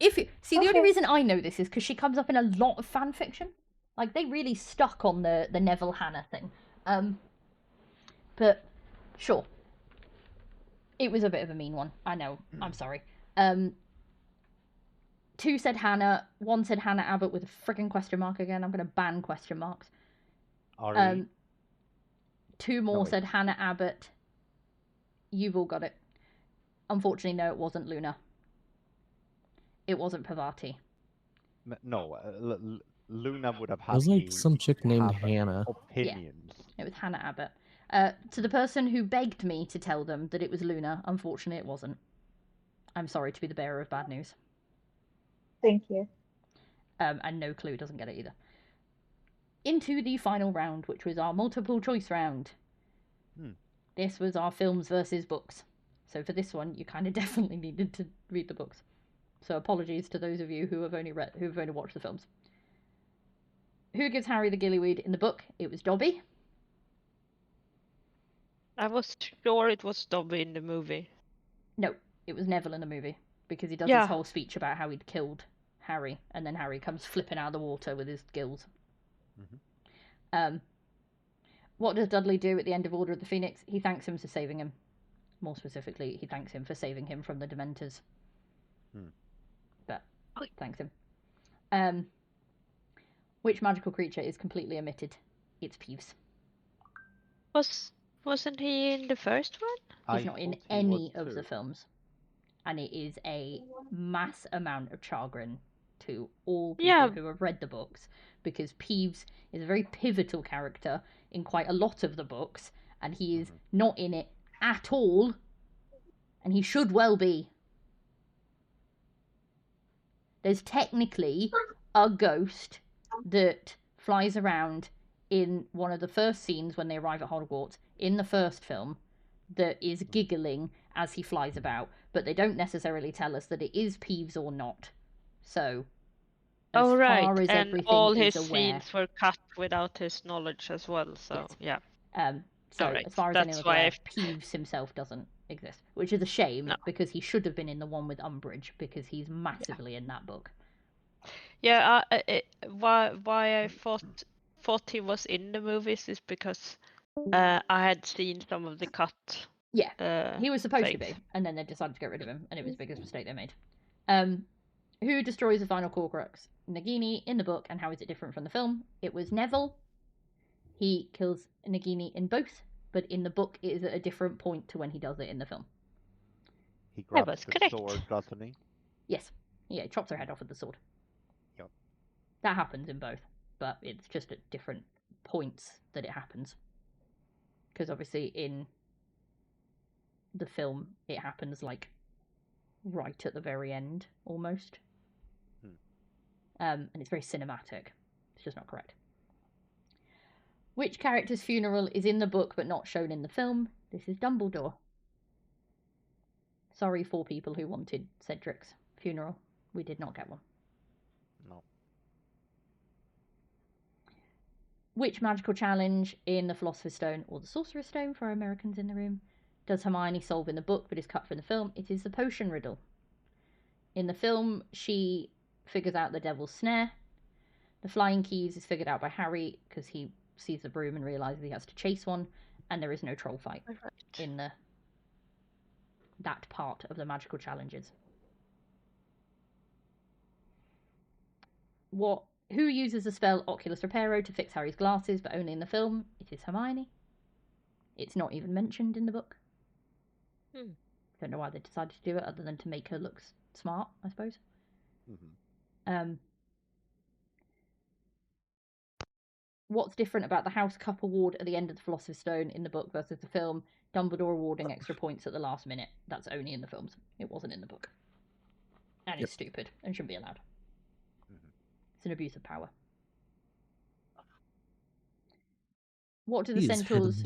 if you, see, the only Okay. reason I know this is because she comes up in a lot of fan fiction. Like, they really stuck on the Neville Hannah thing. But sure, it was a bit of a mean one. I know. I'm sorry. 2 said Hannah. 1 said Hannah Abbott with a friggin' question mark again. I'm going to ban question marks. Ari. 2 more wait. said Hannah Abbott. You've all got it. Unfortunately, no, it wasn't Luna. It wasn't Pavati. No, Luna would have It had was like me some chick named have Hannah. opinions. It was Hannah Abbott. To the person who begged me to tell them that it was Luna, unfortunately it wasn't. I'm sorry to be the bearer of bad news. Thank you. And no clue doesn't get it either. Into the final round, which was our multiple choice round. This was our films versus books. So for this one, you kind of definitely needed to read the books. So apologies to those of you who have only watched the films. Who gives Harry the gillyweed in the book? It was Dobby. I was sure it was Dobby in the movie. No, it was Neville in the movie, because he does Yeah. his whole speech about how he'd killed Harry, and then Harry comes flipping out of the water with his gills. What does Dudley do at the end of Order of the Phoenix? He thanks him for saving him. More specifically, he thanks him for saving him from the Dementors. But thanks him. Which magical creature is completely omitted? It's Peeves. Wasn't he in the first one? He's not in any of the films. And it is a mass amount of chagrin to all people who have read the books, because Peeves is a very pivotal character in quite a lot of the books, and he is not in it at all, and he should well be. There's technically a ghost that flies around in one of the first scenes when they arrive at Hogwarts in the first film that is giggling as he flies about, but they don't necessarily tell us that it is Peeves or not. So, as far as and everything all is his aware, scenes were cut without his knowledge as well. So yeah. So Alright, as far as that's anyone's why aware, Peeves himself doesn't exist, which is a shame because he should have been in the one with Umbridge, because he's massively in that book. Yeah, why I thought he was in the movies is because I had seen some of the cut. Yeah, he was supposed to be, things. and then they decided to get rid of him, and it was the biggest mistake they made. Who destroys the final Horcrux? Nagini in the book, and how is it different from the film? It was Neville. He kills Nagini in both, but in the book it is at a different point to when he does it in the film. He grabs the sword, doesn't he? Yes. Yeah, he chops her head off with the sword. Yep. That happens in both, but it's just at different points that it happens. Because obviously in the film it happens like right at the very end, almost. And it's very cinematic. It's just not correct. Which character's funeral is in the book but not shown in the film? This is Dumbledore. Sorry for people who wanted Cedric's funeral. We did not get one. No. Which magical challenge in the Philosopher's Stone or the Sorcerer's Stone, for our Americans in the room, does Hermione solve in the book but is cut from the film? It is the potion riddle. In the film, she figures out the Devil's Snare. The Flying Keys is figured out by Harry because he sees the broom and realises he has to chase one, and there is no troll fight in that part of the magical challenges. What Who uses the spell Oculus Reparo to fix Harry's glasses, but only in the film? It is Hermione. It's not even mentioned in the book. Don't know why they decided to do it, other than to make her look smart, I suppose. What's different about the House Cup Award at the end of the Philosopher's Stone in the book versus the film? Dumbledore awarding extra points at the last minute. That's only in the films. It wasn't in the book. And it's stupid and shouldn't be allowed. It's an abuse of power. What do the Centaurs...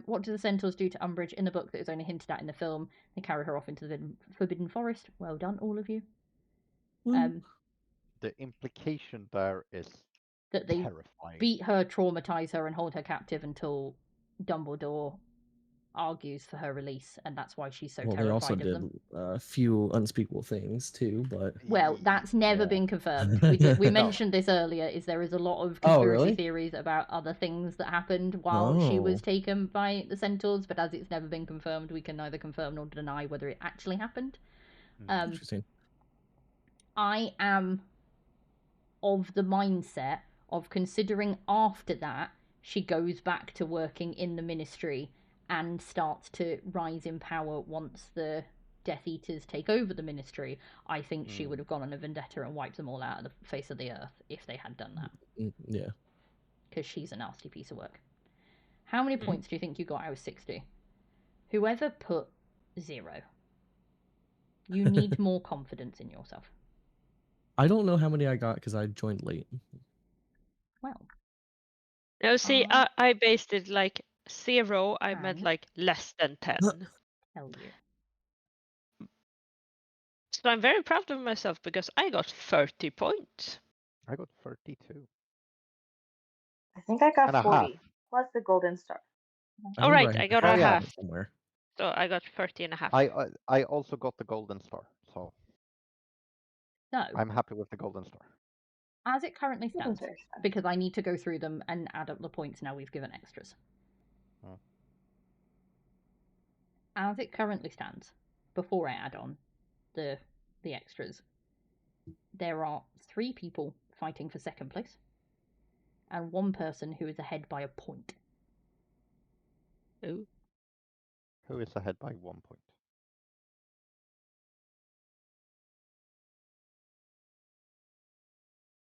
what do the Centaurs do to Umbridge in the book that is only hinted at in the film? They carry her off into the Forbidden Forest. Well done, all of you. The implication there is that they terrifying. beat her, traumatize her, and hold her captive until Dumbledore argues for her release, and that's why she's so terrified they also of did them. a few unspeakable things too, but well, that's never been confirmed. We mentioned this earlier. There is a lot of conspiracy theories about other things that happened while she was taken by the Centaurs, but as it's never been confirmed, we can neither confirm nor deny whether it actually happened. Interesting. I am of the mindset of considering after that she goes back to working in the Ministry and starts to rise in power once the Death Eaters take over the Ministry. I think she would have gone on a vendetta and wiped them all out of the face of the earth if they had done that. Yeah. Because she's a nasty piece of work. How many points do you think you got out of 60? Whoever put 0. You need more confidence in yourself. I don't know how many I got because I joined late. Well. No, see, I based it like 0. I meant like less than 10. Hell yeah. So I'm very proud of myself because I got 30 points. I got 32. I think I got And a 40 half. plus the golden star. All right, I got a half. Somewhere. So I got 30 and a half. I also got the golden star, so No. I'm happy with the golden star. As it currently stands, because I need to go through them and add up the points now we've given extras. As it currently stands, before I add on the extras, there are 3 people fighting for second place, and 1 person who is ahead by a point. Ooh. Who is ahead by 1 point?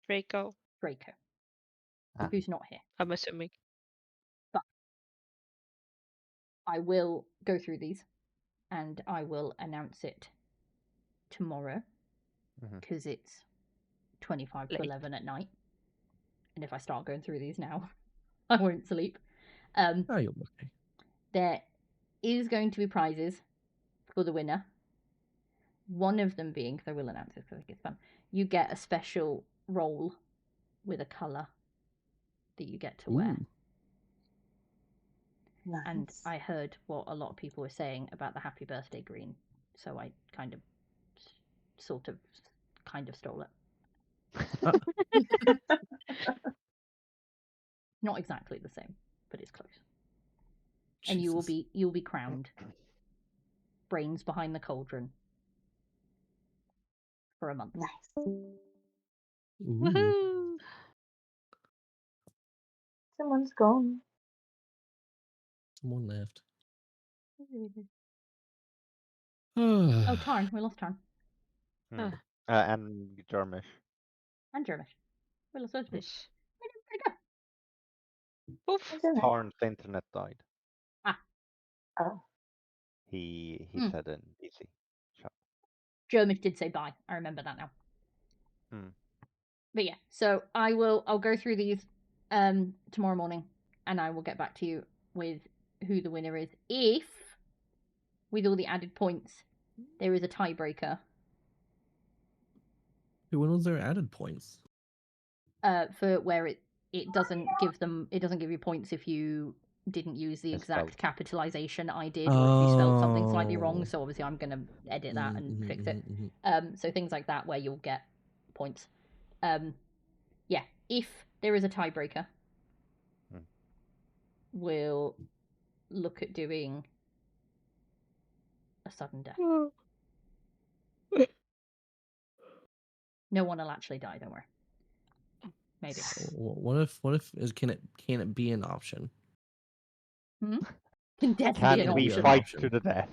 Draco. Who's not here. I'm assuming. But I will go through these and I will announce it tomorrow because it's 25 to 11 at night. And if I start going through these now, I won't sleep. You'll be okay. There is going to be prizes for the winner. One of them being, because I will announce this because I think it's fun, you get a special roll with a colour that you get to wear. Nice. And I heard what a lot of people were saying about the happy birthday green, so I kind of stole it. Not exactly the same, but it's close. Jesus. And you'll be crowned brains behind the cauldron for a month. Nice. Woohoo! Someone's gone. Someone left. Oh, Tarn. We lost Tarn. And Jarmish. And Jarmish. We lost those two. Where did they go? Oof. Tarn's internet died. Oh. He said in DC chat. Jarmish did say bye. I remember that now. But yeah, so I'll go through these tomorrow morning and I will get back to you with who the winner is. If, with all the added points, there is a tiebreaker. When was there added points? For where it doesn't give you points if you didn't use the exact capitalization I did, or if you spelled something slightly wrong. So obviously I'm gonna edit that and fix it. So things like that where you'll get points. Yeah, if there is a tiebreaker, we'll look at doing a sudden death. No one will actually die, don't worry. Maybe. What if can it be an option? Can death be Can an we option? fight to the death?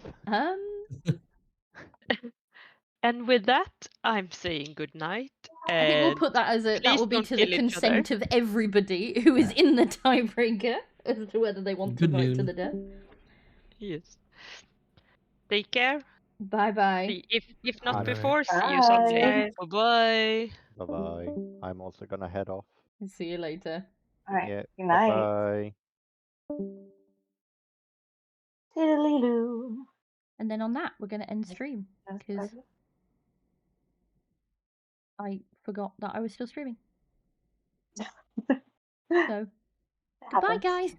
And with that, I'm saying good night. I think we'll And put that as that please will be don't to the kill each other. consent of everybody who is in the tiebreaker as to whether they want to Good fight to noon. the death. Yes. Take care. Bye bye. If not Alright. before, see you Bye. someday. Bye bye. Bye bye. I'm also gonna head off. See you later. All right. Yeah. Good Bye night. bye. Tiddly-loo. And then on that, we're going to end stream That's because perfect. I forgot that I was still streaming. So, It goodbye, happens. guys.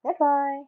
Goodbye.